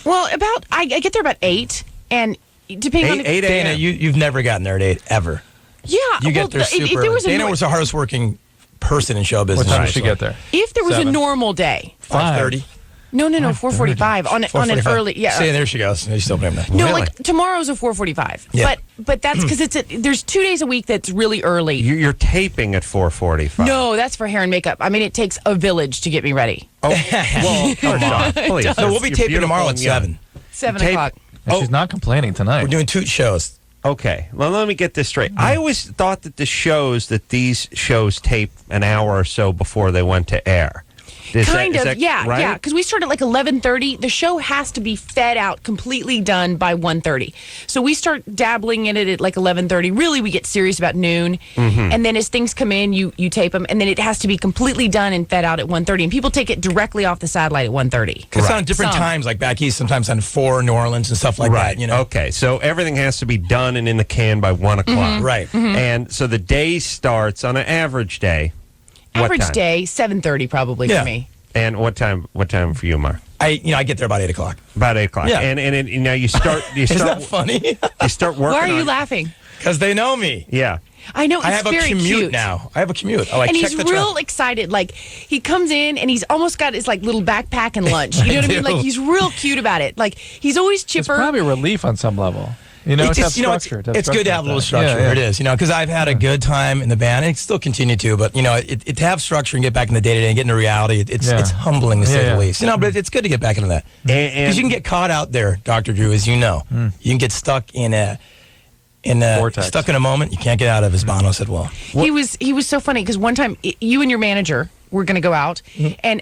Speaker 5: Well, I get there about 8, and depending on
Speaker 3: 8 a.m.
Speaker 4: Dana, you've never gotten there at 8, ever.
Speaker 5: Yeah.
Speaker 4: You get there super
Speaker 5: if there
Speaker 4: early.
Speaker 5: was a
Speaker 4: Dana was the hardest working person in show
Speaker 6: What
Speaker 4: business.
Speaker 6: time did she get there?
Speaker 5: If there was a
Speaker 6: 7.
Speaker 5: normal day.
Speaker 4: 5:30.
Speaker 5: No, 4:45 on an early. Yeah.
Speaker 4: See, there she goes. She's still playing that.
Speaker 5: No,
Speaker 3: Really?
Speaker 5: like tomorrow's a 4:45.
Speaker 4: Yeah.
Speaker 5: But that's because there's 2 days a week that's really early.
Speaker 3: You're taping at 4:45.
Speaker 5: No, that's for hair and makeup. I mean, it takes a village to get me ready.
Speaker 3: Well, come on, please.
Speaker 4: So we'll be
Speaker 3: You're
Speaker 4: taping
Speaker 3: beautiful
Speaker 4: tomorrow
Speaker 3: and
Speaker 4: at
Speaker 3: young.
Speaker 4: 7.
Speaker 5: 7
Speaker 3: Tape-
Speaker 5: o'clock.
Speaker 6: And she's not complaining tonight.
Speaker 4: We're doing 2 shows.
Speaker 3: Okay, well, let me get this straight. I always thought that these shows tape an hour or so before they went to air. Is that
Speaker 5: yeah,
Speaker 3: right?
Speaker 5: yeah. Because we start at like 11:30. The show has to be fed out, completely done by 1:30. So we start dabbling in it at like 11:30. Really, we get serious about noon, and then as things come in, you tape them, and then it has to be completely done and fed out at 1:30. And people take it directly off the satellite at 1:30.
Speaker 4: It's on different times, like back east, sometimes on 4 New Orleans and stuff like
Speaker 3: Right.
Speaker 4: that.
Speaker 3: Okay, so everything has to be done and in the can by 1 o'clock.
Speaker 4: Right.
Speaker 3: And so the day starts on an average day. What
Speaker 5: Average
Speaker 3: time?
Speaker 5: day 7:30 probably
Speaker 4: Yeah.
Speaker 5: for me.
Speaker 3: And what time? What time for you, Mark?
Speaker 4: I get there about 8 o'clock.
Speaker 3: About 8 o'clock.
Speaker 4: Yeah.
Speaker 3: And now you start. You
Speaker 4: Isn't
Speaker 3: start.
Speaker 4: that funny?
Speaker 3: You start working.
Speaker 5: Why are you
Speaker 3: on-
Speaker 5: laughing?
Speaker 4: Because they know me.
Speaker 3: Yeah.
Speaker 5: I know it's
Speaker 4: I have a
Speaker 5: very
Speaker 4: commute
Speaker 5: cute
Speaker 4: now. I have a commute. I
Speaker 5: and
Speaker 4: check
Speaker 5: he's
Speaker 4: the
Speaker 5: real
Speaker 4: traffic.
Speaker 5: excited. Like he comes in and he's almost got his like little backpack and lunch. You know what I mean?
Speaker 4: do.
Speaker 5: Like he's real cute about it. Like he's always
Speaker 6: It's
Speaker 5: chipper.
Speaker 6: probably a relief on some level. You know, it's
Speaker 4: it's good to have a little structure.
Speaker 6: Yeah.
Speaker 4: It is, because I've had a good time in the band and still continue to. But it to have structure and get back in the day to day and get into reality, it's humbling to say the least. But it's good to get back into that because you can get caught out there, Dr. Drew, as you know. You can get stuck in a stuck in a moment you can't get out of, as Bono said. Well,
Speaker 5: he was so funny because one time you and your manager were going to go out, and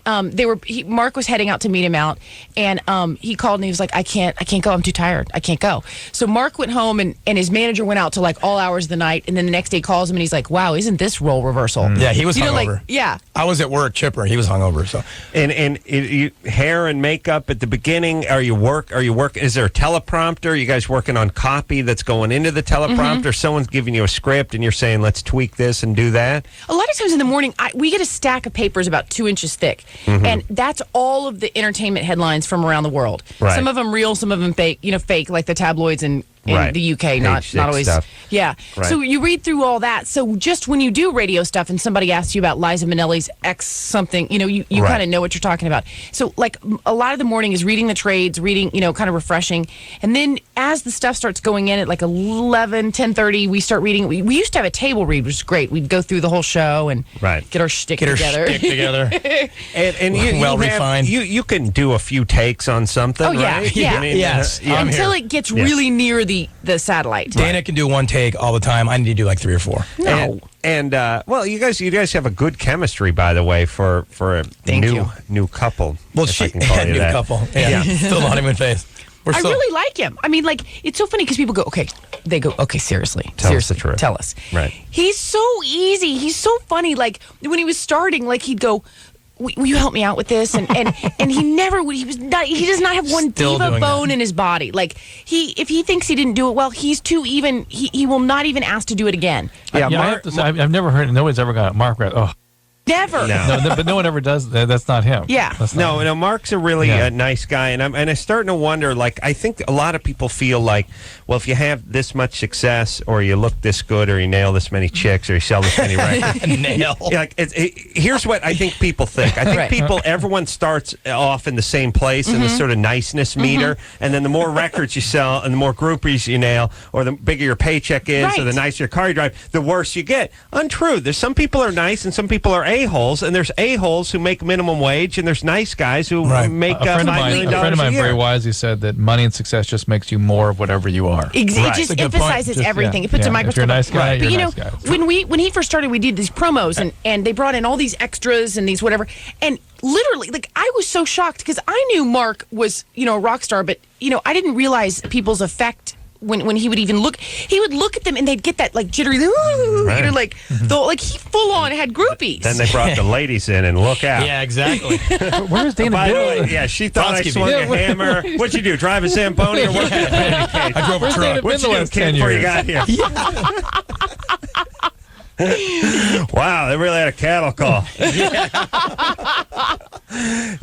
Speaker 5: Mark was heading out to meet him out, and he called and he was like, I can't go, I'm too tired, I can't go. So Mark went home and his manager went out to like all hours of the night, and then the next day calls him and he's like, wow, isn't this role reversal?
Speaker 4: Yeah, he was hungover.
Speaker 5: Yeah,
Speaker 4: I was at work chipper, he was hungover. So
Speaker 3: and you, hair and makeup at the beginning, are you working, is there a teleprompter? Are you guys working on copy that's going into the teleprompter? Someone's giving you a script and you're saying, let's tweak this and do that?
Speaker 5: A lot of times in the morning we get a stack of papers about 2 inches thick, and that's all of the entertainment headlines from around the world.
Speaker 3: Right.
Speaker 5: Some of them real, some of them fake. Fake like the tabloids in the UK, not always
Speaker 3: stuff.
Speaker 5: Yeah.
Speaker 3: Right.
Speaker 5: So you read through all that. So just when you do radio stuff and somebody asks you about Liza Minnelli's ex something, you kind of know what you're talking about. So like a lot of the morning is reading the trades, reading, kind of refreshing. And then as the stuff starts going in at like 11, 10:30, we start reading. We used to have a table read, which was great. We'd go through the whole show and get our shtick together.
Speaker 3: and you
Speaker 4: refined.
Speaker 3: You can do a few takes on something, right?
Speaker 5: Yeah.
Speaker 4: Yes.
Speaker 5: Until it gets really near the satellite.
Speaker 4: Dana can do one take all the time. I need to do like 3 or 4.
Speaker 5: No.
Speaker 3: And well, you guys have a good chemistry, by the way, for a new couple.
Speaker 4: Well,
Speaker 3: if I can call you
Speaker 4: new
Speaker 3: that.
Speaker 4: couple. Yeah. Still honeymoon phase.
Speaker 5: I really like him. I mean, like, it's so funny because people go, okay. They go, okay, seriously.
Speaker 3: Tell us the truth.
Speaker 5: Tell us.
Speaker 3: Right.
Speaker 5: He's so easy. He's so funny. Like, when he was starting, like, he'd go, will you help me out with this? And he never would. He does not have one diva bone in his body. Like, if he thinks he didn't do it well, he's too even. He will not even ask to do it again.
Speaker 6: Yeah, I have to say, I've never heard. Nobody's ever got Mark.
Speaker 5: Never.
Speaker 6: No, but no one ever does. That's not him.
Speaker 5: Yeah.
Speaker 3: No. Mark's a really nice guy, and I'm starting to wonder. Like, I think a lot of people feel like, well, if you have this much success, or you look this good, or you nail this many chicks, or you sell this many records, here's what I think people think. I think everyone starts off in the same place in this sort of niceness meter, and then the more records you sell, and the more groupies you nail, or the bigger your paycheck is, or the nicer your car you drive, the worse you get. Untrue. There's some people are nice, and some people are a-holes, and there's a-holes who make minimum wage, and there's nice guys who make $5 million
Speaker 6: a friend of mine
Speaker 3: a year.
Speaker 6: very wisely said that money and success just makes you more of whatever you are.
Speaker 5: It just emphasizes everything. It puts a microscope.
Speaker 6: If you're a nice guy,
Speaker 5: but
Speaker 6: you're a nice guy.
Speaker 5: when he first started, we did these promos, and they brought in all these extras and these whatever, and literally, like, I was so shocked because I knew Mark was a rock star, but I didn't realize people's effect. When he would even look, he would look at them and they'd get that like jittery, like he full on had groupies.
Speaker 3: Then they brought the ladies in and look out.
Speaker 4: Yeah, exactly.
Speaker 6: Where's Dayna
Speaker 3: Devon? She thought I swung a hammer. What'd you do? Drive a Zamboni or what?
Speaker 4: I drove a truck.
Speaker 3: What'd you do, kid, before you got here? Wow, they really had a cattle call.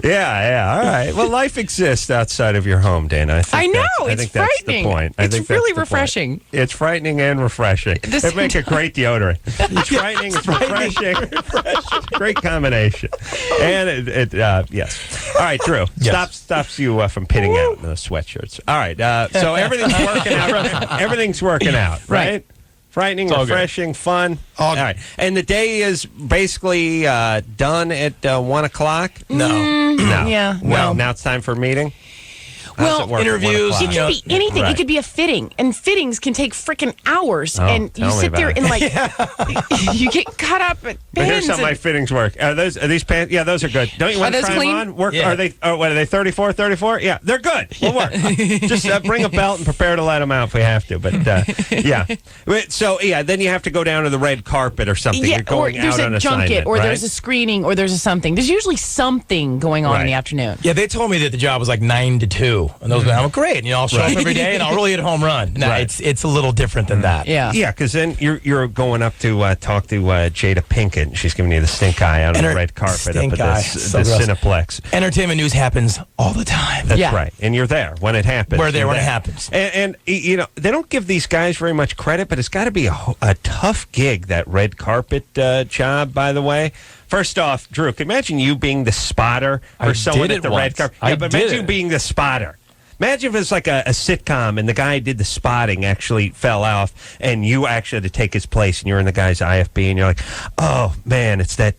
Speaker 3: Yeah. All right. Well, life exists outside of your home, Dana.
Speaker 5: I know.
Speaker 3: I think that's
Speaker 5: frightening.
Speaker 3: the point.
Speaker 5: It's really refreshing.
Speaker 3: It's frightening and refreshing. It makes a great deodorant. It's frightening. It's refreshing. Great combination. And yes. All right, Drew. Stops you from pitting out in those sweatshirts. All right. So everything's working out. Everything's working out, right? Frightening, refreshing, fun. All right. And the day is basically done at 1 o'clock?
Speaker 4: No.
Speaker 5: Yeah.
Speaker 3: Well, now it's time for a meeting?
Speaker 4: Interviews.
Speaker 5: It could be anything. It could be a fitting, and fittings can take freaking hours. And you sit there and like you get caught up at
Speaker 3: But here's how my fittings work. Are these pants? Yeah, those are good. Don't you want to try them on? Work? Yeah. Are they 34? 34? Yeah, they're good. We'll work. Just bring a belt and prepare to let them out if we have to. But yeah. So then you have to go down to the red carpet or something.
Speaker 5: Yeah,
Speaker 3: You're going
Speaker 5: or there's
Speaker 3: out on
Speaker 5: a junket, or
Speaker 3: right?
Speaker 5: there's a screening, or there's a something. There's usually something going on in the afternoon.
Speaker 4: Yeah, they told me that the job was like 9 to 2. And those I'm great. I'll show up every day and I'll really hit a home run. No, it's a little different than that.
Speaker 5: Yeah.
Speaker 3: Yeah, because then you're going up to talk to Jada Pinkett. She's giving you the stink eye out on the red carpet up at the Cineplex.
Speaker 4: Entertainment news happens all the time.
Speaker 3: That's right. And you're there when it happens.
Speaker 4: We're there when it happens.
Speaker 3: And they don't give these guys very much credit, but it's got to be a tough gig, that red carpet job, by the way. First off, Drew, imagine you being the spotter for someone at the red carpet. But imagine you being the spotter. Imagine if it's like a sitcom and the guy who did the spotting actually fell off and you actually had to take his place and you're in the guy's IFB and you're like, oh, man, it's that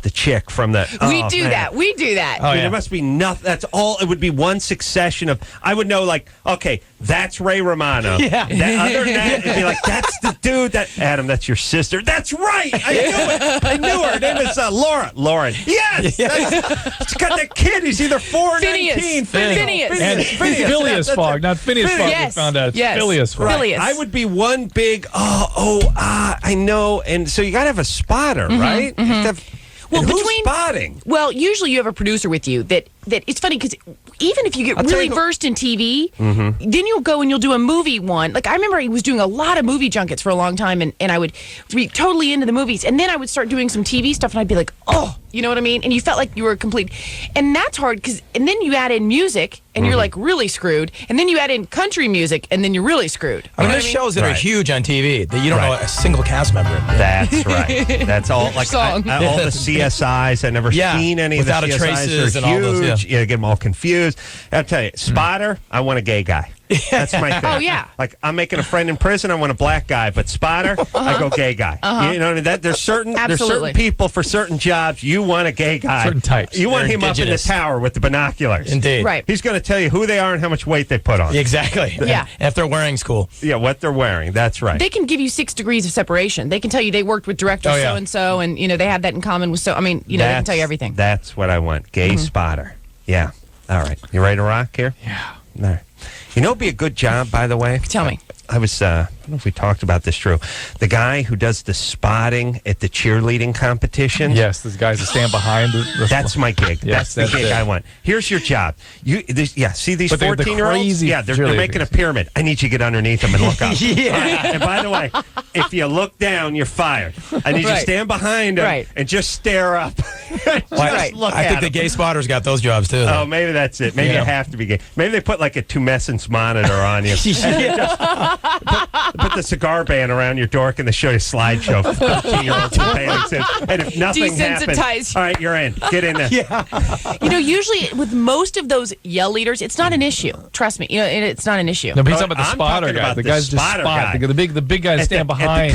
Speaker 3: the chick from the...
Speaker 5: We do that.
Speaker 3: Oh, there must be nothing. That's all. It would be one succession of... I would know, like, okay, that's Ray Romano.
Speaker 4: Yeah.
Speaker 3: Other than that, it'd be like, that's the dude that... Adam, that's your sister. That's right. I knew it. I knew her. Her name is Laura. Lauren. Yes. She's got that kid. He's either 4 or 19.
Speaker 5: Phineas.
Speaker 6: And Phileas Fogg, not Phineas Fogg.
Speaker 5: Yes.
Speaker 6: We found out it's Phileas Fogg.
Speaker 5: Phileas.
Speaker 3: I would be one big, I know. And so you got to have a spotter, right? You have to have,
Speaker 5: Well,
Speaker 3: who's
Speaker 5: between
Speaker 3: spotting?
Speaker 5: Well, usually you have a producer with you that it's funny because even if you get really versed in TV, then you'll go and you'll do a movie one. Like I remember I was doing a lot of movie junkets for a long time, and I would be totally into the movies, and then I would start doing some TV stuff, and I'd be like, oh, you know what I mean? And you felt like you were complete, and that's hard because, and then you add in music, and you're like really screwed, and then you add in country music, and then you're really screwed.
Speaker 4: I mean, there's shows that are huge on TV that you don't know a single cast member.
Speaker 3: That's right. That's all. Like all the CSIs. I've never seen any of the
Speaker 4: Without a
Speaker 3: CSIs.
Speaker 4: Traces and all those.
Speaker 3: You get them all confused. I'll tell you, spotter. I want a gay guy. That's my thing.
Speaker 5: Oh yeah.
Speaker 3: Like I'm making a friend in prison. I want a black guy, but spotter, I go gay guy. You know that there's certain people for certain jobs. You want a gay guy.
Speaker 6: Certain types.
Speaker 3: You want him up in the tower with the binoculars.
Speaker 4: Indeed.
Speaker 5: Right.
Speaker 3: He's going to tell you who they are and how much weight they put on.
Speaker 4: Exactly.
Speaker 5: Yeah.
Speaker 4: And if they're wearing school.
Speaker 3: Yeah, what they're wearing. That's right.
Speaker 5: They can give you 6 degrees of separation. They can tell you they worked with director so and so, and they had that in common with so. I mean, they can tell you everything.
Speaker 3: That's what I want. Gay spotter. Yeah. All right. You ready to rock here?
Speaker 6: Yeah.
Speaker 3: All right. You know, it'd be a good job, by the way.
Speaker 5: Tell me.
Speaker 3: I was, I don't know if we talked about this, Drew. The guy who does the spotting at the cheerleading competition.
Speaker 6: Yes, these guys that stand behind the
Speaker 3: That's my gig.
Speaker 6: Yes,
Speaker 3: that's the gig I want. Here's your job. See these 14-year-olds? Yeah, they're making a pyramid. I need you to get underneath them and look up. And by the way, if you look down, you're fired. I need you to stand behind them and just stare up.
Speaker 4: I think the gay spotters got those jobs, too.
Speaker 3: Oh, maybe that's it. Maybe you have to be gay. Maybe they put like a tumescence monitor on you. Put the cigar band around your dork and they show you a slideshow for 15-year-olds in bathing suits. And if nothing happens, all right, you're in. Get in there.
Speaker 5: Usually with most of those yell leaders, it's not an issue. Trust me, it's not an issue.
Speaker 6: No, but he's talking about the spotter guy. The guys just spot. The big guys stand behind.
Speaker 3: At the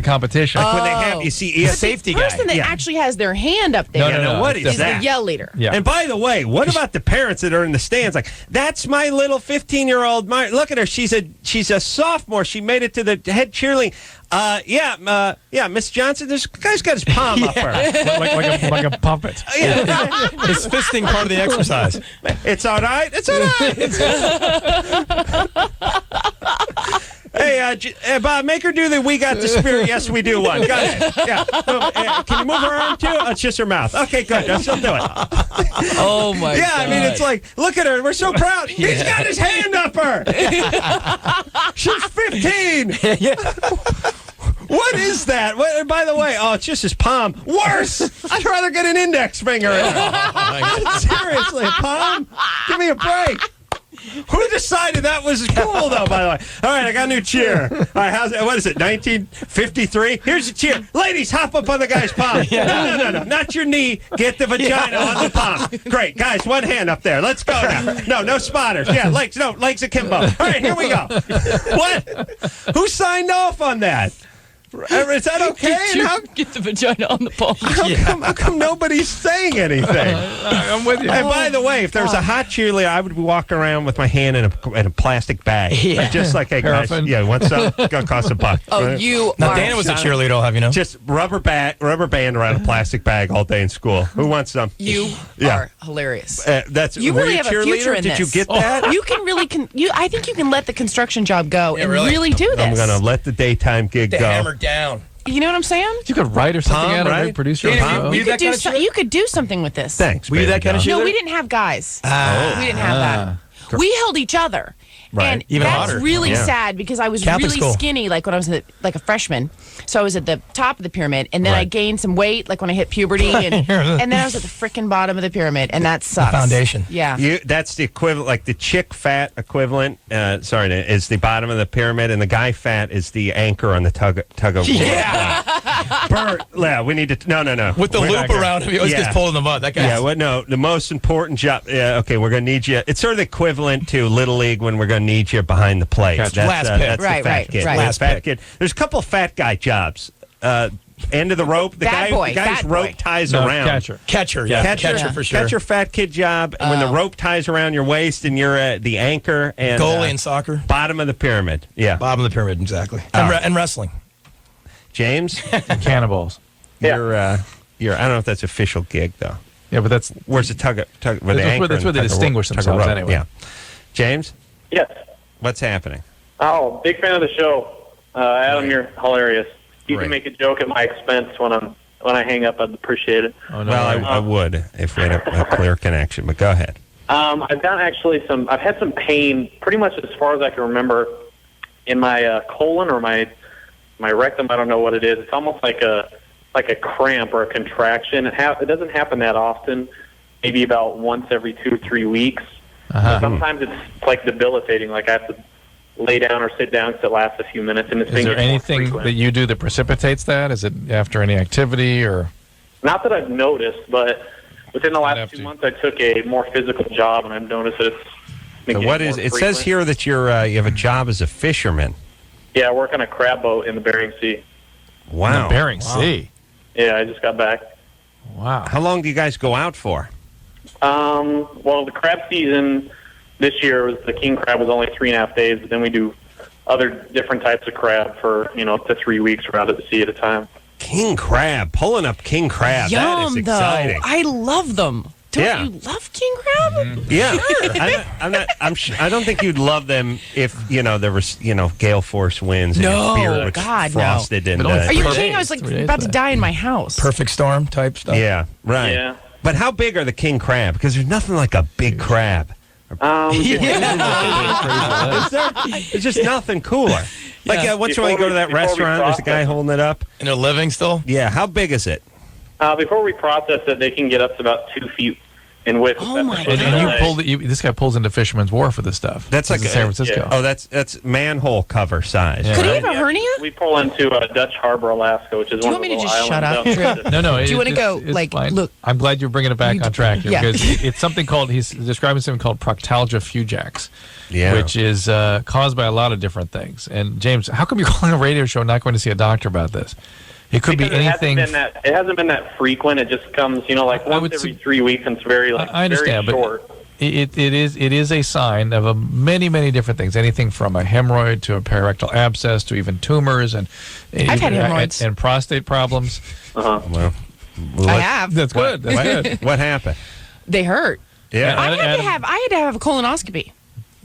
Speaker 3: competition.
Speaker 6: Like
Speaker 3: when they have, you see, a safety guy.
Speaker 5: The person that actually has their hand up there
Speaker 6: No,
Speaker 3: what is that?
Speaker 5: the yell leader.
Speaker 6: Yeah.
Speaker 3: And by the way, what about the parents that are in the stands? Like, that's my little 15-year-old. Look at her. She's a sophomore. She made it to the head cheerleading. Miss Johnson, this guy's got his palm up her.
Speaker 6: like a puppet.
Speaker 4: His fisting part of the exercise.
Speaker 3: It's all right. It's all right. Hey, Bob, make her do the "We Got the Spirit." Yes, we do one. Go ahead. Yeah. Can you move her arm too? Oh, it's just her mouth. Okay, good. She'll do it.
Speaker 5: Oh my God.
Speaker 3: I mean, it's like, look at her. We're so proud. He's got his hand up her. She's 15. What is that? By the way, it's just his palm. Worse. I'd rather get an index finger. Seriously, a palm? Give me a break. Who decided that was cool, though, by the way? All right, I got a new cheer. All right, what is it, 1953? Here's a cheer. Ladies, hop up on the guy's palm. No, not your knee. Get the vagina on the palm. Great. Guys, one hand up there. Let's go now. No spotters. Yeah, legs akimbo. All right, here we go. What? Who signed off on that? Is that okay?
Speaker 5: Get the vagina on the palm.
Speaker 3: How come nobody's saying anything?
Speaker 6: I'm with you.
Speaker 3: And by the way, if there was a hot cheerleader, I would be walking around with my hand in a plastic bag. Just like, hey, guys, want some? It's going to cost $1.
Speaker 5: Oh, you
Speaker 4: Now,
Speaker 5: are.
Speaker 4: Dana was a cheerleader, I'll have you know.
Speaker 3: Just rubber band around a plastic bag all day in school. Who wants some?
Speaker 5: You are hilarious.
Speaker 3: You
Speaker 5: really have a future in this.
Speaker 3: Did you get that?
Speaker 5: You can really, I think you can let the construction job go and really do this.
Speaker 3: I'm going to let the daytime gig go.
Speaker 4: Hammer down.
Speaker 5: You know what I'm saying?
Speaker 6: You could write or something out of it, producer.
Speaker 5: You could do something with this.
Speaker 3: Thanks.
Speaker 4: Were you that kind of
Speaker 5: No, we didn't have guys. We didn't have that. We held each other.
Speaker 3: Right.
Speaker 5: And
Speaker 4: Even
Speaker 5: that's
Speaker 4: hotter.
Speaker 5: really sad because I was
Speaker 4: Catholic
Speaker 5: really
Speaker 4: school.
Speaker 5: skinny like when I was like a freshman. So I was at the top of the pyramid, and then I gained some weight like when I hit puberty, and then I was at the frickin' bottom of the pyramid, and that sucks.
Speaker 4: The foundation.
Speaker 5: Yeah.
Speaker 3: That's the equivalent, like the chick fat equivalent, is the bottom of the pyramid, and the guy fat is the anchor on the tug of war.
Speaker 5: Yeah.
Speaker 3: Bert, yeah, we need to. No.
Speaker 4: With the loop around him, he always gets pulled in the mud. That guy.
Speaker 3: Yeah, well, no, the most important job. Yeah, okay, we're going to need you. It's sort of the equivalent to Little League when we're going to need you behind the plate.
Speaker 4: That's last pitch.
Speaker 3: That's the fat kid.
Speaker 4: Last
Speaker 3: fat kid. There's a couple of fat guy jobs. End of the rope. The
Speaker 5: Bad boy,
Speaker 3: guy's
Speaker 5: fat
Speaker 3: rope
Speaker 5: boy.
Speaker 3: ties around.
Speaker 4: Catcher,
Speaker 3: Catcher
Speaker 4: for sure.
Speaker 3: Catcher, fat kid job. And when the rope ties around your waist and you're the anchor and
Speaker 4: goalie in soccer.
Speaker 3: Bottom of the pyramid. Yeah.
Speaker 4: Bottom of the pyramid, exactly. And wrestling.
Speaker 3: James?
Speaker 6: Cannonballs.
Speaker 3: You're I don't know if that's official gig though.
Speaker 6: Yeah, but that's
Speaker 3: where's the tug where
Speaker 6: that's where they distinguish themselves anyway.
Speaker 3: Yeah. James?
Speaker 10: Yes.
Speaker 3: What's happening?
Speaker 10: Oh, big fan of the show. Adam, you're hilarious. You
Speaker 3: Great.
Speaker 10: can make a joke at my expense when I hang up. I'd appreciate it.
Speaker 6: Oh, no,
Speaker 3: well, I would if we had a clear connection, but go ahead.
Speaker 10: I've got I've had some pain pretty much as far as I can remember in my colon or my rectum. I don't know what it is. It's almost like a cramp or a contraction. It doesn't happen that often. Maybe about once every 2 or 3 weeks. Sometimes it's like debilitating. Like I have to lay down or sit down because it lasts a few minutes. And
Speaker 6: is there anything that you do that precipitates that? Is it after any activity or?
Speaker 10: Not that I've noticed, but within the last 2 months, I took a more physical job, and I've noticed that it's.
Speaker 3: So what is? It says here that you have a job as a fisherman.
Speaker 10: Yeah, I work on a crab boat in the Bering Sea.
Speaker 3: Wow.
Speaker 6: In the Bering Sea.
Speaker 10: Yeah, I just got back.
Speaker 6: Wow.
Speaker 3: How long do you guys go out for?
Speaker 10: Well, the crab season this year the king crab was only 3.5 days, but then we do other different types of crab for up to 3 weeks. We're out at the sea at a time.
Speaker 3: King crab, pulling up king crab.
Speaker 5: Yum,
Speaker 3: that is exciting.
Speaker 5: Though. I love them. Don't you love king crab?
Speaker 3: Mm-hmm. Yeah, sure. I don't think you'd love them if there was gale force winds. And your beer was frosted.
Speaker 5: No. Are you kidding? I was about to die in my house.
Speaker 4: Perfect storm type stuff.
Speaker 3: Yeah, right.
Speaker 10: Yeah.
Speaker 3: But how big are the king crab? Because there's nothing like a big crab. There's just nothing cooler. Like once when you go to that restaurant, there's a guy holding it up.
Speaker 4: And they're living still?
Speaker 3: Yeah. How big is it?
Speaker 10: Before we process it, they can get up to about 2 feet in width.
Speaker 5: Oh my
Speaker 6: God! And this guy pulls into Fisherman's Wharf for this stuff.
Speaker 3: That's like
Speaker 6: San Francisco.
Speaker 10: Yeah.
Speaker 3: Oh, that's manhole cover size.
Speaker 5: Could he have a hernia?
Speaker 10: We pull into Dutch Harbor, Alaska, which is
Speaker 5: Do you
Speaker 10: one
Speaker 5: want
Speaker 10: of
Speaker 5: me
Speaker 10: the
Speaker 5: to just shut up?
Speaker 6: No.
Speaker 5: Do you want to go?
Speaker 6: It's fine.
Speaker 5: Look.
Speaker 6: I'm glad you're bringing it back on track here
Speaker 5: Yeah.
Speaker 6: because it's something called. He's describing something called proctalgia fugax,
Speaker 3: Yeah.
Speaker 6: which is caused by a lot of different things. And James, how come you're calling a radio show and not going to see a doctor about this? It could be anything.
Speaker 10: It hasn't been that frequent. It just comes, like once every 3 weeks, and it's very
Speaker 6: I understand,
Speaker 10: very short.
Speaker 6: But it is a sign of many different things. Anything from a hemorrhoid to a perirectal abscess to even tumors and
Speaker 5: I've had hemorrhoids
Speaker 6: and prostate problems.
Speaker 3: Well,
Speaker 5: I have.
Speaker 6: That's good. That's good.
Speaker 3: What happened?
Speaker 5: They hurt.
Speaker 3: Yeah.
Speaker 5: I had to have a colonoscopy.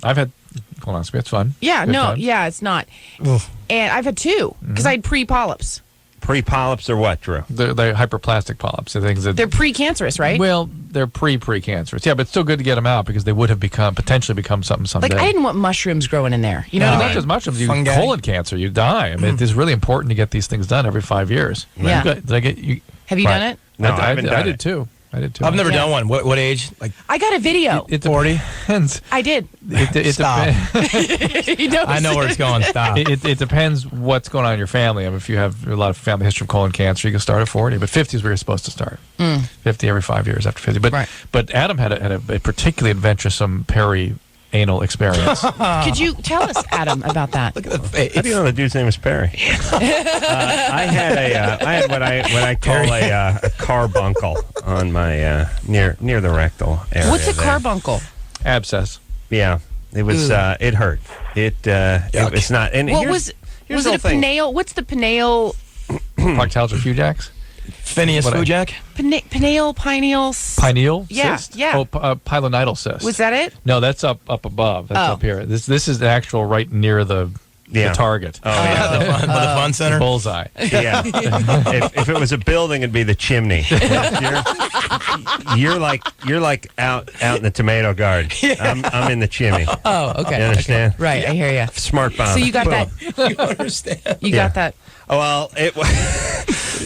Speaker 6: I've had colonoscopy. It's fun.
Speaker 5: Yeah.
Speaker 6: Good
Speaker 5: No.
Speaker 6: time.
Speaker 5: Yeah. It's not. And I've had 2 because I had pre-polyps.
Speaker 3: Pre-polyps or what, Drew?
Speaker 6: They're hyperplastic polyps. The things that
Speaker 5: They're pre-cancerous, right?
Speaker 6: Well, they're pre-cancerous. Yeah, but it's still good to get them out because they would have potentially become something someday.
Speaker 5: Like I didn't want mushrooms growing in there. You know what I
Speaker 6: not
Speaker 5: mean?
Speaker 6: just mushrooms. You
Speaker 4: Fungi.
Speaker 6: colon cancer, you die. I mean, it is really important to get these things done every 5 years.
Speaker 5: Yeah.
Speaker 6: Did I get you?
Speaker 5: Have you done it?
Speaker 3: No, I haven't done
Speaker 6: I
Speaker 3: it.
Speaker 6: did too.
Speaker 4: I've never done one. What age? Like
Speaker 5: I got a video.
Speaker 6: It
Speaker 4: 40?
Speaker 6: depends.
Speaker 5: I did.
Speaker 6: It
Speaker 4: Stop.
Speaker 5: He knows.
Speaker 4: I know where it's going. Stop.
Speaker 6: It depends what's going on in your family. I mean, if you have a lot of family history of colon cancer, you can start at 40, but 50 is where you're supposed to start. 50 every 5 years after 50. But Adam had a particularly adventuresome anal experience.
Speaker 5: Could you tell us, Adam, about that?
Speaker 4: Look at the face.
Speaker 3: How do you know the dude's name is Perry? I had what I call a carbuncle on my near the rectal area.
Speaker 5: What's a
Speaker 3: there.
Speaker 5: carbuncle?
Speaker 6: Abscess.
Speaker 3: Yeah, it was. It hurt. It's not. And
Speaker 5: What
Speaker 3: here's
Speaker 5: was
Speaker 3: the
Speaker 5: it a
Speaker 3: thing.
Speaker 5: pineal? What's the pineal?
Speaker 6: Proctalgia fugax.
Speaker 4: Phineas Fujak?
Speaker 5: Pineal?
Speaker 6: Pineal
Speaker 5: Yeah,
Speaker 6: cyst?
Speaker 5: yeah.
Speaker 6: Oh, pilonidal cyst.
Speaker 5: Was that it?
Speaker 6: No, that's up above. That's
Speaker 5: Oh.
Speaker 6: up here. This is the actual right near the target.
Speaker 3: Oh yeah.
Speaker 4: the fun center?
Speaker 6: The bullseye.
Speaker 3: Yeah. if it was a building, it'd be the chimney. You're like out in the tomato garden. I'm in the chimney.
Speaker 5: Oh, okay.
Speaker 3: You understand?
Speaker 5: Okay. Right, I hear you.
Speaker 3: Smart bomb.
Speaker 5: So you got that?
Speaker 4: You understand?
Speaker 5: You got that?
Speaker 3: Oh, well,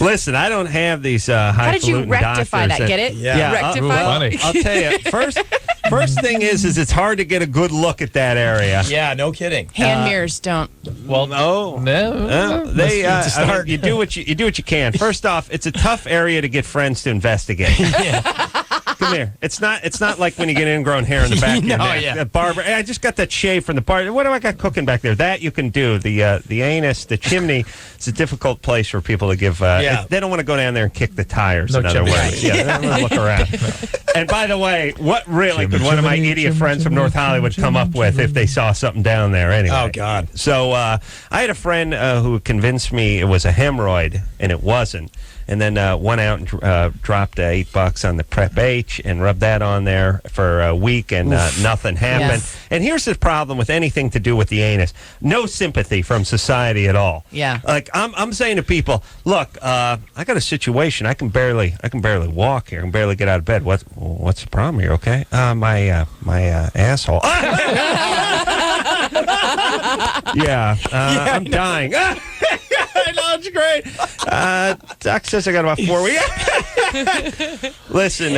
Speaker 3: listen, I don't have these highfalutin
Speaker 5: How did you rectify
Speaker 3: doctors
Speaker 5: that? Get it?
Speaker 4: Yeah.
Speaker 5: Rectify?
Speaker 6: Funny.
Speaker 3: I'll tell you. First thing is it's hard to get a good look at that area.
Speaker 4: Yeah, no kidding.
Speaker 5: Hand mirrors don't.
Speaker 6: Well,
Speaker 3: no. You do what you can. First off, it's a tough area to get friends to investigate. Come here. It's not like when you get ingrown hair in the back of your neck. The barber. I just got that shave from the barber. What do I got cooking back there? That you can do. The anus, the chimney. It's a difficult place for people to give. They don't want to go down there and kick the tires. In other words, they don't want to look around. And by the way, what really could one of my idiot friends from North Hollywood come up with if they saw something down there? Anyway.
Speaker 4: Oh God.
Speaker 3: So I had a friend who convinced me it was a hemorrhoid, and it wasn't. And then went out and dropped $8 on the Prep H and rubbed that on there for a week, and nothing happened. Yes. And here's the problem with anything to do with the anus: no sympathy from society at all.
Speaker 5: Yeah.
Speaker 3: Like I'm saying to people, look, I got a situation. I can barely walk here. I can barely get out of bed. What's the problem? You're okay? My asshole. I'm dying. I know, it's great. Doc says I got about 4 weeks. Listen,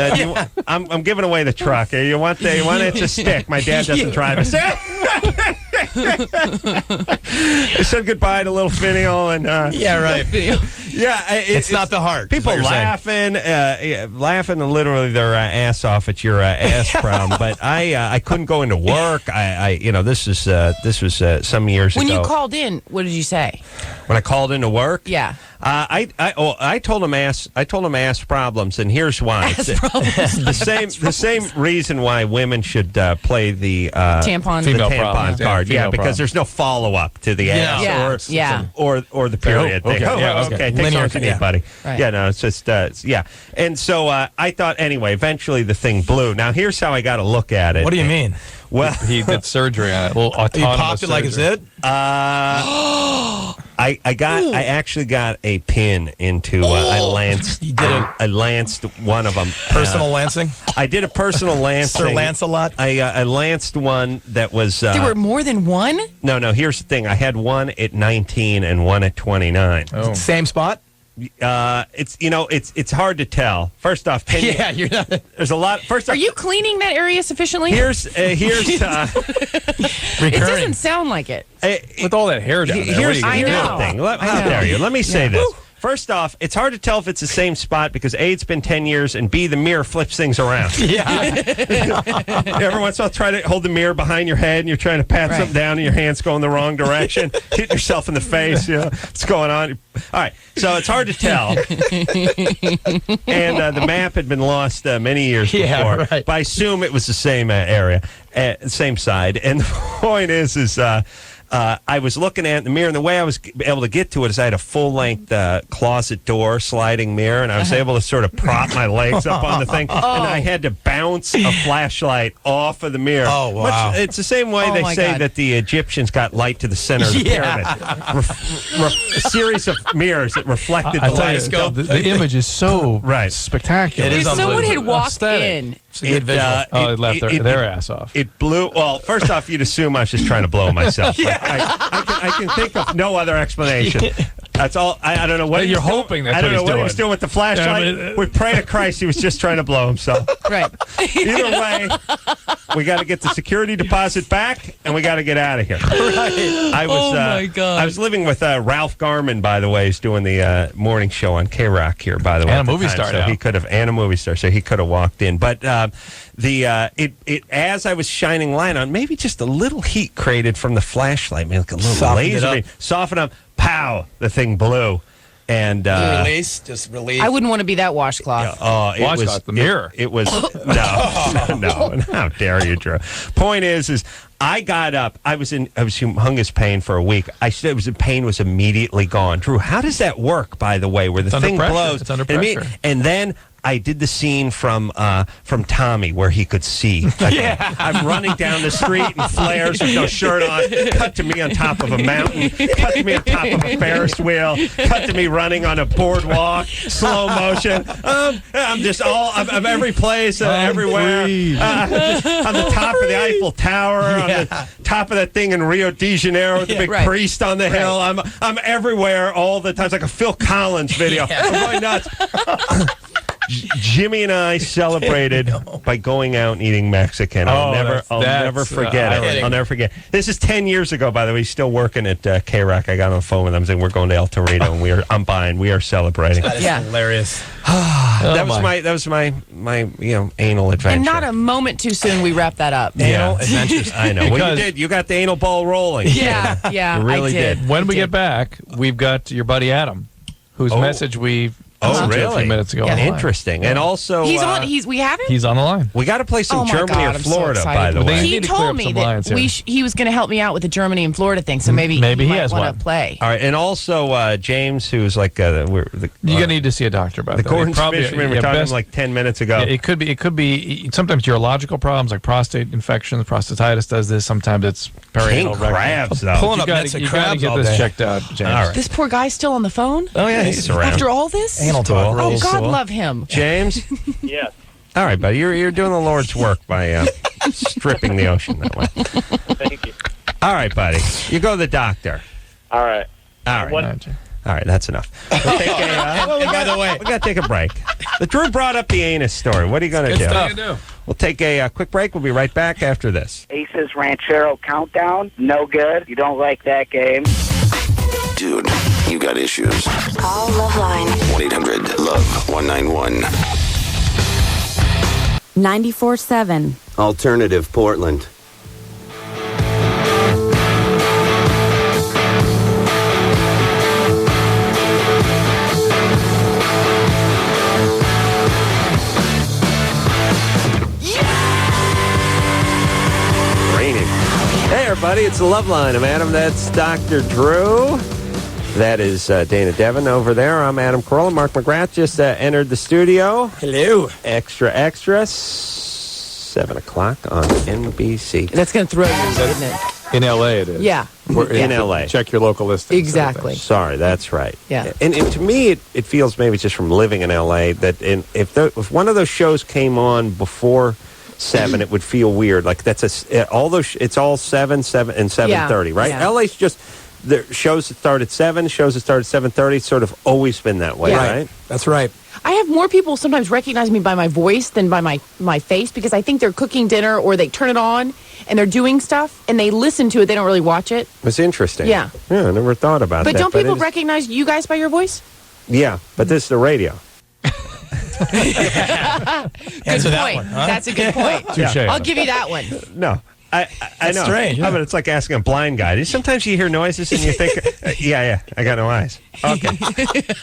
Speaker 3: I'm giving away the truck. You want it to stick? My dad doesn't drive it. I said goodbye to little Finial and
Speaker 4: it's not the heart.
Speaker 3: People laughing literally their ass off at your ass problem. But I couldn't go into work. This was some years ago.
Speaker 5: When you called in, what did you say?
Speaker 3: When I called into work?
Speaker 5: Yeah.
Speaker 3: I told him ass problems, and here's why. The same reason why women should play the tampon card. Because there's no follow up to the ass or the period. Okay, take what you need, buddy. Right. Yeah, no, it's just And so I thought anyway. Eventually, the thing blew. Now here's how I got to look at it.
Speaker 4: What do you mean?
Speaker 3: Well,
Speaker 6: he did surgery on it. A little autonomous.
Speaker 4: He popped it like a zit.
Speaker 3: I actually got a pin into. I lanced one of them.
Speaker 4: Personal lancing.
Speaker 3: I did a personal lancing.
Speaker 4: Sir Lance-a-lot.
Speaker 3: I lanced one that was.
Speaker 5: There were more than one.
Speaker 3: No. Here's the thing. I had one at 19 and one at 29.
Speaker 4: Oh. Same spot.
Speaker 3: It's hard to tell. First off,
Speaker 4: you're not.
Speaker 3: There's a lot. First off,
Speaker 5: are you cleaning that area sufficiently?
Speaker 3: Here's
Speaker 5: it doesn't sound like it.
Speaker 6: With all that hair down there.
Speaker 3: Here's
Speaker 5: I know.
Speaker 3: the thing. How dare you? Let me say this. First off, it's hard to tell if it's the same spot because A, it's been 10 years, and B, the mirror flips things around. Every once in a while, try to hold the mirror behind your head, and you're trying to pat something down, and your hand's going the wrong direction. Hit yourself in the face. What's going on? All right, so it's hard to tell. And the map had been lost many years before. Right. But I assume it was the same area, same side. And the point is I was looking at the mirror, and the way I was able to get to it is I had a full-length closet door sliding mirror, and I was able to sort of prop my legs up on the thing, and I had to bounce a flashlight off of the mirror.
Speaker 4: Oh, wow.
Speaker 3: It's the same way they say that the Egyptians got light to the center of the pyramid. A series of mirrors that reflected the light.
Speaker 6: The image is so spectacular.
Speaker 5: If someone had walked in...
Speaker 6: It's a good visual. They left their ass off.
Speaker 3: It blew. Well, first off, you'd assume I was just trying to blow myself. I can think of no other explanation. That's all. I don't know what
Speaker 6: you're hoping. That's
Speaker 3: I don't know what he was doing with the flashlight. We pray to Christ he was just trying to blow himself.
Speaker 5: Right.
Speaker 3: Either way, we got to get the security deposit back, and we got to get out of here.
Speaker 5: Right. My God.
Speaker 3: I was living with Ralph Garman, by the way. He's doing the morning show on KNRK here, by the way.
Speaker 6: And a movie star.
Speaker 3: So he could have, and a movie star. So he could have walked in, but. As I was shining light on, maybe just a little heat created from the flashlight, maybe like a little laser, soften up, pow, the thing blew, and
Speaker 4: release.
Speaker 5: I wouldn't want to be that washcloth.
Speaker 6: The mirror.
Speaker 3: It was no. How dare you, Drew? Point is I got up. I was in humongous pain for a week. Pain was immediately gone. Drew, how does that work? By the way, where the thing blows,
Speaker 6: it's under pressure,
Speaker 3: and then. I did the scene from Tommy where he could see. I'm running down the street in flares with no shirt on. Cut to me on top of a mountain. Cut to me on top of a Ferris wheel. Cut to me running on a boardwalk. Slow motion. I'm just I'm every place, everywhere. On the top of the Eiffel Tower. On the top of that thing in Rio de Janeiro with the big priest on the hill. I'm everywhere all the time. It's like a Phil Collins video. I'm going nuts. Jimmy and I celebrated by going out and eating Mexican. I'll never forget it. I'll never forget. This is 10 years ago, by the way. He's still working at KNRK. I got on the phone with him saying we're going to El Torito, and I'm buying. We are celebrating.
Speaker 4: That is hilarious.
Speaker 3: That was my anal adventure.
Speaker 5: And not a moment too soon we wrap that up.
Speaker 4: Anal adventures.
Speaker 3: I know. Well, you did. You got the anal ball rolling.
Speaker 5: Yeah,
Speaker 3: you really
Speaker 5: I did.
Speaker 6: When we get back, we've got your buddy Adam, whose message we listened to a few minutes ago.
Speaker 5: Yeah.
Speaker 3: Interesting. And also,
Speaker 5: we have him.
Speaker 6: He's on the line.
Speaker 3: We got to play some Germany or Florida, by the way.
Speaker 5: He told me that he was going to help me out with the Germany and Florida thing, so maybe he has want to play.
Speaker 3: All right, and also James, who's like you're
Speaker 6: gonna need to see a doctor about that.
Speaker 3: The Gordon's fisherman. We were talking like 10 minutes ago.
Speaker 6: Yeah, it could be sometimes urological problems like prostate infections. Prostatitis does this. Sometimes it's
Speaker 3: king crabs. Though.
Speaker 4: Pulling up nets of crabs
Speaker 6: get
Speaker 4: all
Speaker 6: this
Speaker 4: day.
Speaker 6: checked out, James.
Speaker 3: All right.
Speaker 5: This poor guy's still on the phone.
Speaker 3: Oh yeah, he's around
Speaker 5: after all this.
Speaker 4: Anal talk.
Speaker 5: Oh God, love him.
Speaker 3: James.
Speaker 10: Yes.
Speaker 3: All right, buddy. You're doing the Lord's work by stripping the ocean that way.
Speaker 10: Thank you.
Speaker 3: All right, buddy. You go to the doctor.
Speaker 10: All right.
Speaker 3: All right. All right, that's enough. We'll take
Speaker 4: by the way,
Speaker 3: we got to take a break. The Drew brought up the anus story. What are you going to do?
Speaker 6: do?
Speaker 3: We'll take a quick break. We'll be right back after this.
Speaker 11: Aces Ranchero Countdown, no good. You don't like that game.
Speaker 9: Dude, you got issues.
Speaker 8: Call LoveLine.
Speaker 9: 1-800-LOVE-191.
Speaker 12: 94.7.
Speaker 9: Alternative Portland.
Speaker 3: Hey, everybody, it's the LoveLine. I'm Adam. That's Dr. Drew. That is Dayna Devon over there. I'm Adam Carolla. Mark McGrath just entered the studio.
Speaker 4: Hello.
Speaker 3: Extra. 7 o'clock on NBC.
Speaker 5: That's going to throw you, isn't it?
Speaker 6: In L.A. it is.
Speaker 5: Yeah.
Speaker 3: We're in L.A.
Speaker 6: Check your local listings.
Speaker 5: Exactly.
Speaker 3: Sorry, that's right.
Speaker 5: Yeah.
Speaker 3: And to me, it feels maybe just from living in L.A. that if one of those shows came on before 7, it would feel weird. Like it's all 7, and 7:30, right?
Speaker 5: Yeah.
Speaker 3: LA's just the shows that start at 7, shows that start at 7:30. It's sort of always been that way, right?
Speaker 4: That's right.
Speaker 5: I have more people sometimes recognize me by my voice than by my face because I think they're cooking dinner or they turn it on and they're doing stuff and they listen to it. They don't really watch it.
Speaker 3: It's interesting.
Speaker 5: Yeah.
Speaker 3: I never thought about that.
Speaker 5: But don't people recognize you guys by your voice?
Speaker 3: Yeah, but this is the radio.
Speaker 5: Good point. That's a good point. I'll give you that one.
Speaker 3: No. I know.
Speaker 4: Strange.
Speaker 3: But it's like asking a blind guy. Sometimes you hear noises and you think, yeah, I got no eyes. Okay.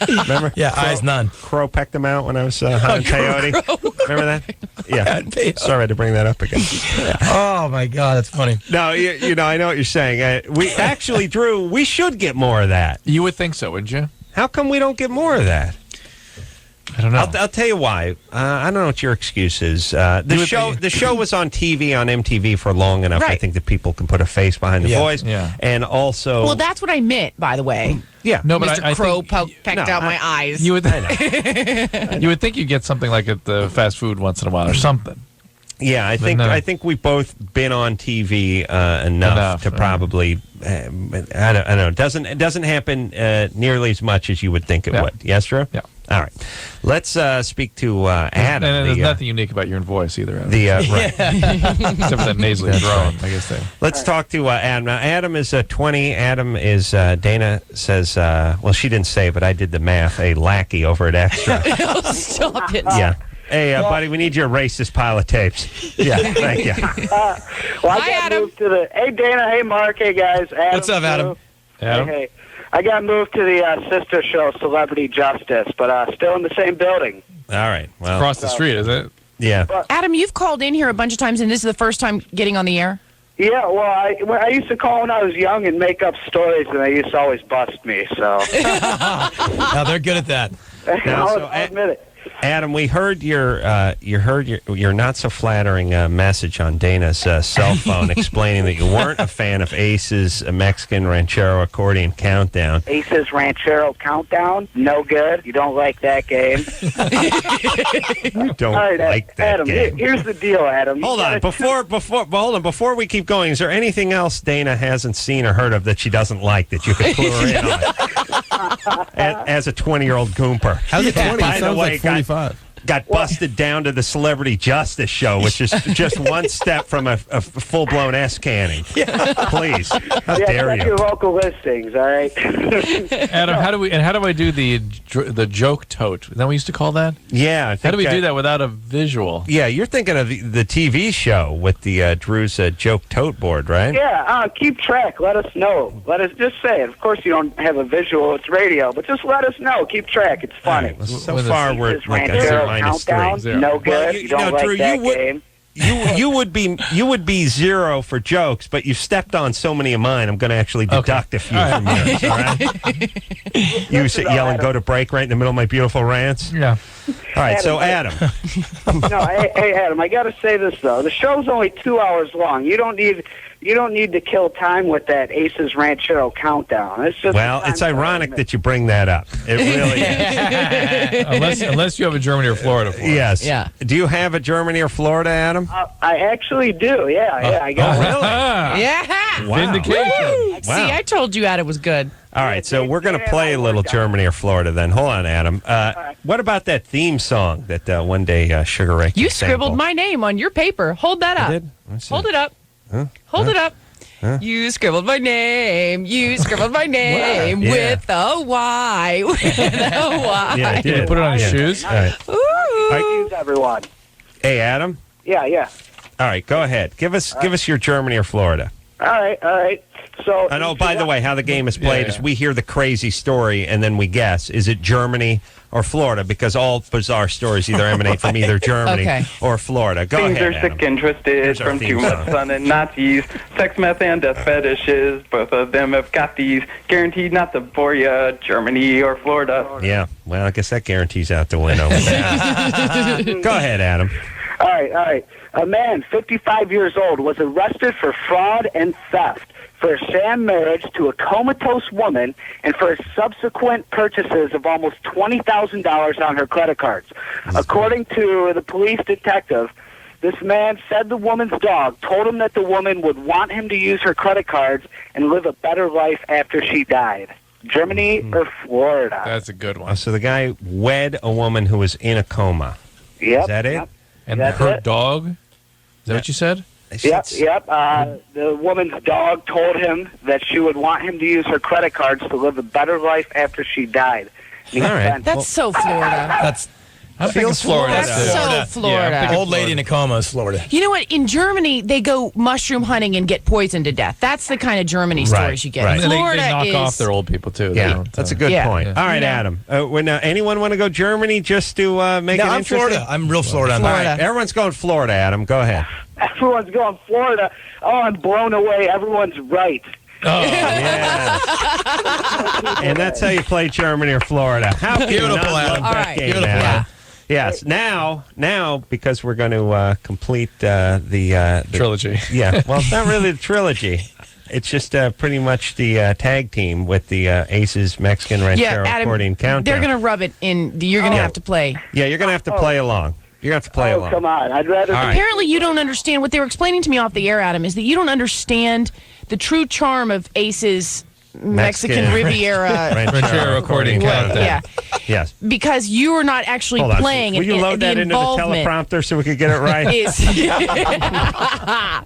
Speaker 3: Remember?
Speaker 4: Yeah, eyes none.
Speaker 3: Crow pecked them out when I was hunting peyote. Remember that? Yeah. Sorry to bring that up again.
Speaker 4: Oh, my God, that's funny.
Speaker 3: No, you know, I know what you're saying. We actually, Drew, we should get more of that.
Speaker 6: You would think so, wouldn't you?
Speaker 3: How come we don't get more of that?
Speaker 6: I don't know.
Speaker 3: I'll tell you why. I don't know what your excuse is. The show was on TV, on MTV for long enough.
Speaker 5: Right.
Speaker 3: I think that people can put a face behind the voice.
Speaker 6: Yeah.
Speaker 3: And also...
Speaker 5: Well, that's what I meant, by the way.
Speaker 3: Yeah.
Speaker 6: No, but
Speaker 5: Mr. Crow pecked out my eyes.
Speaker 6: You would think you'd get something like at the fast food once in a while or something.
Speaker 3: Yeah, I think we've both been on TV enough to probably... I don't know. It doesn't happen nearly as much as you would think it would. Yes, Drew?
Speaker 6: Yeah.
Speaker 3: All right. Let's speak to Adam.
Speaker 6: And there's nothing unique about your voice either. Adam.
Speaker 3: Right.
Speaker 6: Except for that nasally drone, I guess.
Speaker 3: Let's talk to Adam. Now, Adam is 20. Adam is, Dayna says, well, she didn't say, but I did the math, a lackey over at Extra.
Speaker 5: Stop it.
Speaker 3: Yeah. Hey, buddy, we need you to erase this pile of tapes. Yeah, thank you.
Speaker 11: I got moved to the... Hey, Dayna. Hey, Mark. Hey, guys. Adam,
Speaker 4: what's up, Adam?
Speaker 11: Hey. I got moved to the sister show, Celebrity Justice, but still in the same building.
Speaker 3: All right. Well,
Speaker 6: across the street, is it?
Speaker 3: Yeah.
Speaker 5: Adam, you've called in here a bunch of times, and this is the first time getting on the air?
Speaker 11: Yeah, well, I used to call when I was young and make up stories, and they used to always bust me, so...
Speaker 4: Now, they're good at that.
Speaker 11: I'll admit it.
Speaker 3: Adam, we heard your not so flattering message on Dayna's cell phone explaining that you weren't a fan of Ace's Mexican Ranchero Accordion Countdown.
Speaker 11: Aces Ranchero Countdown, no good. You don't like that game.
Speaker 3: You don't like that
Speaker 11: Adam,
Speaker 3: game.
Speaker 11: Here's the deal, Adam.
Speaker 3: Hold on, before we keep going, is there anything else Dayna hasn't seen or heard of that she doesn't like that you could clue her in on? As a 20-year-old goomper.
Speaker 1: How's it 20? It sounds like 45.
Speaker 3: got busted down to the Celebrity Justice Show, which is just one step from a full-blown S-canning. Please, how dare
Speaker 11: check
Speaker 3: you?
Speaker 11: your local listings, all right?
Speaker 6: Adam, how do I do the joke tote? Is that what we used to call that?
Speaker 3: Yeah.
Speaker 6: How do we do that without a visual?
Speaker 3: Yeah, you're thinking of the TV show with the Drew's joke tote board, right?
Speaker 11: Yeah, keep track. Let us know. Let us just say it. Of course, you don't have a visual. It's radio, but just let us know. Keep track. It's funny.
Speaker 3: Right, well, so far, we're like I said, -3.
Speaker 11: No good.
Speaker 3: Well,
Speaker 11: you don't like
Speaker 3: Drew,
Speaker 11: that game.
Speaker 3: You would be 0 for jokes, but you stepped on so many of mine. I'm going to actually deduct a few from yours. All right. You sit yelling, "Go to break!" right in the middle of my beautiful rants.
Speaker 6: Yeah.
Speaker 3: All right. So Adam.
Speaker 11: Hey Adam, I got to say this though. The show's only 2 hours long. You don't need to kill time with that Aces Ranchero countdown. It's just
Speaker 3: it's ironic that you bring that up. It really is.
Speaker 6: unless you have a Germany or Florida for us.
Speaker 3: Yes.
Speaker 5: Yeah.
Speaker 3: Do you have a Germany or Florida, Adam?
Speaker 11: I actually do. Yeah, I got it.
Speaker 3: Really?
Speaker 5: Yeah.
Speaker 3: Wow.
Speaker 6: Vindication.
Speaker 5: Woo! See, I told you Adam was good.
Speaker 3: All right, so we're going to play a little Germany or Florida then. Hold on, Adam. What about that theme song that one day Sugar Ray
Speaker 5: You
Speaker 3: sampled?
Speaker 5: scribbled my name on your paper. Hold that up.
Speaker 3: did? Let's see.
Speaker 5: Hold it up. Hold it up. You scribbled my name. You scribbled my name
Speaker 3: Yeah.
Speaker 5: with a Y. With a Y.
Speaker 3: Yeah, I
Speaker 6: Did you
Speaker 3: did.
Speaker 6: put it on his shoes?
Speaker 3: All right.
Speaker 5: Ooh.
Speaker 11: Everyone.
Speaker 3: Hey, Adam.
Speaker 11: Yeah.
Speaker 3: All right, go ahead. Give us your Germany or Florida.
Speaker 11: All right. So.
Speaker 3: And by the way, how the game is played is we hear the crazy story and then we guess. Is it Germany or Florida? Because all bizarre stories either emanate from either Germany or Florida. Go
Speaker 12: Things
Speaker 3: ahead,
Speaker 12: are
Speaker 3: Adam.
Speaker 12: sick and twisted
Speaker 3: Here's our
Speaker 12: from
Speaker 3: theme
Speaker 12: too much
Speaker 3: song.
Speaker 12: sun and Nazis. Sex, meth, and death fetishes. Both of them have got these. Guaranteed not to bore ya. Germany or Florida.
Speaker 3: Yeah, well, I guess that guarantee's out the window. Go ahead, Adam.
Speaker 11: All right. A man, 55 years old, was arrested for fraud and theft, for a sham marriage to a comatose woman, and for his subsequent purchases of almost $20,000 on her credit cards. According to the police detective, this man said the woman's dog told him that the woman would want him to use her credit cards and live a better life after she died. Germany or Florida?
Speaker 6: That's a good one.
Speaker 3: So the guy wed a woman who was in a coma.
Speaker 11: Yep.
Speaker 3: Is that it?
Speaker 11: Yep.
Speaker 6: And
Speaker 11: That's
Speaker 6: her
Speaker 11: it.
Speaker 6: dog? Is that what you said?
Speaker 11: Yep. The woman's dog told him that she would want him to use her credit cards to live a better life after she died.
Speaker 3: All right.
Speaker 5: That's so Florida.
Speaker 6: I think Florida.
Speaker 5: That's so Florida.
Speaker 4: Old lady in a coma is Florida.
Speaker 5: You know what? In Germany, they go mushroom hunting and get poisoned to death. That's the kind of Germany stories you get.
Speaker 3: right.
Speaker 6: And
Speaker 5: Florida
Speaker 6: they knock
Speaker 5: is
Speaker 6: off their old people, too.
Speaker 3: Yeah, that's a good point.
Speaker 5: Yeah.
Speaker 3: All right,
Speaker 5: Yeah.
Speaker 3: Adam. Anyone want to go Germany just to make it
Speaker 4: I'm
Speaker 3: interesting?
Speaker 4: Florida. I'm real Florida on
Speaker 3: All
Speaker 4: that.
Speaker 3: right, everyone's going Florida, Adam. Go ahead.
Speaker 11: Everyone's going Florida. Oh, I'm blown away. Everyone's right.
Speaker 3: Oh, yeah. And that's how you play Germany or Florida. How can you
Speaker 4: Beautiful,
Speaker 3: not love
Speaker 4: Adam.
Speaker 3: that
Speaker 5: All right.
Speaker 3: game,
Speaker 4: Beautiful.
Speaker 3: Adam?
Speaker 5: Yeah.
Speaker 3: Yes. Now, because we're going to complete the
Speaker 6: Trilogy.
Speaker 3: Yeah. Well, it's not really the trilogy. It's just pretty much the tag team with the Aces Mexican Ranchero
Speaker 5: Adam,
Speaker 3: Accordion Countdown.
Speaker 5: they're going to rub it in. You're going to have to play.
Speaker 3: Yeah, you're going to have to play along. You're going to have to play along.
Speaker 11: Come on. I'd rather.
Speaker 3: All right.
Speaker 5: Apparently, you don't understand what they were explaining to me off the air, Adam, is that you don't understand the true charm of Ace's Mexican Riviera
Speaker 6: Ranchero Accordion Countdown.
Speaker 5: Yeah,
Speaker 3: Yes.
Speaker 5: because you are not actually
Speaker 3: Hold on.
Speaker 5: playing.
Speaker 3: Will you load that into the teleprompter so we could get it right?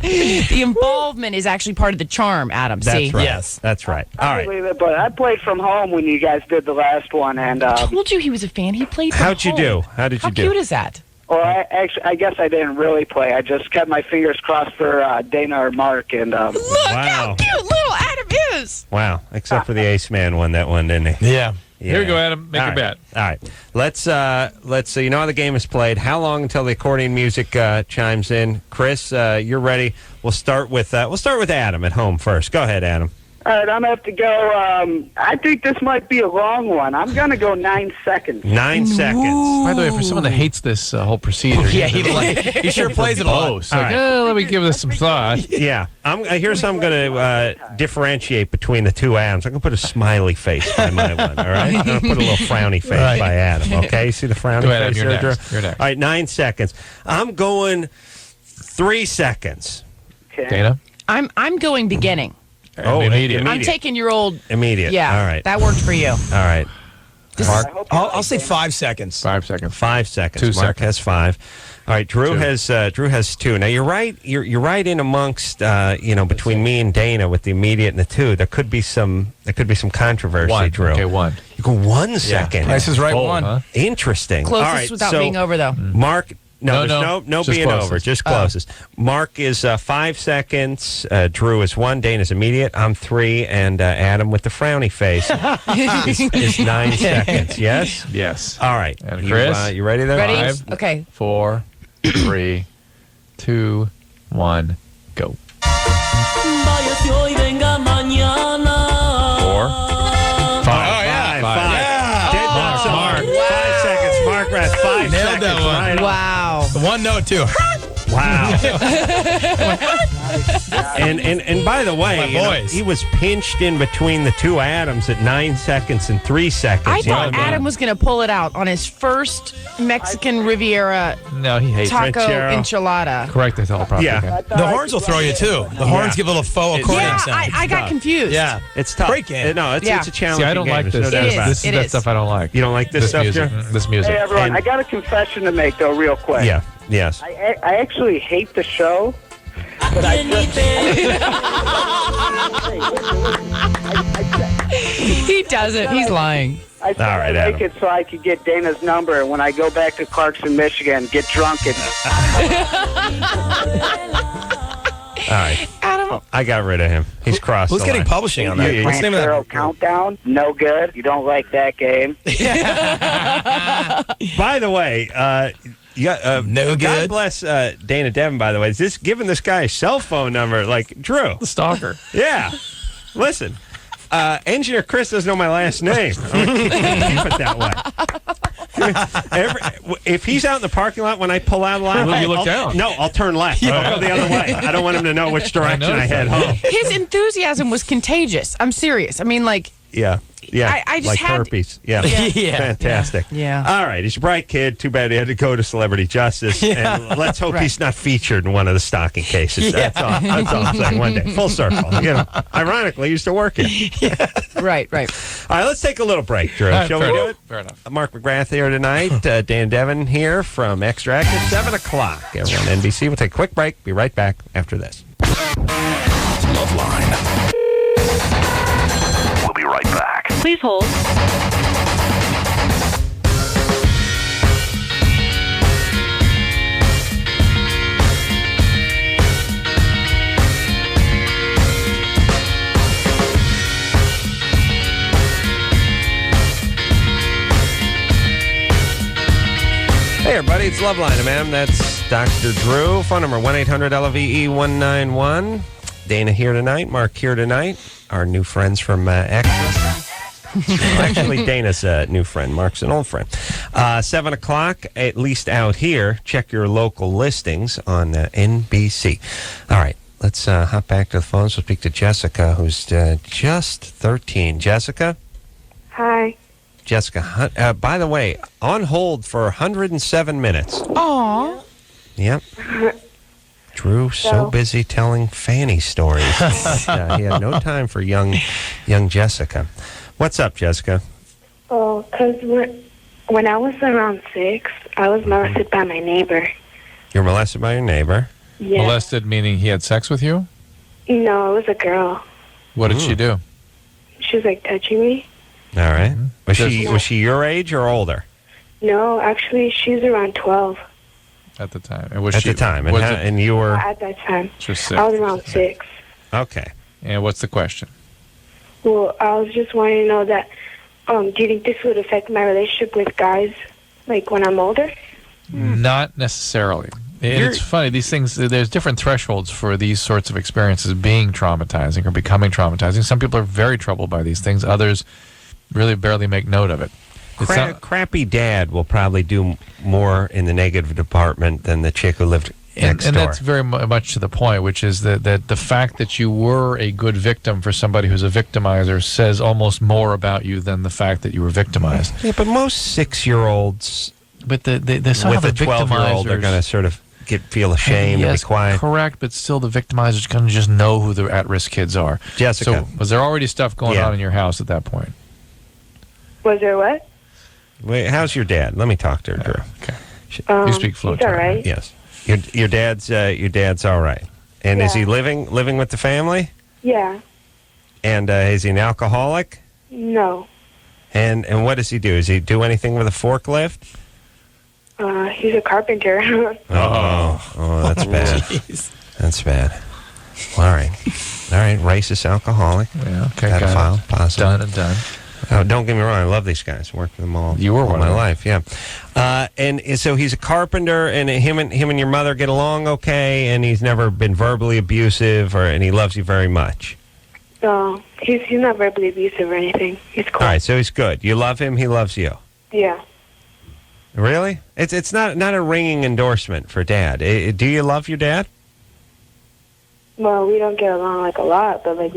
Speaker 5: The involvement is actually part of the charm, Adam.
Speaker 3: That's
Speaker 5: see?
Speaker 3: right.
Speaker 4: Yes.
Speaker 3: That's right. All
Speaker 11: I
Speaker 3: right.
Speaker 11: believe it, but I played from home when you guys did the last one, and
Speaker 5: I told you he was a fan. He played from
Speaker 3: How'd you
Speaker 5: home.
Speaker 3: do? How did you do?
Speaker 5: How cute is that?
Speaker 11: well, I guess I didn't really play. I just kept my fingers crossed for Dayna or Mark, and
Speaker 5: Look how
Speaker 3: Wow.
Speaker 5: cute little Adam is.
Speaker 3: Wow. Except for the Ace Man won that one, didn't he?
Speaker 4: Yeah.
Speaker 6: Here we go, Adam. Make
Speaker 3: All
Speaker 6: a
Speaker 3: right.
Speaker 6: bet.
Speaker 3: All right. Let's see. You know how the game is played. How long until the accordion music chimes in? Chris, you're ready. We'll start with Adam at home first. Go ahead, Adam.
Speaker 11: all right, I'm gonna have to go. I think this might be a long one. I'm gonna go 9 seconds.
Speaker 3: 9 seconds.
Speaker 6: By the way, for someone that hates this whole procedure,
Speaker 4: Yeah, he sure plays it a lot.
Speaker 6: So like, let me give this some thought.
Speaker 3: Yeah. Here's how I'm going to differentiate between the two Adams. I'm going to put a smiley face by my one, all right? I'm going to put a little frowny face by Adam, okay? You see the frowny
Speaker 6: Go ahead,
Speaker 3: face
Speaker 6: Adam,
Speaker 3: there,
Speaker 6: you're
Speaker 3: Drew?
Speaker 6: next. You're next.
Speaker 3: All right, 9 seconds. I'm going 3 seconds.
Speaker 11: Okay.
Speaker 6: Dana?
Speaker 5: I'm going beginning.
Speaker 3: Oh,
Speaker 6: immediate.
Speaker 5: I'm taking your old.
Speaker 3: Immediate.
Speaker 5: Yeah.
Speaker 3: All right.
Speaker 5: That worked for you.
Speaker 3: All right.
Speaker 6: Mark?
Speaker 4: I'll say 5 seconds.
Speaker 6: 5 seconds.
Speaker 3: 5 seconds.
Speaker 6: 2
Speaker 3: Mark
Speaker 6: seconds.
Speaker 3: has 5. All right, Drew
Speaker 6: 2.
Speaker 3: has 2. Now you're right. You're right in amongst between me and Dana with the immediate and the 2. There could be some controversy.
Speaker 6: 1.
Speaker 3: Drew.
Speaker 6: Okay, 1.
Speaker 3: You go 1 second.
Speaker 4: Price is right.
Speaker 6: Oh,
Speaker 4: 1.
Speaker 6: huh?
Speaker 3: Interesting.
Speaker 5: Closest
Speaker 3: All right,
Speaker 5: without
Speaker 3: so
Speaker 5: being over, though.
Speaker 3: Mark. No, there's no
Speaker 6: Just
Speaker 3: being
Speaker 6: closest.
Speaker 3: over. Just closest. Mark is 5 seconds. Drew is 1. Dana's immediate. I'm 3. And Adam with the frowny face is 9 seconds. Yes?
Speaker 6: Yes.
Speaker 3: All right.
Speaker 6: And Chris?
Speaker 3: You ready there?
Speaker 5: Ready?
Speaker 6: 5,
Speaker 5: Okay.
Speaker 6: 4, 3, 2, 1, go. 4, 5.
Speaker 3: 5.
Speaker 4: Yeah.
Speaker 3: Mark. 5 seconds. Mark Rath. 5
Speaker 4: Nailed
Speaker 3: seconds.
Speaker 4: that one.
Speaker 3: Right on.
Speaker 5: Wow.
Speaker 4: The 1 note, too.
Speaker 3: Wow. and by the way, he was pinched in between the 2 Adams at 9 seconds and 3 seconds.
Speaker 5: I thought Adam was going to pull it out on his first Mexican Riviera
Speaker 6: No, he hates
Speaker 5: taco
Speaker 3: Ranchero.
Speaker 5: enchilada.
Speaker 6: Correct the teleprompter.
Speaker 3: Yeah.
Speaker 6: again.
Speaker 4: The horns will throw you, too. The horns give a little faux accordion
Speaker 5: Yeah,
Speaker 4: sound.
Speaker 5: I got confused.
Speaker 4: Yeah.
Speaker 3: It's tough.
Speaker 4: Great game.
Speaker 3: No, it's a challenge.
Speaker 6: See, I don't like this.
Speaker 3: No doubt
Speaker 5: It
Speaker 3: about
Speaker 5: is.
Speaker 6: This is that stuff I don't like.
Speaker 3: You don't like this stuff,
Speaker 6: music.
Speaker 3: Drew?
Speaker 6: This music.
Speaker 11: Hey, everyone,
Speaker 3: And-
Speaker 11: I got a confession to make, though, real quick.
Speaker 3: Yeah. Yes.
Speaker 11: I actually hate the show, but I just...
Speaker 5: He doesn't. He's lying.
Speaker 11: I said
Speaker 3: All right,
Speaker 11: I'd make
Speaker 3: Adam.
Speaker 11: it so I could get Dana's number, and when I go back to Clarkson, Michigan, get drunk and...
Speaker 3: All right.
Speaker 5: Adam.
Speaker 3: I got rid of him. He's crossed
Speaker 4: Who's
Speaker 3: the
Speaker 4: getting
Speaker 3: line.
Speaker 4: publishing on that?
Speaker 3: Yeah,
Speaker 4: What's the name of
Speaker 11: Ranchero
Speaker 4: that?
Speaker 11: Countdown, no good. You don't like that game.
Speaker 3: By the way,
Speaker 4: No
Speaker 3: God
Speaker 4: good.
Speaker 3: bless Dayna Devon, by the way. Is this giving this guy a cell phone number? Like, Drew.
Speaker 6: The stalker.
Speaker 3: Yeah. Listen, Engineer Chris doesn't know my last name. I'm gonna keep it that way. If he's out in the parking lot when I pull out of the line,
Speaker 6: Will you look down?
Speaker 3: No, I'll turn left. I'll go the other way. I don't want him to know which direction I head home.
Speaker 5: His enthusiasm was contagious. I'm serious. I mean, like,
Speaker 3: Yeah. Yeah.
Speaker 5: I just
Speaker 3: like
Speaker 5: had-
Speaker 3: herpes. Yeah.
Speaker 4: Yeah.
Speaker 3: Fantastic.
Speaker 5: Yeah.
Speaker 3: All right. He's a bright kid. Too bad he had to go to Celebrity Justice. And let's hope he's not featured in one of the stalking cases. That's all I'm saying. One day. Full circle. Ironically, he used to work here.
Speaker 5: right.
Speaker 3: All right. Let's take a little break, Drew. Shall we
Speaker 6: Fair
Speaker 3: do
Speaker 6: enough.
Speaker 3: it?
Speaker 6: Fair enough.
Speaker 3: Mark McGrath here tonight. Dayna Devon here from Extra Active. 7 o'clock. Everyone on NBC. We'll take a quick break. Be right back after this.
Speaker 2: LoveLine. We'll be right back.
Speaker 8: Please hold.
Speaker 3: Hey, everybody, it's LoveLine, man. That's Dr. Drew. Phone number 1-800-LOVE-191. Dana here tonight. Mark here tonight. Our new friends from Extra. Actually, Dana's a new friend. Mark's an old friend. 7 o'clock, at least out here. Check your local listings on NBC. All right, let's hop back to the phones. We'll speak to Jessica, who's just 13. Jessica?
Speaker 7: Hi.
Speaker 3: Jessica, by the way, on hold for 107 minutes.
Speaker 5: Aw.
Speaker 3: Yep. Drew, so busy telling Fanny stories. He had no time for young Jessica. What's up, Jessica?
Speaker 7: Oh, because when I was around 6, I was molested by my neighbor.
Speaker 3: You're molested by your neighbor?
Speaker 7: Yeah.
Speaker 6: Molested meaning he had sex with you?
Speaker 7: No, it was a girl.
Speaker 6: What did she do?
Speaker 7: She was like touching me.
Speaker 3: All right. Was she your age or older?
Speaker 7: No, actually, she's around 12
Speaker 6: At the time. And was
Speaker 3: At
Speaker 6: she,
Speaker 3: the time.
Speaker 6: was
Speaker 3: And,
Speaker 6: it-
Speaker 3: and you were...
Speaker 7: at that time.
Speaker 6: She was 6.
Speaker 7: I was around 6.
Speaker 3: Okay.
Speaker 6: And what's the question?
Speaker 7: Well, I was just wanting to know that, do you think this would affect my relationship with guys, like when I'm older?
Speaker 6: Not necessarily. And it's funny, these things, there's different thresholds for these sorts of experiences being traumatizing or becoming traumatizing. Some people are very troubled by these things. Others really barely make note of it. It's not-
Speaker 3: Crappy dad will probably do more in the negative department than the chick who lived next
Speaker 6: and
Speaker 3: door.
Speaker 6: that's very much to the point, which is that the fact that you were a good victim for somebody who's a victimizer says almost more about you than the fact that you were victimized.
Speaker 3: Yeah, but most 6-year-olds
Speaker 6: But somehow
Speaker 3: with a
Speaker 6: the
Speaker 3: 12-year-old are going to sort of feel ashamed and
Speaker 6: yes,
Speaker 3: be quiet.
Speaker 6: correct, but still the victimizer's going to just know who the at-risk kids are.
Speaker 3: Jessica.
Speaker 6: So was there already stuff going
Speaker 3: Yeah.
Speaker 6: on in your house at that point?
Speaker 7: Was there what?
Speaker 3: Wait, how's your dad? Let me talk to her, Drew.
Speaker 6: Okay. You speak fluent.
Speaker 7: He's all right.
Speaker 3: Yes. Your dad's all right. And is he living with the family?
Speaker 7: Yeah.
Speaker 3: And is he an alcoholic?
Speaker 7: No.
Speaker 3: And what does he do? Does he do anything with a forklift?
Speaker 7: He's a carpenter.
Speaker 3: Oh, that's bad. That's bad. All right. Racist alcoholic.
Speaker 6: Yeah, okay.
Speaker 3: Pedophile. Possible.
Speaker 6: Done and done.
Speaker 3: Oh, don't get me wrong. I love these guys. Worked with them all.
Speaker 6: You were
Speaker 3: all
Speaker 6: one
Speaker 3: my
Speaker 6: of them.
Speaker 3: life. Yeah. And so he's a carpenter, and him and your mother get along okay, and he's never been verbally abusive, and he loves you very much.
Speaker 7: No, he's not verbally abusive or anything. He's cool.
Speaker 3: All right, so he's good. You love him. He loves you.
Speaker 7: Yeah.
Speaker 3: Really? It's not a ringing endorsement for Dad. Do you love your dad?
Speaker 7: Well, we don't get along like a lot, but like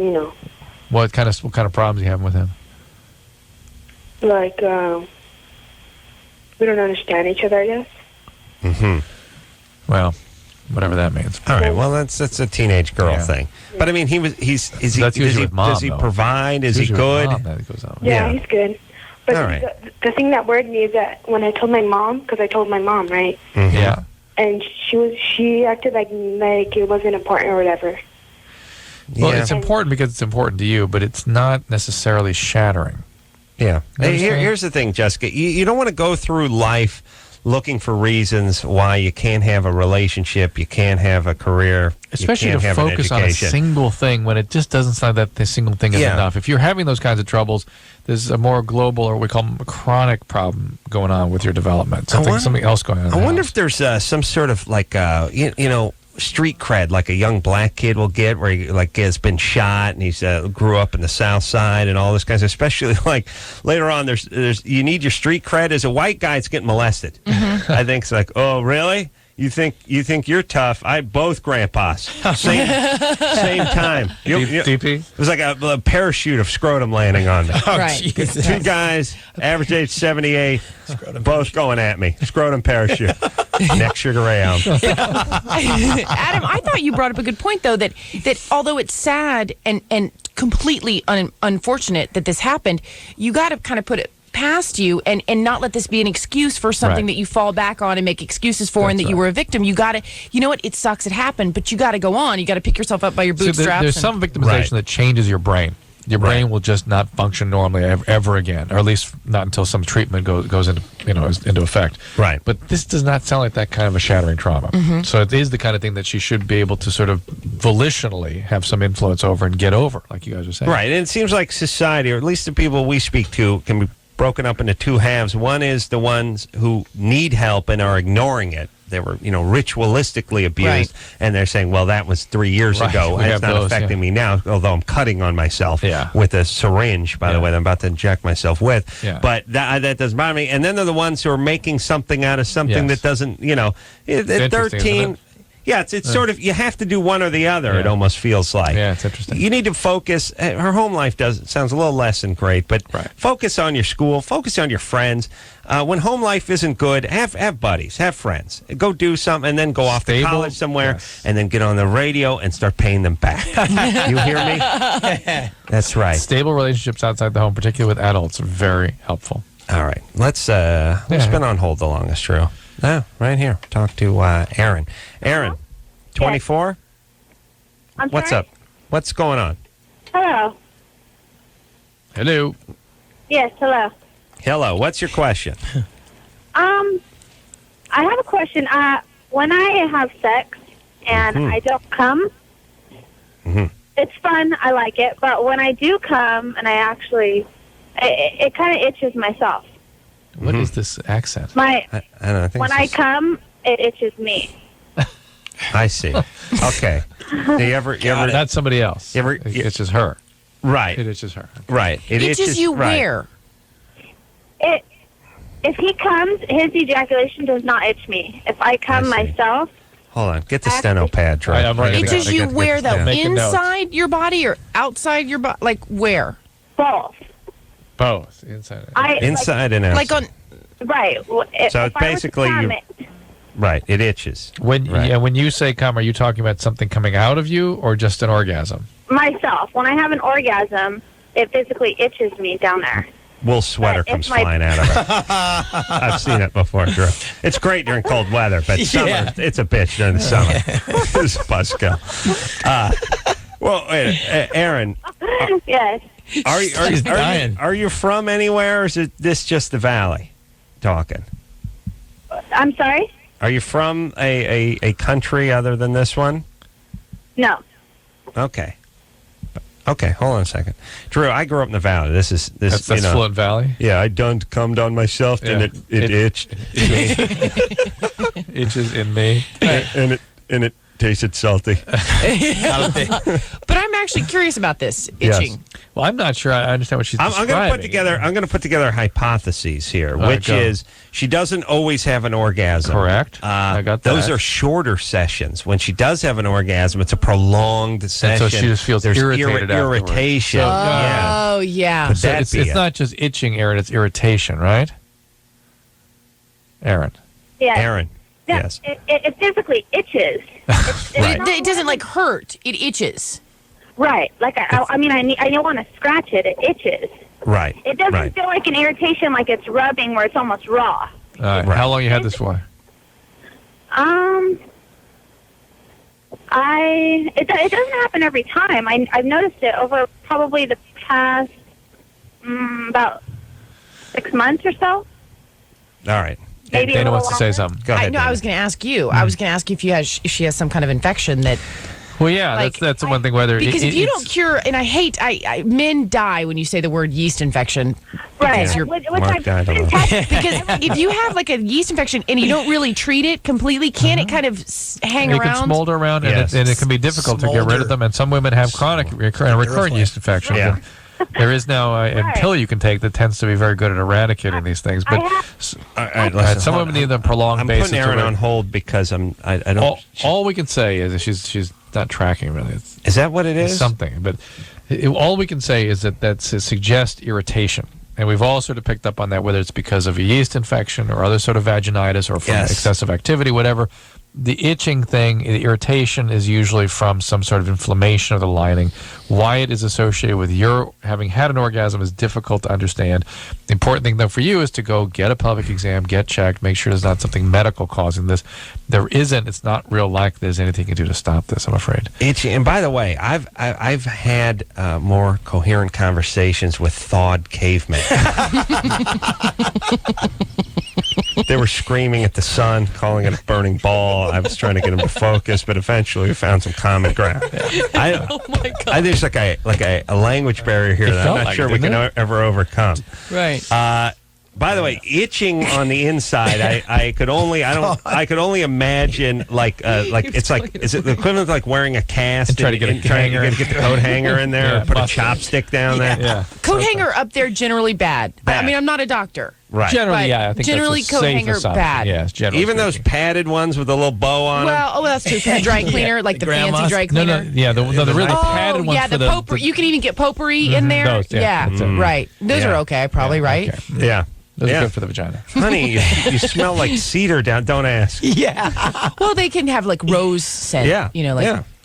Speaker 6: What kind of problems are you having with him?
Speaker 7: like we don't understand each other, I guess.
Speaker 3: Mm-hmm.
Speaker 6: Well, whatever that means.
Speaker 3: All right. Well, that's a teenage girl thing. But I mean, does he provide? Is he good?
Speaker 7: Yeah, he's good. But
Speaker 3: all right.
Speaker 7: the thing that worried me is that when I told my mom, because I told my mom, right?
Speaker 3: Mm-hmm.
Speaker 6: Yeah.
Speaker 7: And she acted like it wasn't important or whatever.
Speaker 6: Well, it's important because it's important to you, but it's not necessarily shattering.
Speaker 3: Yeah. Hey, here's the thing, Jessica. You don't want to go through life looking for reasons why you can't have a relationship, you can't have a career,
Speaker 6: especially
Speaker 3: you
Speaker 6: to
Speaker 3: can't
Speaker 6: focus
Speaker 3: have an
Speaker 6: on a
Speaker 3: education.
Speaker 6: single thing when it just doesn't sound that the single thing is enough. If you're having those kinds of troubles, there's a more global, or we call them a chronic problem going on with your development. Something else going on.
Speaker 3: I wonder if there's some sort of like street cred, like a young black kid will get, where he has been shot and he's grew up in the South Side and all this kind of, especially like later on. There's you need your street cred as a white guy. It's getting molested. Mm-hmm. I think it's like, oh really? You think you're tough? I both grandpas same time.
Speaker 6: DP.
Speaker 3: It was like a parachute of scrotum landing on me.
Speaker 5: Right.
Speaker 3: Two guys, average age 78, both going at me. Scrotum parachute. Neck sugar ray out.
Speaker 5: Adam, I thought you brought up a good point, though, that although it's sad and completely unfortunate that this happened, you got to kind of put it past you and not let this be an excuse for something that you fall back on and make excuses for. That's and that you were a victim. You got to, you know what, it sucks, it happened, but you got to go on. You got to pick yourself up by your bootstraps.
Speaker 6: There's some victimization that changes your brain. Your brain will just not function normally ever again, or at least not until some treatment goes into effect.
Speaker 3: Right.
Speaker 6: But this does not sound like that kind of a shattering trauma. Mm-hmm. So it is the kind of thing that she should be able to sort of volitionally have some influence over and get over, like you guys are saying.
Speaker 3: Right. And it seems like society, or at least the people we speak to, can be broken up into two halves. One is the ones who need help and are ignoring it. They were, ritualistically abused, and they're saying, well, that was 3 years ago, and it's not affecting me now, although I'm cutting on myself with a syringe, by the way, that I'm about to inject myself with. Yeah. But that doesn't bother me. And then they're the ones who are making something out of something that doesn't, at 13... Yeah, it's sort of, you have to do one or the other, it almost feels like.
Speaker 6: Yeah, it's interesting.
Speaker 3: You need to focus. Her home life sounds a little less than great, but focus on your school, focus on your friends. When home life isn't good, have buddies, have friends. Go do something, and then go off to college somewhere, and then get on the radio and start paying them back. You hear me? That's right.
Speaker 6: Stable relationships outside the home, particularly with adults, are very helpful.
Speaker 3: All right. Let's been on hold the longest, Drew. Oh, right here. Talk to Aaron. Aaron, 24?
Speaker 7: I'm
Speaker 3: What's
Speaker 7: sorry?
Speaker 3: up? What's going on?
Speaker 7: Hello.
Speaker 6: Hello.
Speaker 7: Yes, hello.
Speaker 3: Hello. What's your question?
Speaker 7: I have a question. When I have sex and I don't come, it's fun. I like it. But when I do come and I actually, it kind of itches myself.
Speaker 6: What is this accent?
Speaker 3: I don't know.
Speaker 7: When I come, it itches me.
Speaker 3: I see. Okay. Do you ever
Speaker 6: That's somebody else. It itches her.
Speaker 3: Right.
Speaker 6: It itches her.
Speaker 3: Right.
Speaker 5: It itches you where?
Speaker 7: If he comes, his ejaculation does not itch me. If I come myself.
Speaker 3: Hold on. Get the steno pad, Troy.
Speaker 5: It itches you where, though? Inside your body or outside your body? Like where?
Speaker 7: Both.
Speaker 6: Both. Inside
Speaker 3: and outside.
Speaker 5: Like on.
Speaker 7: Right.
Speaker 3: So it's basically right. It itches.
Speaker 6: When you say come, are you talking about something coming out of you or just an orgasm?
Speaker 7: Myself. When I have an orgasm, it physically itches me down there.
Speaker 3: wool sweater comes flying out of it. I've seen it before, Drew. It's great during cold weather, but summer, it's a bitch during the summer. It's a buzzkill. Well, wait, Aaron.
Speaker 7: Yes.
Speaker 3: Are you from anywhere, or is this just the Valley talking?
Speaker 7: I'm sorry?
Speaker 3: Are you from a country other than this one?
Speaker 7: No.
Speaker 3: Okay. Okay, hold on a second. Drew, I grew up in the Valley. That's
Speaker 6: Flint Valley?
Speaker 3: Yeah, I done come down myself, and it itched.
Speaker 6: Itches in me.
Speaker 3: And it tasted salty.
Speaker 5: But I'm actually curious about this itching.
Speaker 3: Yes.
Speaker 6: Well, I'm not sure I understand what she's describing.
Speaker 3: I'm going to put together hypotheses here, which is she doesn't always have an orgasm.
Speaker 6: Correct. I got that.
Speaker 3: Those are shorter sessions. When she does have an orgasm, it's a prolonged session.
Speaker 6: And so she just feels irritated
Speaker 3: irritation.
Speaker 5: Oh, yeah.
Speaker 6: So it's not just itching, Aaron. It's irritation, right? Aaron.
Speaker 7: Yeah.
Speaker 3: Aaron.
Speaker 7: No,
Speaker 3: Yes.
Speaker 7: It physically itches.
Speaker 5: It doesn't like hurt. It itches.
Speaker 7: Right. Like I don't want to scratch it. It itches.
Speaker 3: Right.
Speaker 7: It doesn't feel like an irritation, like it's rubbing, where it's almost raw.
Speaker 6: Right. How long you had this for?
Speaker 7: It doesn't happen every time. I've noticed it over probably the past about 6 months or so.
Speaker 3: All right.
Speaker 7: Maybe
Speaker 6: Dayna wants to say something.
Speaker 3: Go ahead.
Speaker 5: I was going to ask you. I was going to ask you if she has some kind of infection that.
Speaker 6: Well, yeah, that's the one thing.
Speaker 5: Because if you don't cure, and men die when you say the word yeast infection.
Speaker 7: Right.
Speaker 5: Because if you have like a yeast infection and you don't really treat it completely, can it kind of hang around?
Speaker 6: It can smolder around, and it can be difficult to get rid of them. And some women have chronic recurrent yeast infections.
Speaker 3: Yeah.
Speaker 6: There is now a pill you can take that tends to be very good at eradicating these things. But some women need them prolonged basis.
Speaker 3: I'm putting Aaron on hold because I don't.
Speaker 6: All we can say is that she's not tracking really.
Speaker 3: Is that what it is?
Speaker 6: Something, but all we can say is that suggests irritation. And we've all sort of picked up on that, whether it's because of a yeast infection or other sort of vaginitis or from excessive activity, whatever. The itching thing, the irritation is usually from some sort of inflammation of the lining. Why it is associated with your having had an orgasm is difficult to understand. The important thing, though, for you is to go get a pelvic exam, get checked, make sure there's not something medical causing this. There isn't. It's not real likely there's anything you can do to stop this, I'm afraid.
Speaker 3: Itching. And by the way, I've had more coherent conversations with thawed cavemen. They were screaming at the sun, calling it a burning ball. I was trying to get them to focus, but eventually we found some common ground.
Speaker 5: Oh my God!
Speaker 3: I think it's like a language barrier here that I'm not sure we can ever overcome.
Speaker 5: Right.
Speaker 3: By the way, itching on the inside, I could only imagine is it the equivalent of like wearing a cast
Speaker 6: and trying to get
Speaker 3: the coat hanger in there or put a chopstick down there?
Speaker 6: Yeah.
Speaker 5: Coat hanger up there generally bad. I mean, I'm not a doctor.
Speaker 3: Right.
Speaker 6: Generally, I think
Speaker 5: generally
Speaker 6: that's a
Speaker 5: coat
Speaker 6: safe
Speaker 5: hanger
Speaker 6: assumption.
Speaker 5: bad.
Speaker 6: Yes, generally.
Speaker 3: Even those padded ones with a little bow on them.
Speaker 5: Well, that's true. From the dry cleaner, like the fancy dry cleaner.
Speaker 6: The really padded ones.
Speaker 5: Yeah, the potpourri. You can even get potpourri in there.
Speaker 6: Those,
Speaker 5: right. Those are okay, probably, right?
Speaker 6: Okay.
Speaker 3: Yeah.
Speaker 6: Those are good for the vagina.
Speaker 3: Honey, you smell like cedar down. Don't ask.
Speaker 5: Yeah. Well, they can have like rose scent.
Speaker 3: Yeah.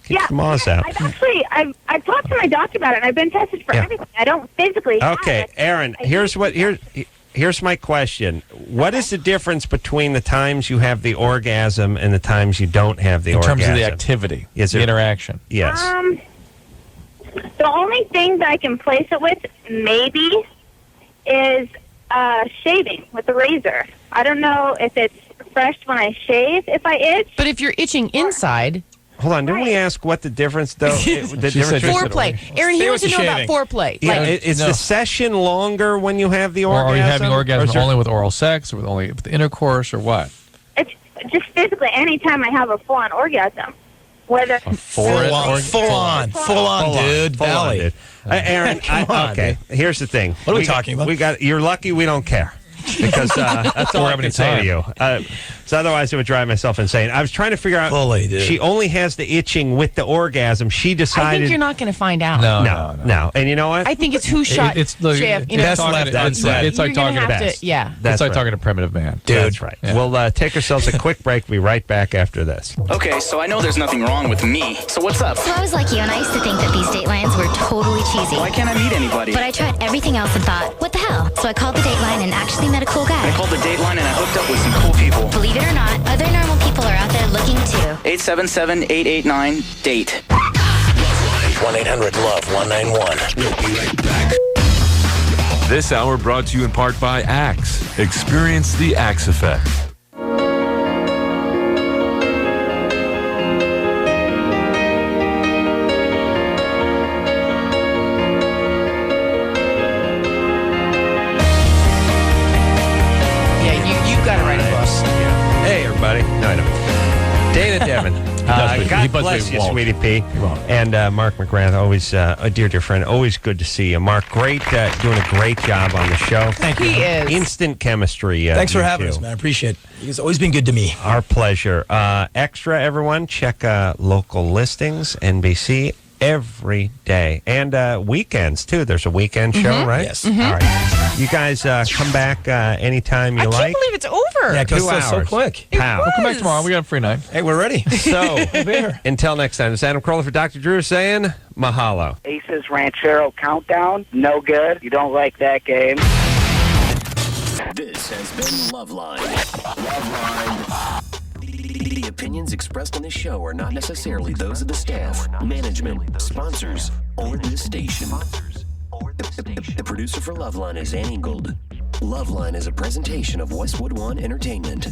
Speaker 3: Keep the moss out.
Speaker 7: I've talked to my doctor about it, and I've been tested for everything. I don't physically have it.
Speaker 3: Aaron, here's my question. What is the difference between the times you have the orgasm and the times you don't have the orgasm?
Speaker 6: In terms of the activity, the interaction.
Speaker 3: Yes.
Speaker 7: The only thing that I can place it with, maybe, is shaving with a razor. I don't know if it's fresh when I shave, if I itch.
Speaker 5: But if you're itching inside...
Speaker 3: Hold on, didn't we ask what the difference, though?
Speaker 5: Foreplay. Aaron, he wants to know about foreplay.
Speaker 3: Yeah, is the session longer when you have the orgasm?
Speaker 6: Or are you having orgasm only with oral sex, or only with intercourse, or what?
Speaker 7: It's just physically anytime I have a full-on orgasm. Whether
Speaker 4: full on, dude. Valley.
Speaker 3: Aaron, okay. Here's the thing.
Speaker 4: What are we talking about?
Speaker 3: You're lucky we don't care, because that's all I'm going to say to you. So otherwise, it would drive myself insane. I was trying to figure out.
Speaker 4: Fully, dude.
Speaker 3: She only has the itching with the orgasm. She
Speaker 5: I
Speaker 3: decided.
Speaker 5: think you're not going to find out.
Speaker 3: No. And you know what?
Speaker 5: I think it's who shot
Speaker 6: It's
Speaker 5: JF. You know,
Speaker 6: it's like talking to
Speaker 5: to, yeah.
Speaker 6: It's like talking to primitive man.
Speaker 3: Dude. That's right. Yeah. We'll take ourselves a quick break. We'll be right back after this.
Speaker 13: Okay, so I know there's nothing wrong with me. So what's up?
Speaker 14: So I was like you, and I used to think that these Datelines were totally cheesy.
Speaker 13: Why can't I meet anybody?
Speaker 14: But I tried everything else and thought, what the hell? So I called the Dateline and actually met a cool guy.
Speaker 13: I called the Dateline and I hooked up with some cool people.
Speaker 14: Believe it or not, other normal people are out there looking too.
Speaker 13: 877-889-DATE.
Speaker 2: 1-800-LOVE-191. We'll be right back. This hour brought to you in part by Axe. Experience the Axe effect.
Speaker 3: Hey, everybody. No, I don't. Dayna Devon. God bless you, sweetie P. And Mark McGrath, always a dear friend. Always good to see you. Mark, doing a great job on the show.
Speaker 4: Thank you.
Speaker 5: He is.
Speaker 3: Instant chemistry.
Speaker 4: Thanks for having us, man. I appreciate it. It's always been good to me.
Speaker 3: Our pleasure. Extra, everyone. Check local listings, NBC, every day. And weekends, too. There's a weekend show, right?
Speaker 4: Yes.
Speaker 3: All right. You guys come back anytime you like.
Speaker 5: I can't believe it's over.
Speaker 4: Yeah, it goes
Speaker 3: 2 hours.
Speaker 4: so quick.
Speaker 3: Pow.
Speaker 6: We'll come back tomorrow. We got a free night.
Speaker 4: Hey, we're ready.
Speaker 3: So, until next time, it's Adam Carolla for Dr. Drew saying mahalo.
Speaker 11: Aces Ranchero Countdown, no good. You don't like that game.
Speaker 2: This has been LoveLine. LoveLine. The opinions expressed on this show are not necessarily those of the staff, management, sponsors, or this station. The producer for LoveLine is Annie Gold. LoveLine is a presentation of Westwood One Entertainment.